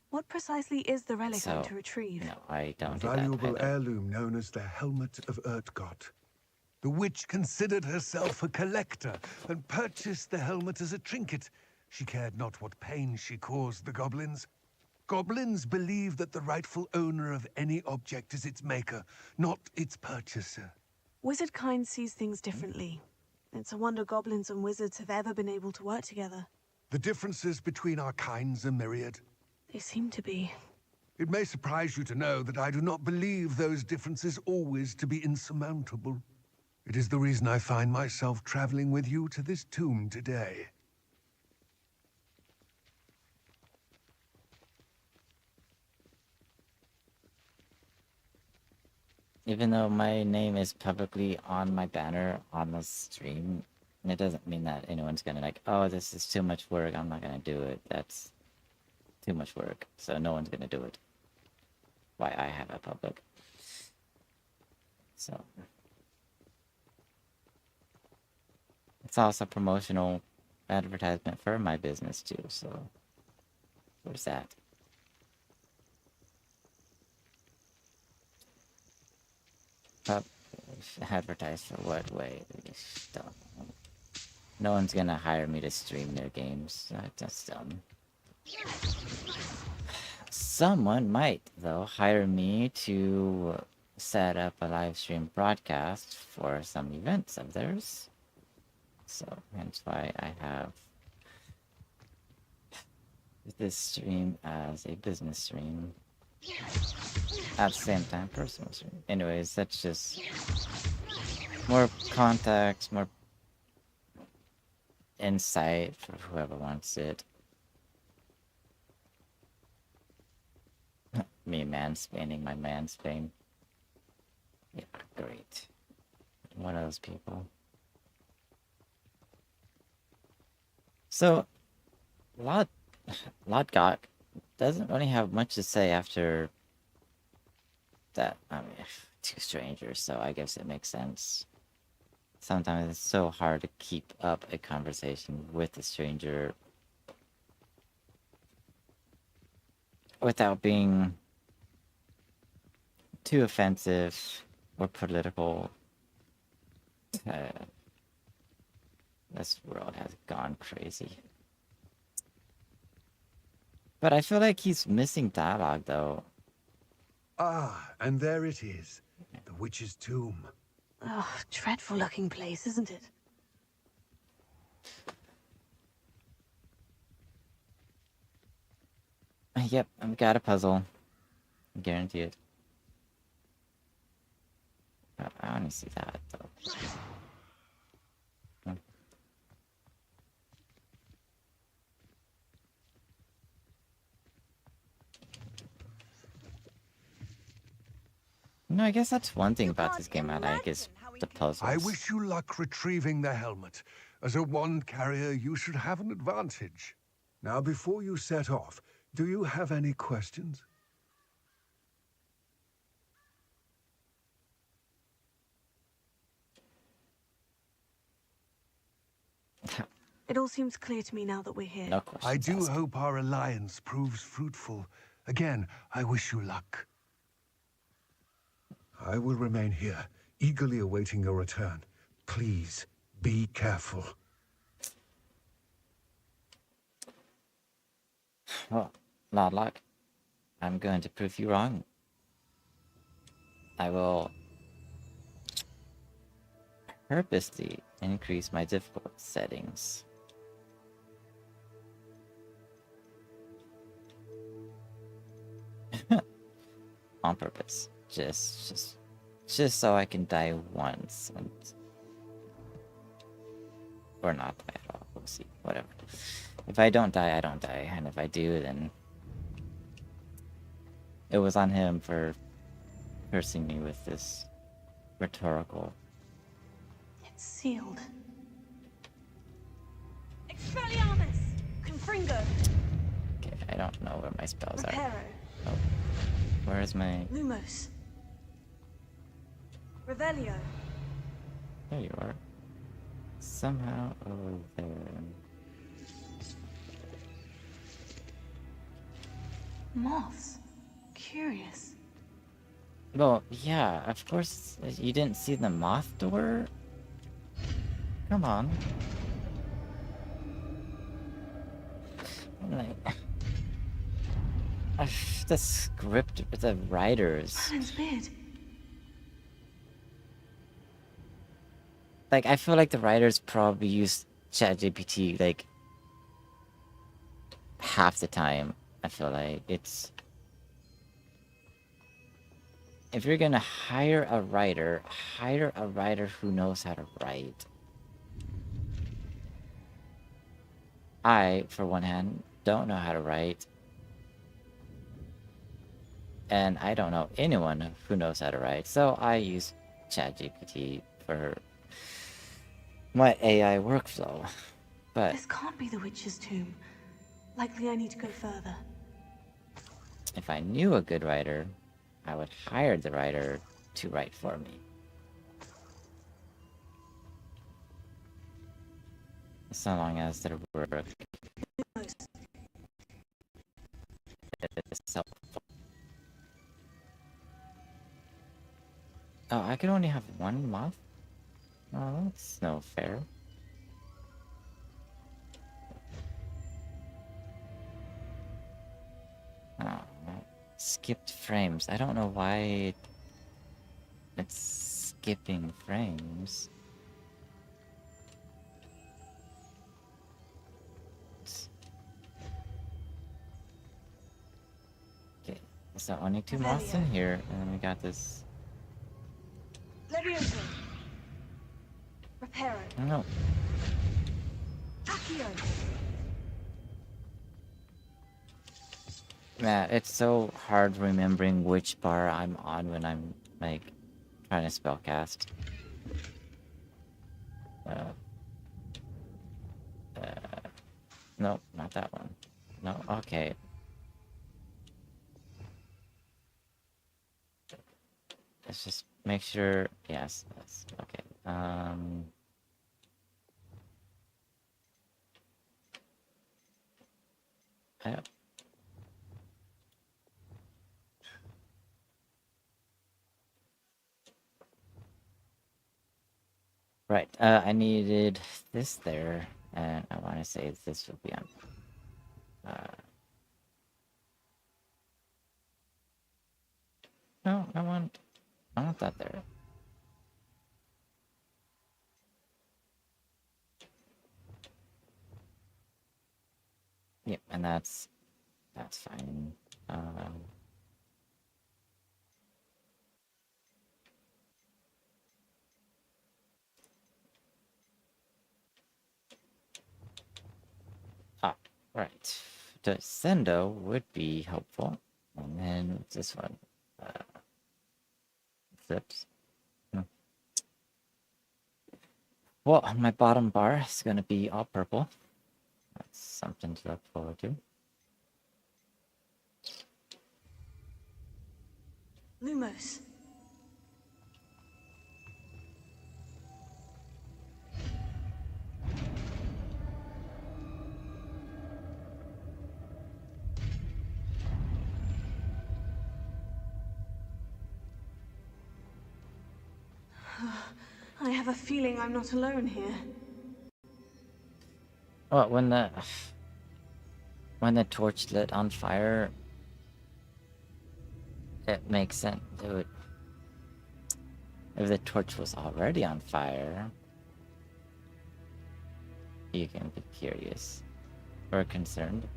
What precisely is the relic I'm So, to retrieve? no, I A don't do that valuable either. heirloom known as the Helmet of Urtgott. The witch considered herself a collector and purchased the helmet as a trinket. She cared not what pain she caused the goblins. Goblins believe that the rightful owner of any object is its maker, not its purchaser. Wizard kind sees things differently. It's a wonder goblins and wizards have ever been able to work together. The differences between our kinds are myriad. They seem to be. It may surprise you to know that I do not believe those differences always to be insurmountable. It is the reason I find myself traveling with you to this tomb today. Even though my name is publicly on my banner on the stream, it doesn't mean that anyone's gonna like, oh, this is too much work, I'm not gonna do it. That's too much work, so no one's gonna do it. Why I have it public. So it's also promotional advertisement for my business too, so there's that. Advertise for what way? No one's gonna hire me to stream their games. That's dumb. Someone might, though, hire me to set up a live stream broadcast for some events of theirs. So, hence why I have this stream as a business stream. At the same time, personal stream. Anyways, that's just more context, more insight for whoever wants it. Me mansplaining my mansplain. Yeah, great. One of those people. So, Lodgok doesn't really have much to say after that. I mean, two strangers, so I guess it makes sense. Sometimes it's so hard to keep up a conversation with a stranger without being too offensive or political. This world has gone crazy. But I feel like he's missing dialogue, though. Ah, and there it is. The witch's tomb. Oh, dreadful looking place, isn't it? Yep, I've got a puzzle. I guarantee it. I want to see that, though. No, I guess that's one thing about this game I like is the puzzles. I wish you luck retrieving the helmet. As a wand carrier, you should have an advantage. Now, before you set off, do you have any questions? It all seems clear to me now that we're here. No questions I do asked. hope our alliance proves fruitful. Again, I wish you luck. I will remain here, eagerly awaiting your return. Please, be careful. Well, not luck. I'm going to prove you wrong. I will purposely increase my difficulty settings. On purpose. Just so I can die once and or not die at all. We'll see. Whatever. If I don't die, I don't die, and if I do, then it was on him for cursing me with this rhetorical. It's sealed. Expelliarmus! Confringo! Okay, I don't know where my spells are. Reparo. Oh, where's my? Lumos. Revelio. There you are. Somehow over there. Moths. Curious. Well, yeah, of course. You didn't see the moth door? Come on. Like, the script, the writers. Alan's beard. Like, I feel like the writers probably use ChatGPT, like, half the time. I feel like it's if you're gonna hire a writer who knows how to write. I, for one hand, don't know how to write. And I don't know anyone who knows how to write, so I use ChatGPT for my AI workflow. But This can't be the witch's tomb. Likely I need to go further. if I knew a good writer, I would hire the writer to write for me. So long as their work is helpful. Oh, I could only have one month? Oh, that's no fair. Oh, skipped frames. I don't know why it's skipping frames. Okay, so only 2 moths in here, and then we got this. Levioso. Reparo. No. Accio. Man, it's so hard remembering which bar I'm on when I'm, like, trying to spellcast. No, not that one. No, okay. Let's just make sure, yes, that's, okay. Yep. Right, I needed this there, and I want to say this will be on, no, I want that there. Yep, and that's fine. Right. Descendo would be helpful. And then this one. Flips. Well, my bottom bar is going to be all purple. That's something to look forward to. Lumos. I have a feeling I'm not alone here. Well, when the torch lit on fire, it makes sense. It would, if the torch was already on fire, you can be curious or concerned.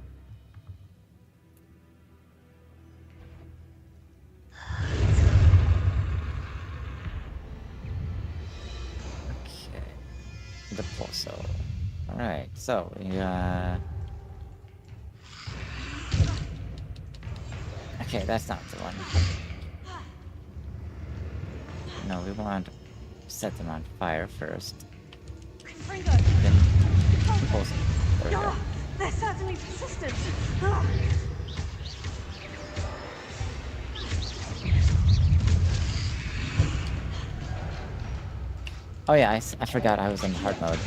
Okay, the pulso. All right, so we okay, that's not the one. No, we want to set them on fire first. Then pulse them. There we go. They're certainly persistent. Oh yeah, I forgot I was in hard mode.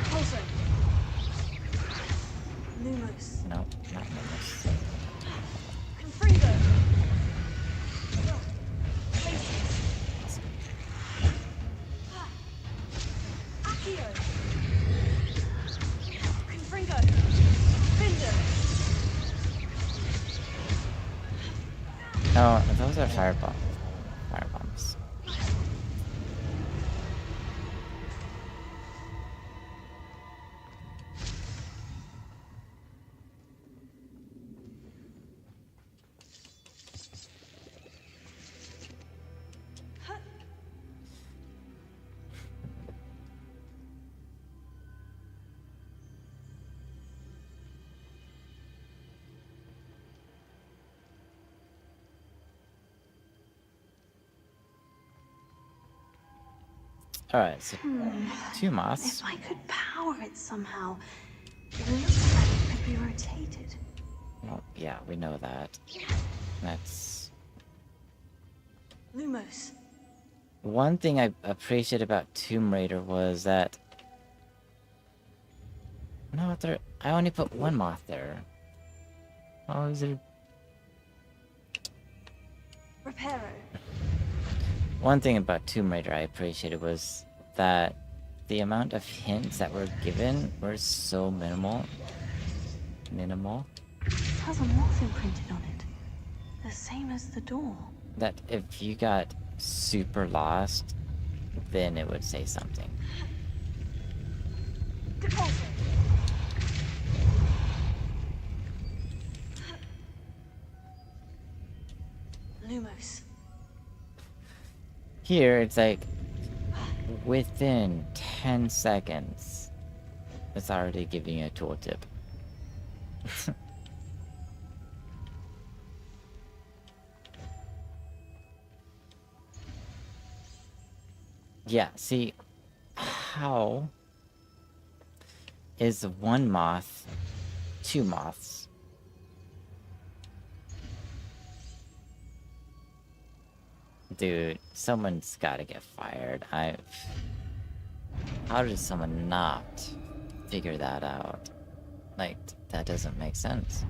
Pulso. Lumos. No, not Lumos. Confringo. Accio. Confringo. Finder. No, those are firebombs. Firebombs. Alright, so 2 moths. If I could power it somehow, it looks like it could be rotated. Well, yeah, we know that. That's... Lumos. One thing I appreciate about Tomb Raider was that... No, I only put 1 moth there. Oh, is it... Reparo. One thing about Tomb Raider I appreciated was that the amount of hints that were given were so minimal. It has a moth imprinted on it. The same as the door. That if you got super lost, then it would say something. Lumos. Here, it's like, within 10 seconds, it's already giving you a tooltip. Yeah, see, how is 1 moth 2 moths? Dude, someone's gotta get fired. How did someone not figure that out? Like, that doesn't make sense.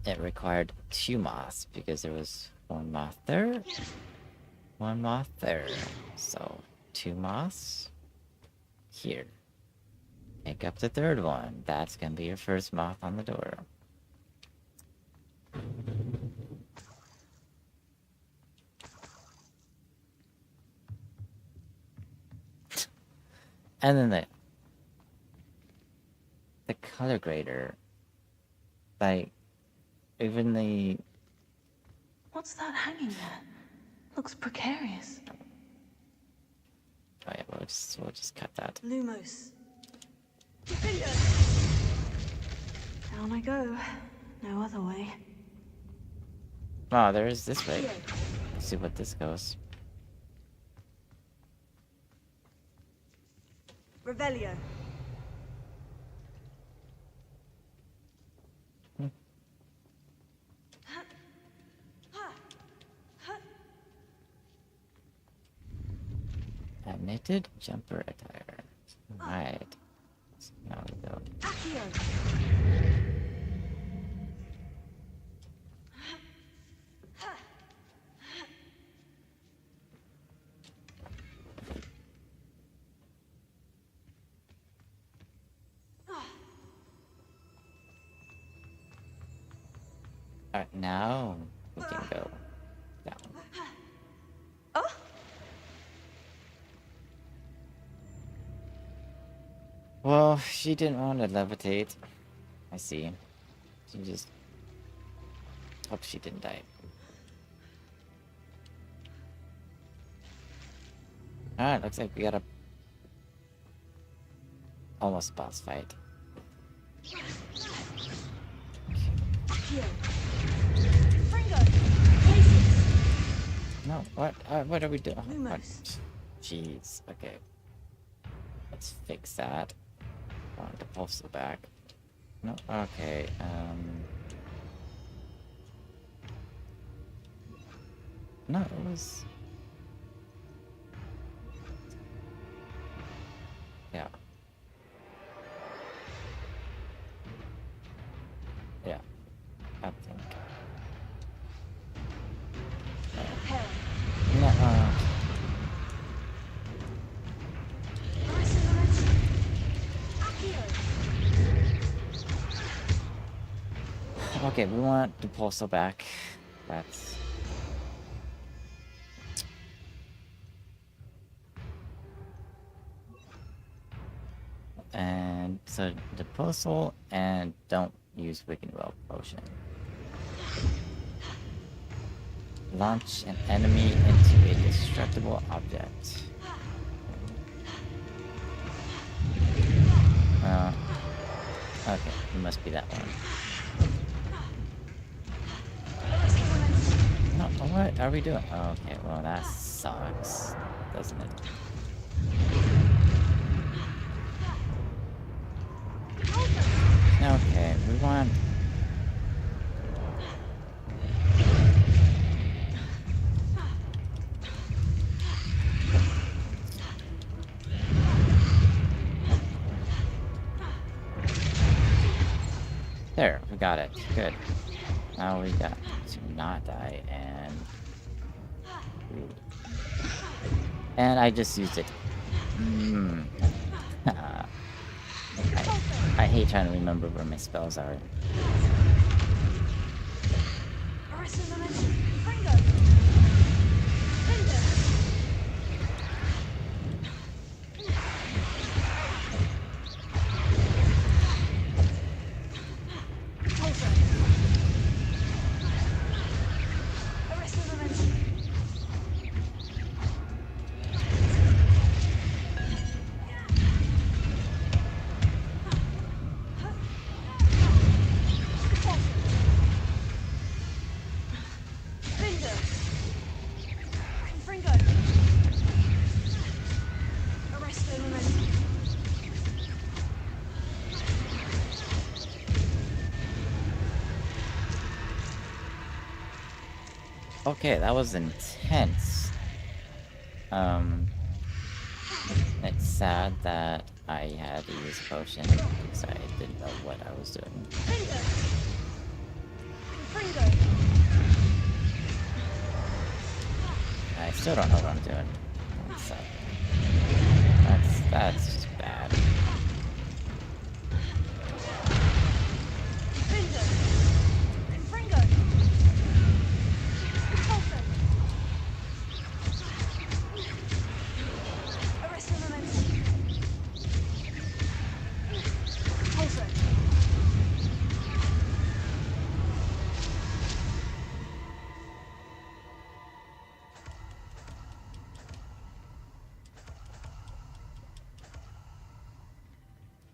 It required 2 moths because there was 1 moth there, 1 moth there. So, 2 moths here. Pick up the 3rd one. That's gonna be your first moth on the door. And then the color grader, like, even the... What's that hanging there? Looks precarious. Oh yeah, we'll just cut that. Lumos. Down I go. No other way. Oh, there is this way. Let's see what this goes. Revelio. A knitted jumper attire. Right. So now we go. Alright, now we can go down. Well, she didn't want to levitate. I see. She just... Hope she didn't die. Alright, looks like we got a... almost boss fight. No, what are we doing? What? Jeez, okay. Let's fix that. I want to pulse it back. No, okay, no, it was... Yeah. Yeah, I think. No, okay, we want the pulsar back. That's... And so the puzzle, and don't use Wicked Well Potion. Launch an enemy into a destructible object. Okay, it must be that one. No, what are we doing? Okay, well that sucks. doesn't it? Okay, we want... There, we got it. Good. Now we got to not die, and... And I just used it. I hate trying to remember where my spells are. Okay, that was intense. It's sad that I had to use a potion because I didn't know what I was doing. I still don't know what I'm doing. So that's just bad.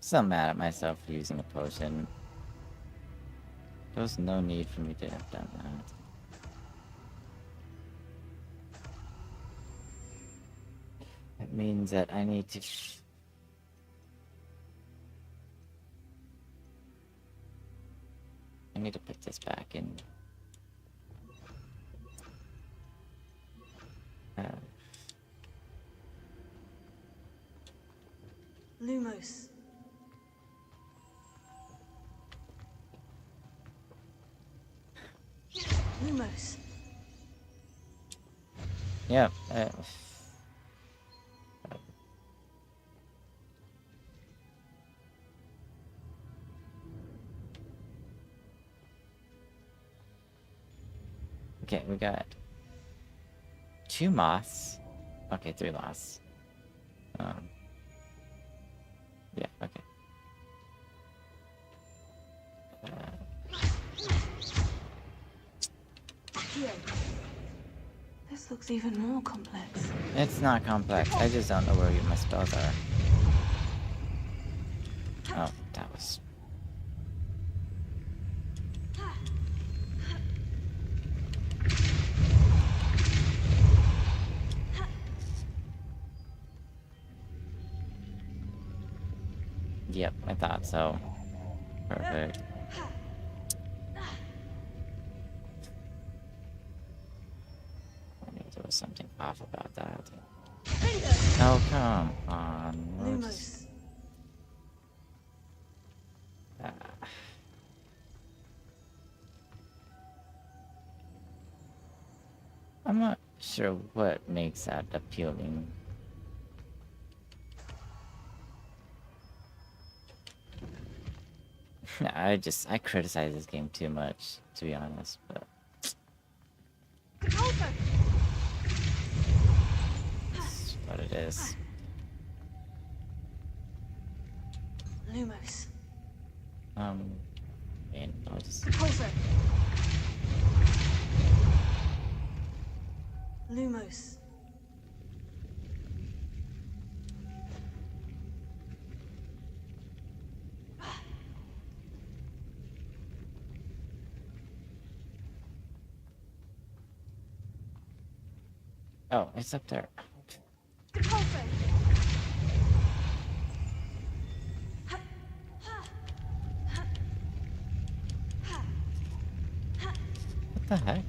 Still mad at myself for using a potion. There was no need for me to have done that. It means that I need to... I need to put this back in. Lumos. Lumos. Yeah. Okay, we got 2 moths. Okay, 3 moths. Yeah, okay. This looks even more complex. It's not complex. I just don't know where my spells are. Oh, that was... Yep, I thought so. Perfect. I knew there was something off about that. Oh, come on. Lumos. I'm not sure what makes that appealing. I criticize this game too much, to be honest, but... It's what it is. Lumos. I mean, I'll just... Lumos. Oh, it's up there. the heck?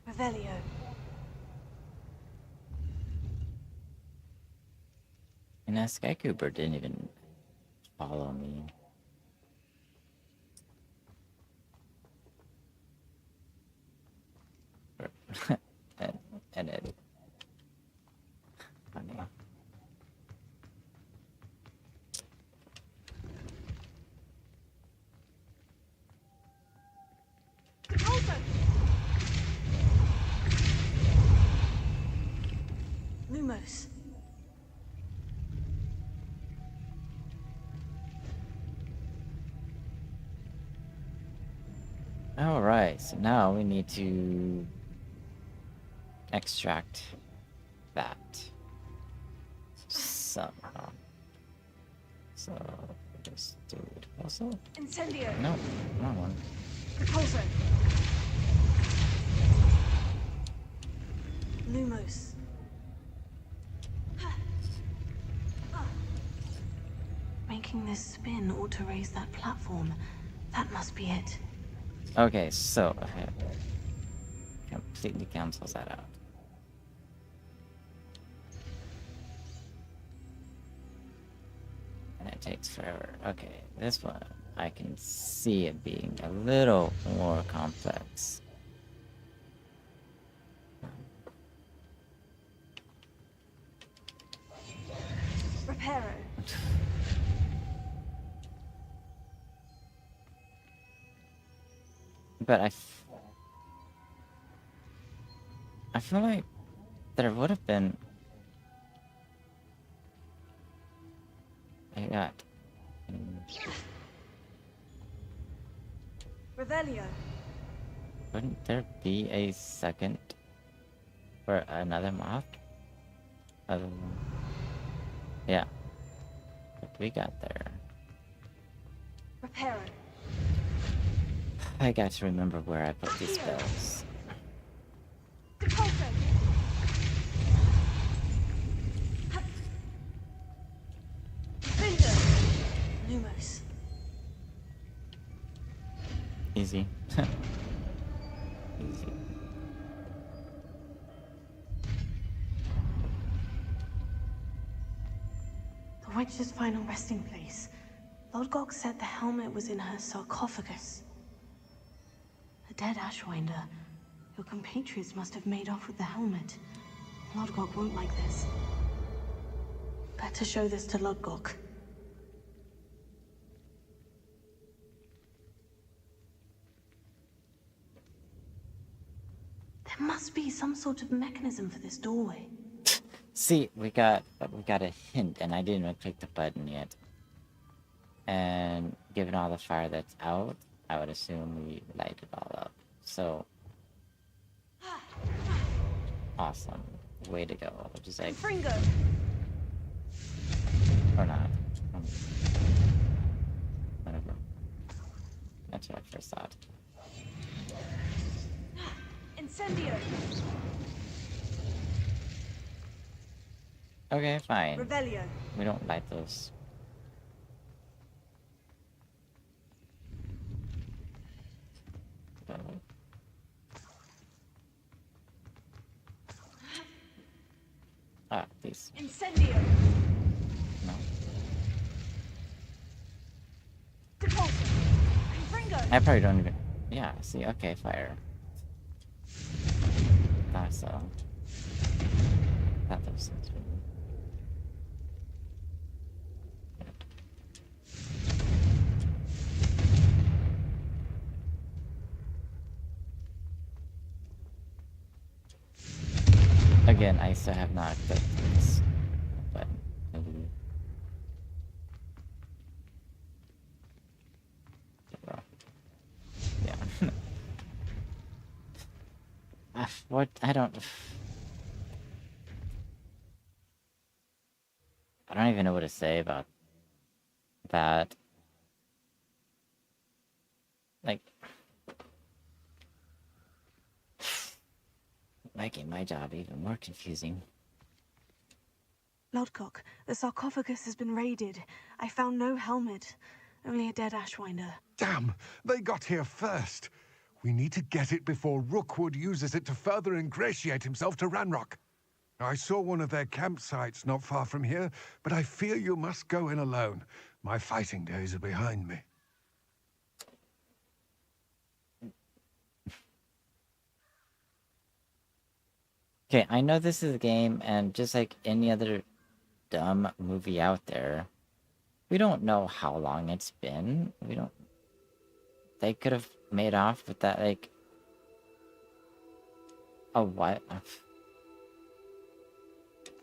Revelio. And that Sky Cooper didn't even follow me. and it. Funny. Lumos. Alright, so now we need to extract that somehow. So just do it also? Incendio. No, wrong one. Repulsor. Lumos. Making this spin ought to raise that platform. That must be it. Okay, so completely cancels that out. And it takes forever. Okay, this one I can see it being a little more complex. Reparo. But I feel like there would have been. I got. Revelio. Wouldn't there be a second for another moth? Other than, yeah. But we got there. Reparo. I got to remember where I put these spells. Repulsor. Lumos. Easy. Easy. The witch's final resting place. Lodgok said the helmet was in her sarcophagus. A dead Ashwinder. Your compatriots must have made off with the helmet. Lodgok won't like this. Better show this to Lodgok. There must be some sort of mechanism for this doorway. See, we got a hint, and I didn't even click the button yet. And given all the fire that's out, I would assume we light it all up. So awesome, way to go! Just like Fringo. or not, whatever. That's what I first thought. Incendio. Okay, fine. Revelio. We don't light those. Ah, these. Incendio. No. Repulsor. Fringo. I probably don't even. Yeah, see, okay, fire. Thought so. Thought that was sense. Again, I still have not clicked this button. Maybe. Yeah. What? I don't even know what to say about that. Like, making my job even more confusing. Lodgok, the sarcophagus has been raided. I found no helmet, only a dead Ashwinder. Damn! They got here first. We need to get it before Rookwood uses it to further ingratiate himself to Ranrock. I saw one of their campsites not far from here, but I fear you must go in alone. My fighting days are behind me. Okay, I know this is a game, and just like any other dumb movie out there, we don't know how long it's been. We don't... They could have made off with that, like... Oh, what?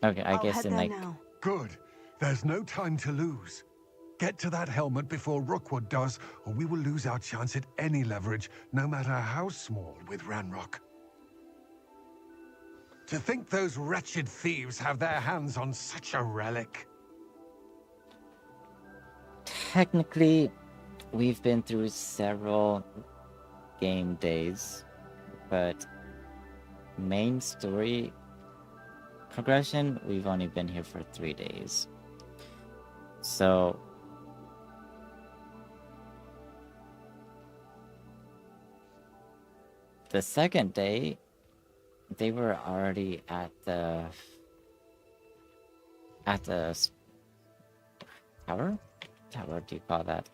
Okay, I guess in, like... Good. There's no time to lose. Get to that helmet before Rookwood does, or we will lose our chance at any leverage, no matter how small, with Ranrock. To think those wretched thieves have their hands on such a relic. Technically, we've been through several game days, but main story progression, we've only been here for 3 days. So the second day, they were already at the tower? What do you call that?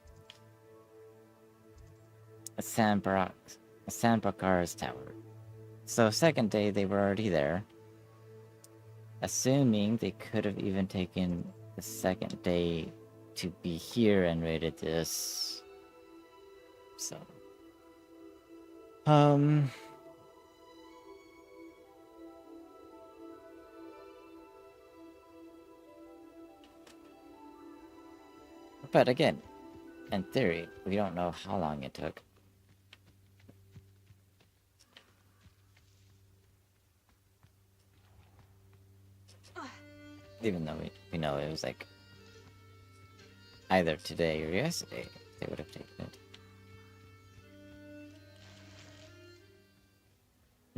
Sandbrokar's tower. So second day, they were already there. Assuming they could have even taken the second day to be here and raided this. So, but again, in theory, we don't know how long it took. Even though we know it was like either today or yesterday, they would have taken it.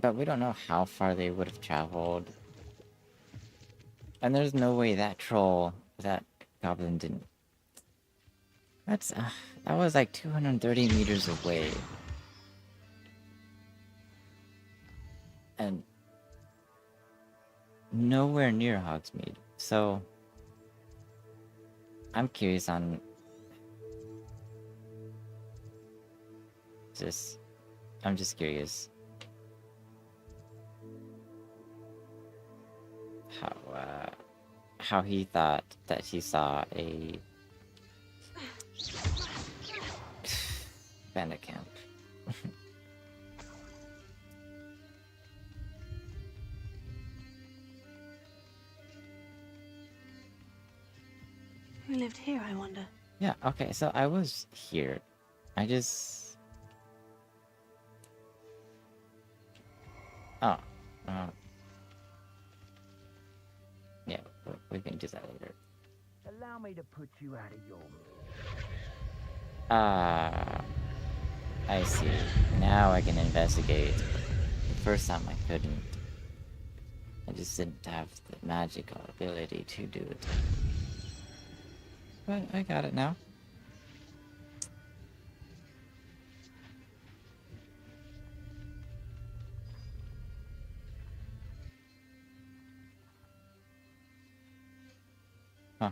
But we don't know how far they would have traveled. And there's no way that goblin didn't. That was like 230 meters away. And nowhere near Hogsmeade. So I'm curious on I'm just curious how he thought that he saw a bandit camp. Who lived here, I wonder? Yeah, okay, so I was here. I just... Oh. Yeah, we can do that later. Allow me to put you out of your... I see. Now I can investigate. The first time I couldn't. I just didn't have the magical ability to do it. But I got it now. Huh.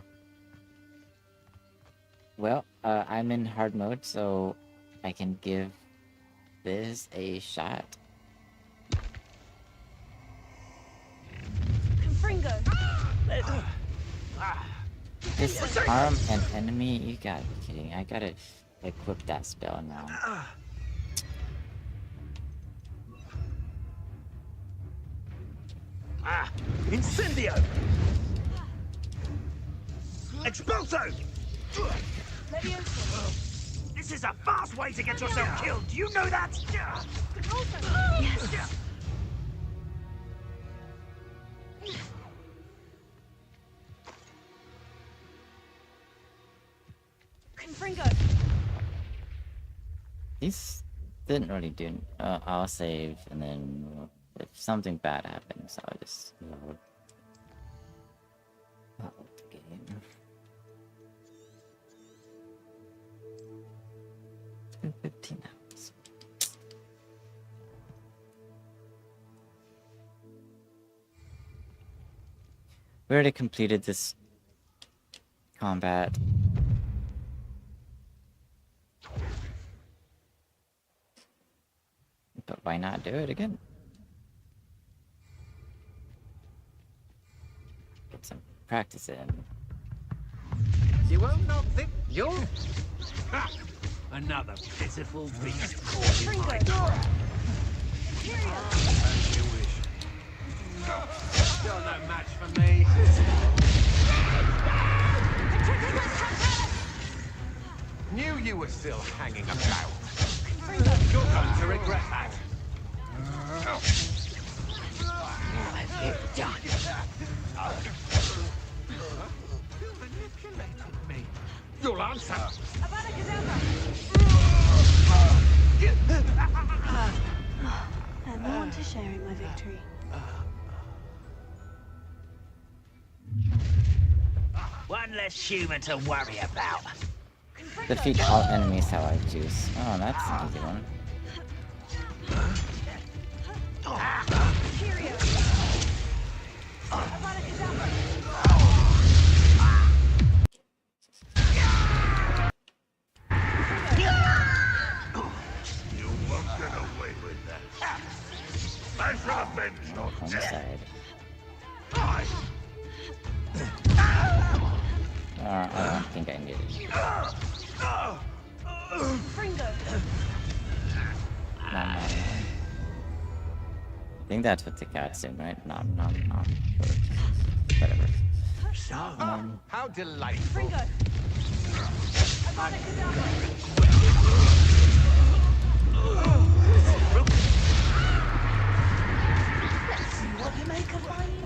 Well, I'm in hard mode, so I can give this a shot. Confringo! Disarm an enemy? You gotta be kidding. I gotta equip that spell now. Incendio! Expulso! This is a fast way to get yourself killed. Do you know that? Yes. Confringo! These didn't really do... I'll save, and then if something bad happens, I'll just load the game. 15 hours. We already completed this combat. But why not do it again? Get some practice in. You won't not think you'll... Another pitiful beast caught in my trap. As you wish. You're no match for me. Knew you were still hanging about. You're going to regret that. What have you done? You manipulated me. You'll answer. And no one to share in my victory. One less human to worry about. Defeat all enemies how I choose. Oh, that's an easy one. You won't get away with that. I shall avenge your On the death. side. I don't think I need it. Nom, nom, nom. I think that's what the cat's doing, right? Nom nom nom. Whatever. So, how delightful.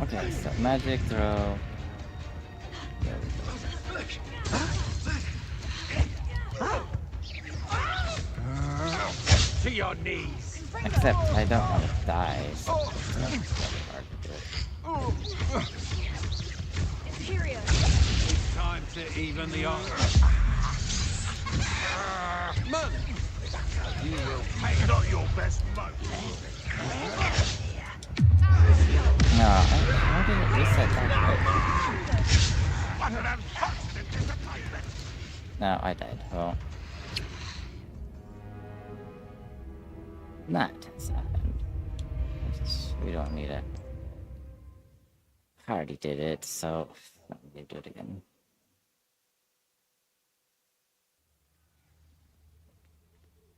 Okay, so magic throw. There we go. To your knees. Except I don't want to die, so it's not really hard to do it. It's time to even the odds. Man, you will pay not your best moment. No, how did it reset that quick? What an unfortunate disappointment. No, I died. Well, that has happened. We don't need it. I already did it, so let me do it again.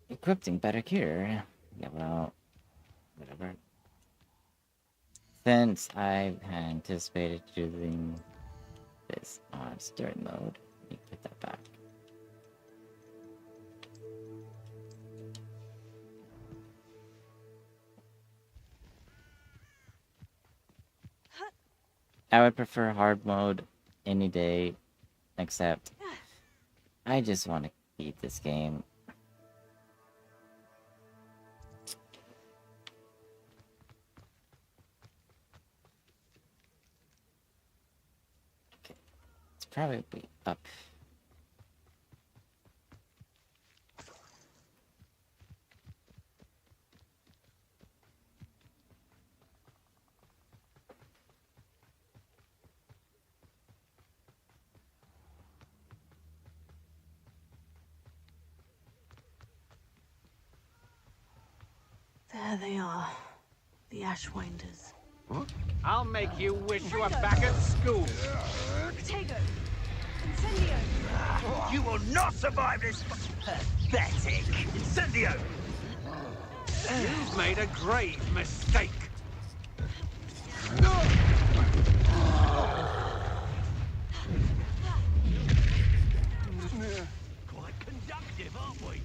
Equipping better gear. Yeah, well, whatever. Since I've anticipated doing this on stern mode, let me put that back. I would prefer hard mode any day, except I just want to beat this game. Okay, it's probably up. There they are, the Ashwinders. What? I'll make you wish you were back at school. Potato! Incendio! You will not survive this pathetic incendio. You've made a grave mistake. Quite conductive, aren't we?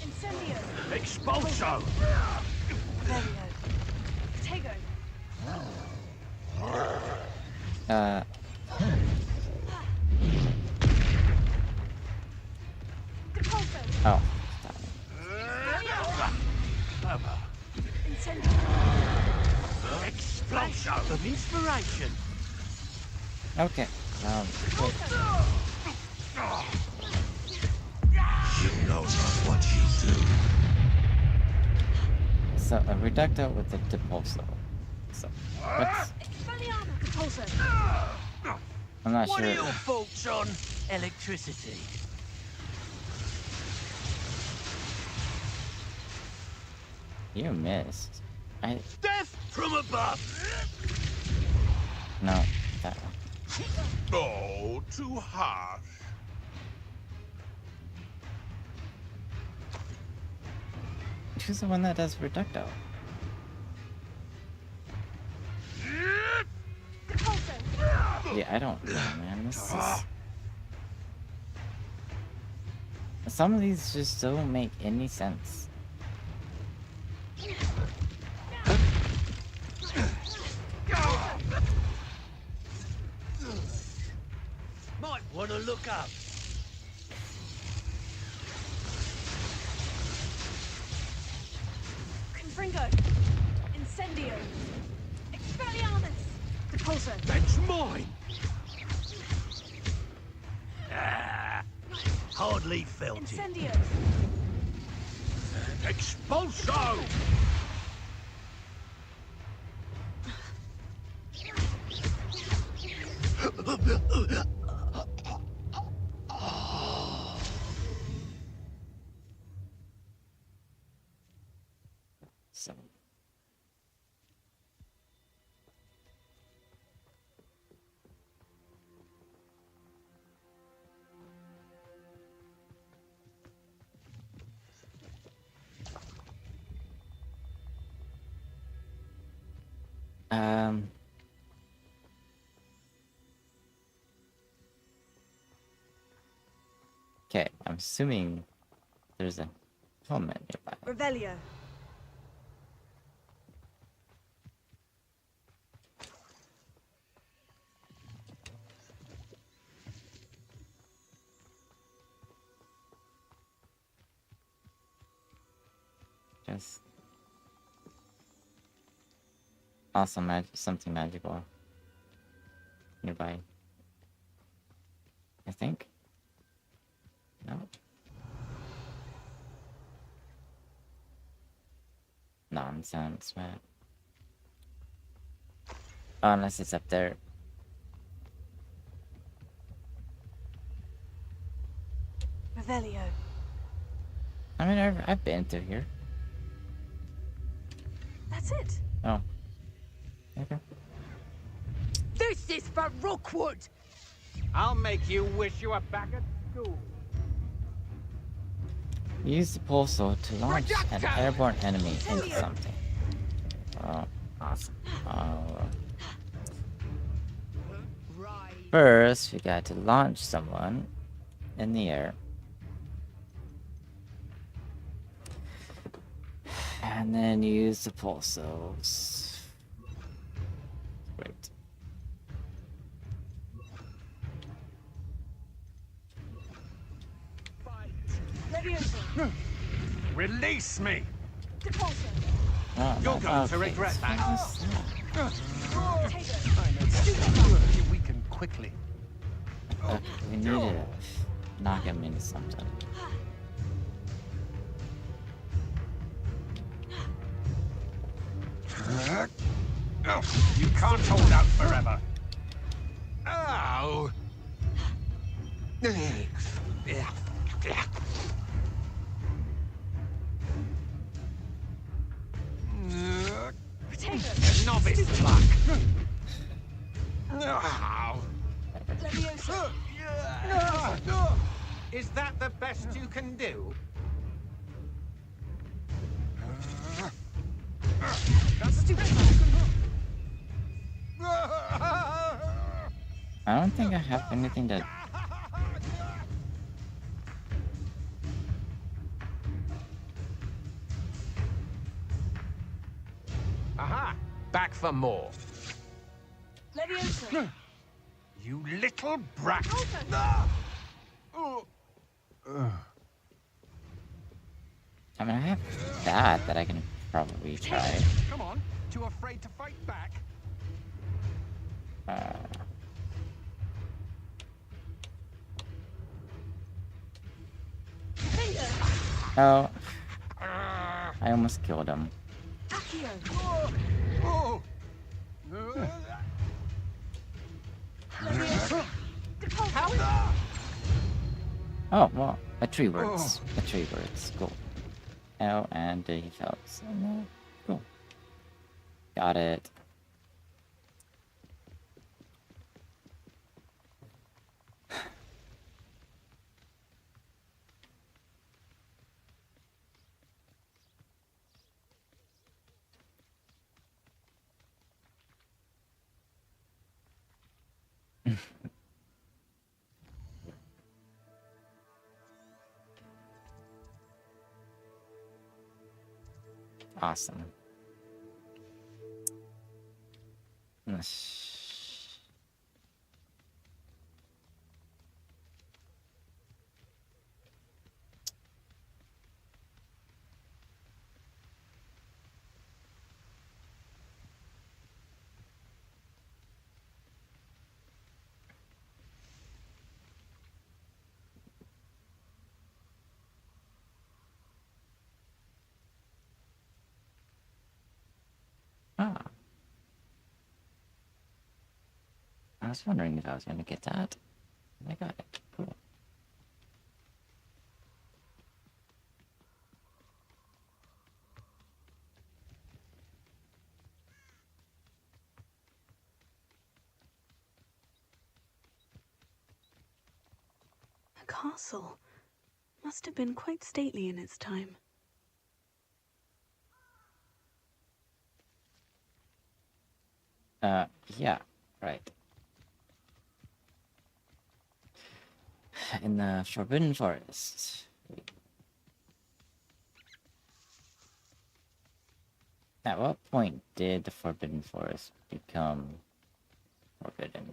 Incendio! Expulso! Vario! Potato! Oh. whatever. Explosion of inspiration. Okay. Wait. She knows not what she do. So a reducto with a depulso. So what's? I'm not What sure. are your thoughts on electricity? You missed. Death from above. No, that one. Oh, too harsh. Who's the one that does reducto? Yeah, I don't know, man. This is... Some of these just don't make any sense. Might want to look up. Confringo. Incendio. Expelliarmus. Depulso. That's mine. Ah, hardly felt it. Incendio. Expulso! So. Okay, I'm assuming there's a helmet nearby. Revelio. Just awesome something magical nearby. I think. No. Nonsense, man. Oh, unless it's up there. Revelio. I mean, I've been through here. That's it. Oh. Okay. This is for Rookwood. I'll make you wish you were back at school. Use the pulsar to launch an airborne enemy into something. Oh, awesome. First, we got to launch someone in the air. And then use the pulsars. Great. Release me! Oh, You're no, going to okay. regret that. You weaken quickly. Okay, we need to knock him into something. You can't hold out forever. Ow! Novice luck. Is that the best you can do? That's stupid. I don't think I have anything to... Aha! Back for more. Leviosa. You little brat. I mean, I have that I can probably try. Come on, too afraid to fight back? Oh. I almost killed him. Oh, well, a tree works. A tree works. Cool. Oh, and he fell. So, cool. Got it. Awesome. Ah. I was wondering if I was going to get that. I got it. Cool. A castle. Must have been quite stately in its time. Yeah, right. In the Forbidden Forest. At what point did the Forbidden Forest become forbidden?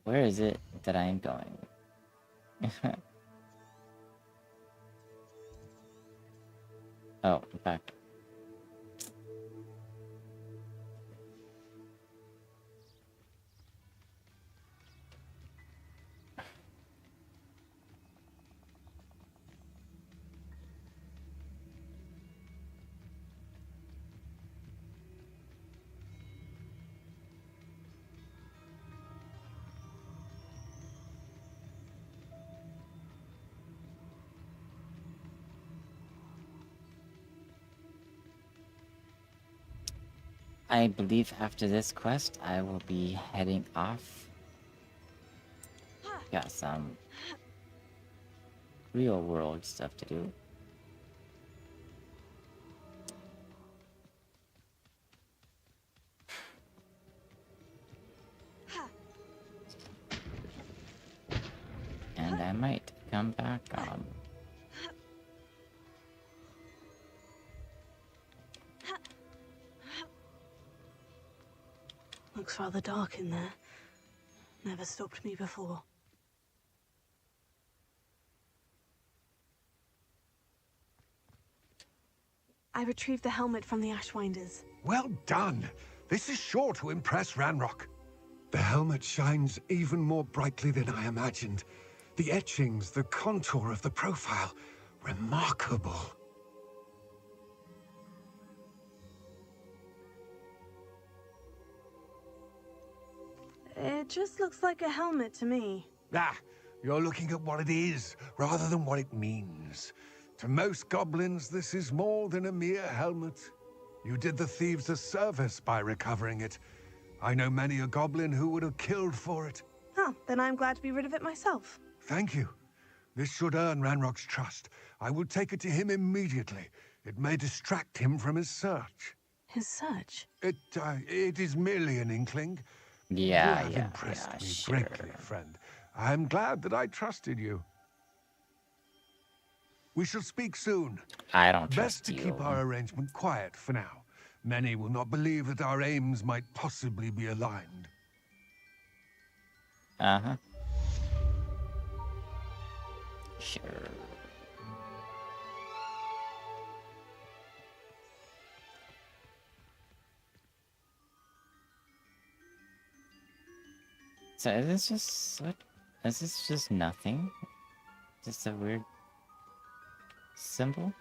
Where is it that I am going? Oh, back. I believe after this quest, I will be heading off. Got some real world stuff to do. And I might come back on. Looks rather dark in there. Never stopped me before. I retrieved the helmet from the Ashwinders. Well done. This is sure to impress Ranrock. The helmet shines even more brightly than I imagined. The etchings, the contour of the profile, remarkable. It just looks like a helmet to me. Ah, you're looking at what it is, rather than what it means. To most goblins, this is more than a mere helmet. You did the thieves a service by recovering it. I know many a goblin who would have killed for it. Oh, then I'm glad to be rid of it myself. Thank you. This should earn Ranrock's trust. I will take it to him immediately. It may distract him from his search. His search? It is merely an inkling. Yeah, you have impressed me greatly, friend. I'm glad that I trusted you. We shall speak soon. I don't Best trust to you. keep our arrangement quiet for now. Many will not believe that our aims might possibly be aligned. Uh-huh. Sure. So is this just what? Is this just nothing? Just a weird symbol?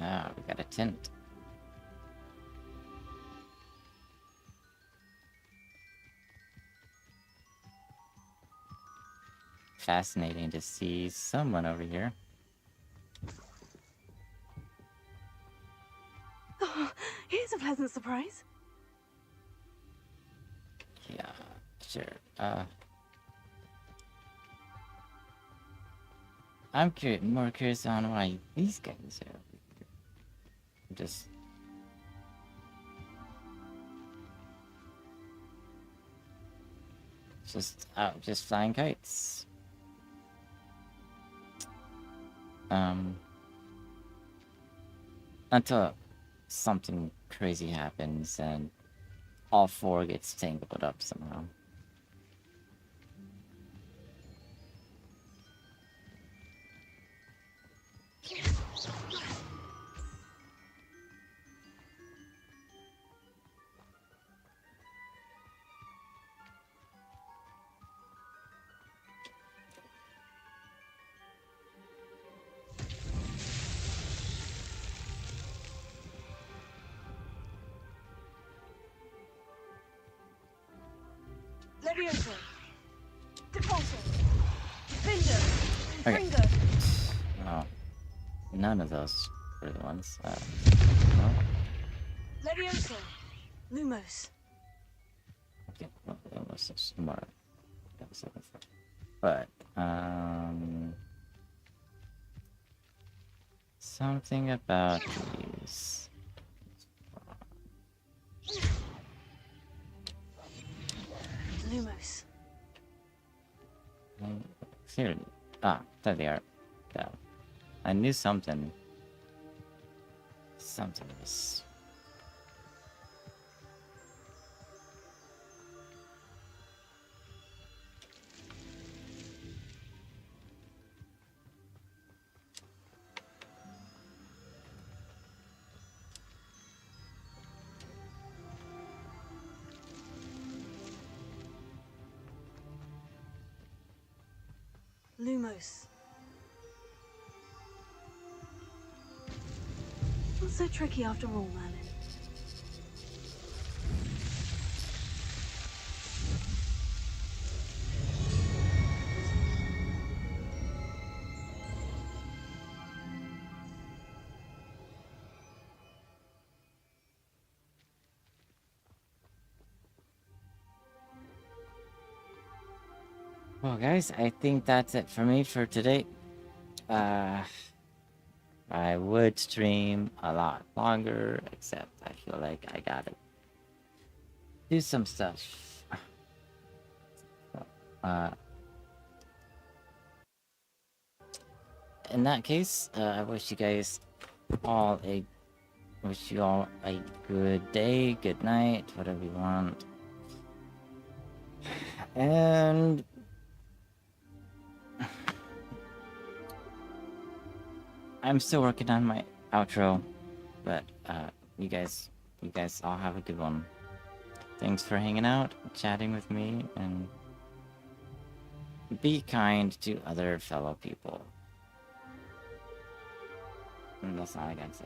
Ah, we got a tent. Fascinating to see someone over here. Oh, here's a pleasant surprise. Yeah, sure. I'm more curious on why these guys are just out, just flying kites. Until something crazy happens and all four gets tangled up somehow. Levioso. Depulso. Finger. Okay. Finger. Oh, none of those were the ones. No. Levioso. Lumos. Okay, well, that was smart. That was looking for. But, something about these. Lumos. Clearly. Ah, there they are. Yeah. I knew something. Something was. Lumos. Not so tricky after all, Merlin. Well, guys, I think that's it for me for today. I would stream a lot longer, except I feel like I gotta do some stuff. In that case, I wish you all a good day, good night, whatever you want. And I'm still working on my outro, but you guys all have a good one. Thanks for hanging out, chatting with me, and be kind to other fellow people. And that's all I gotta say.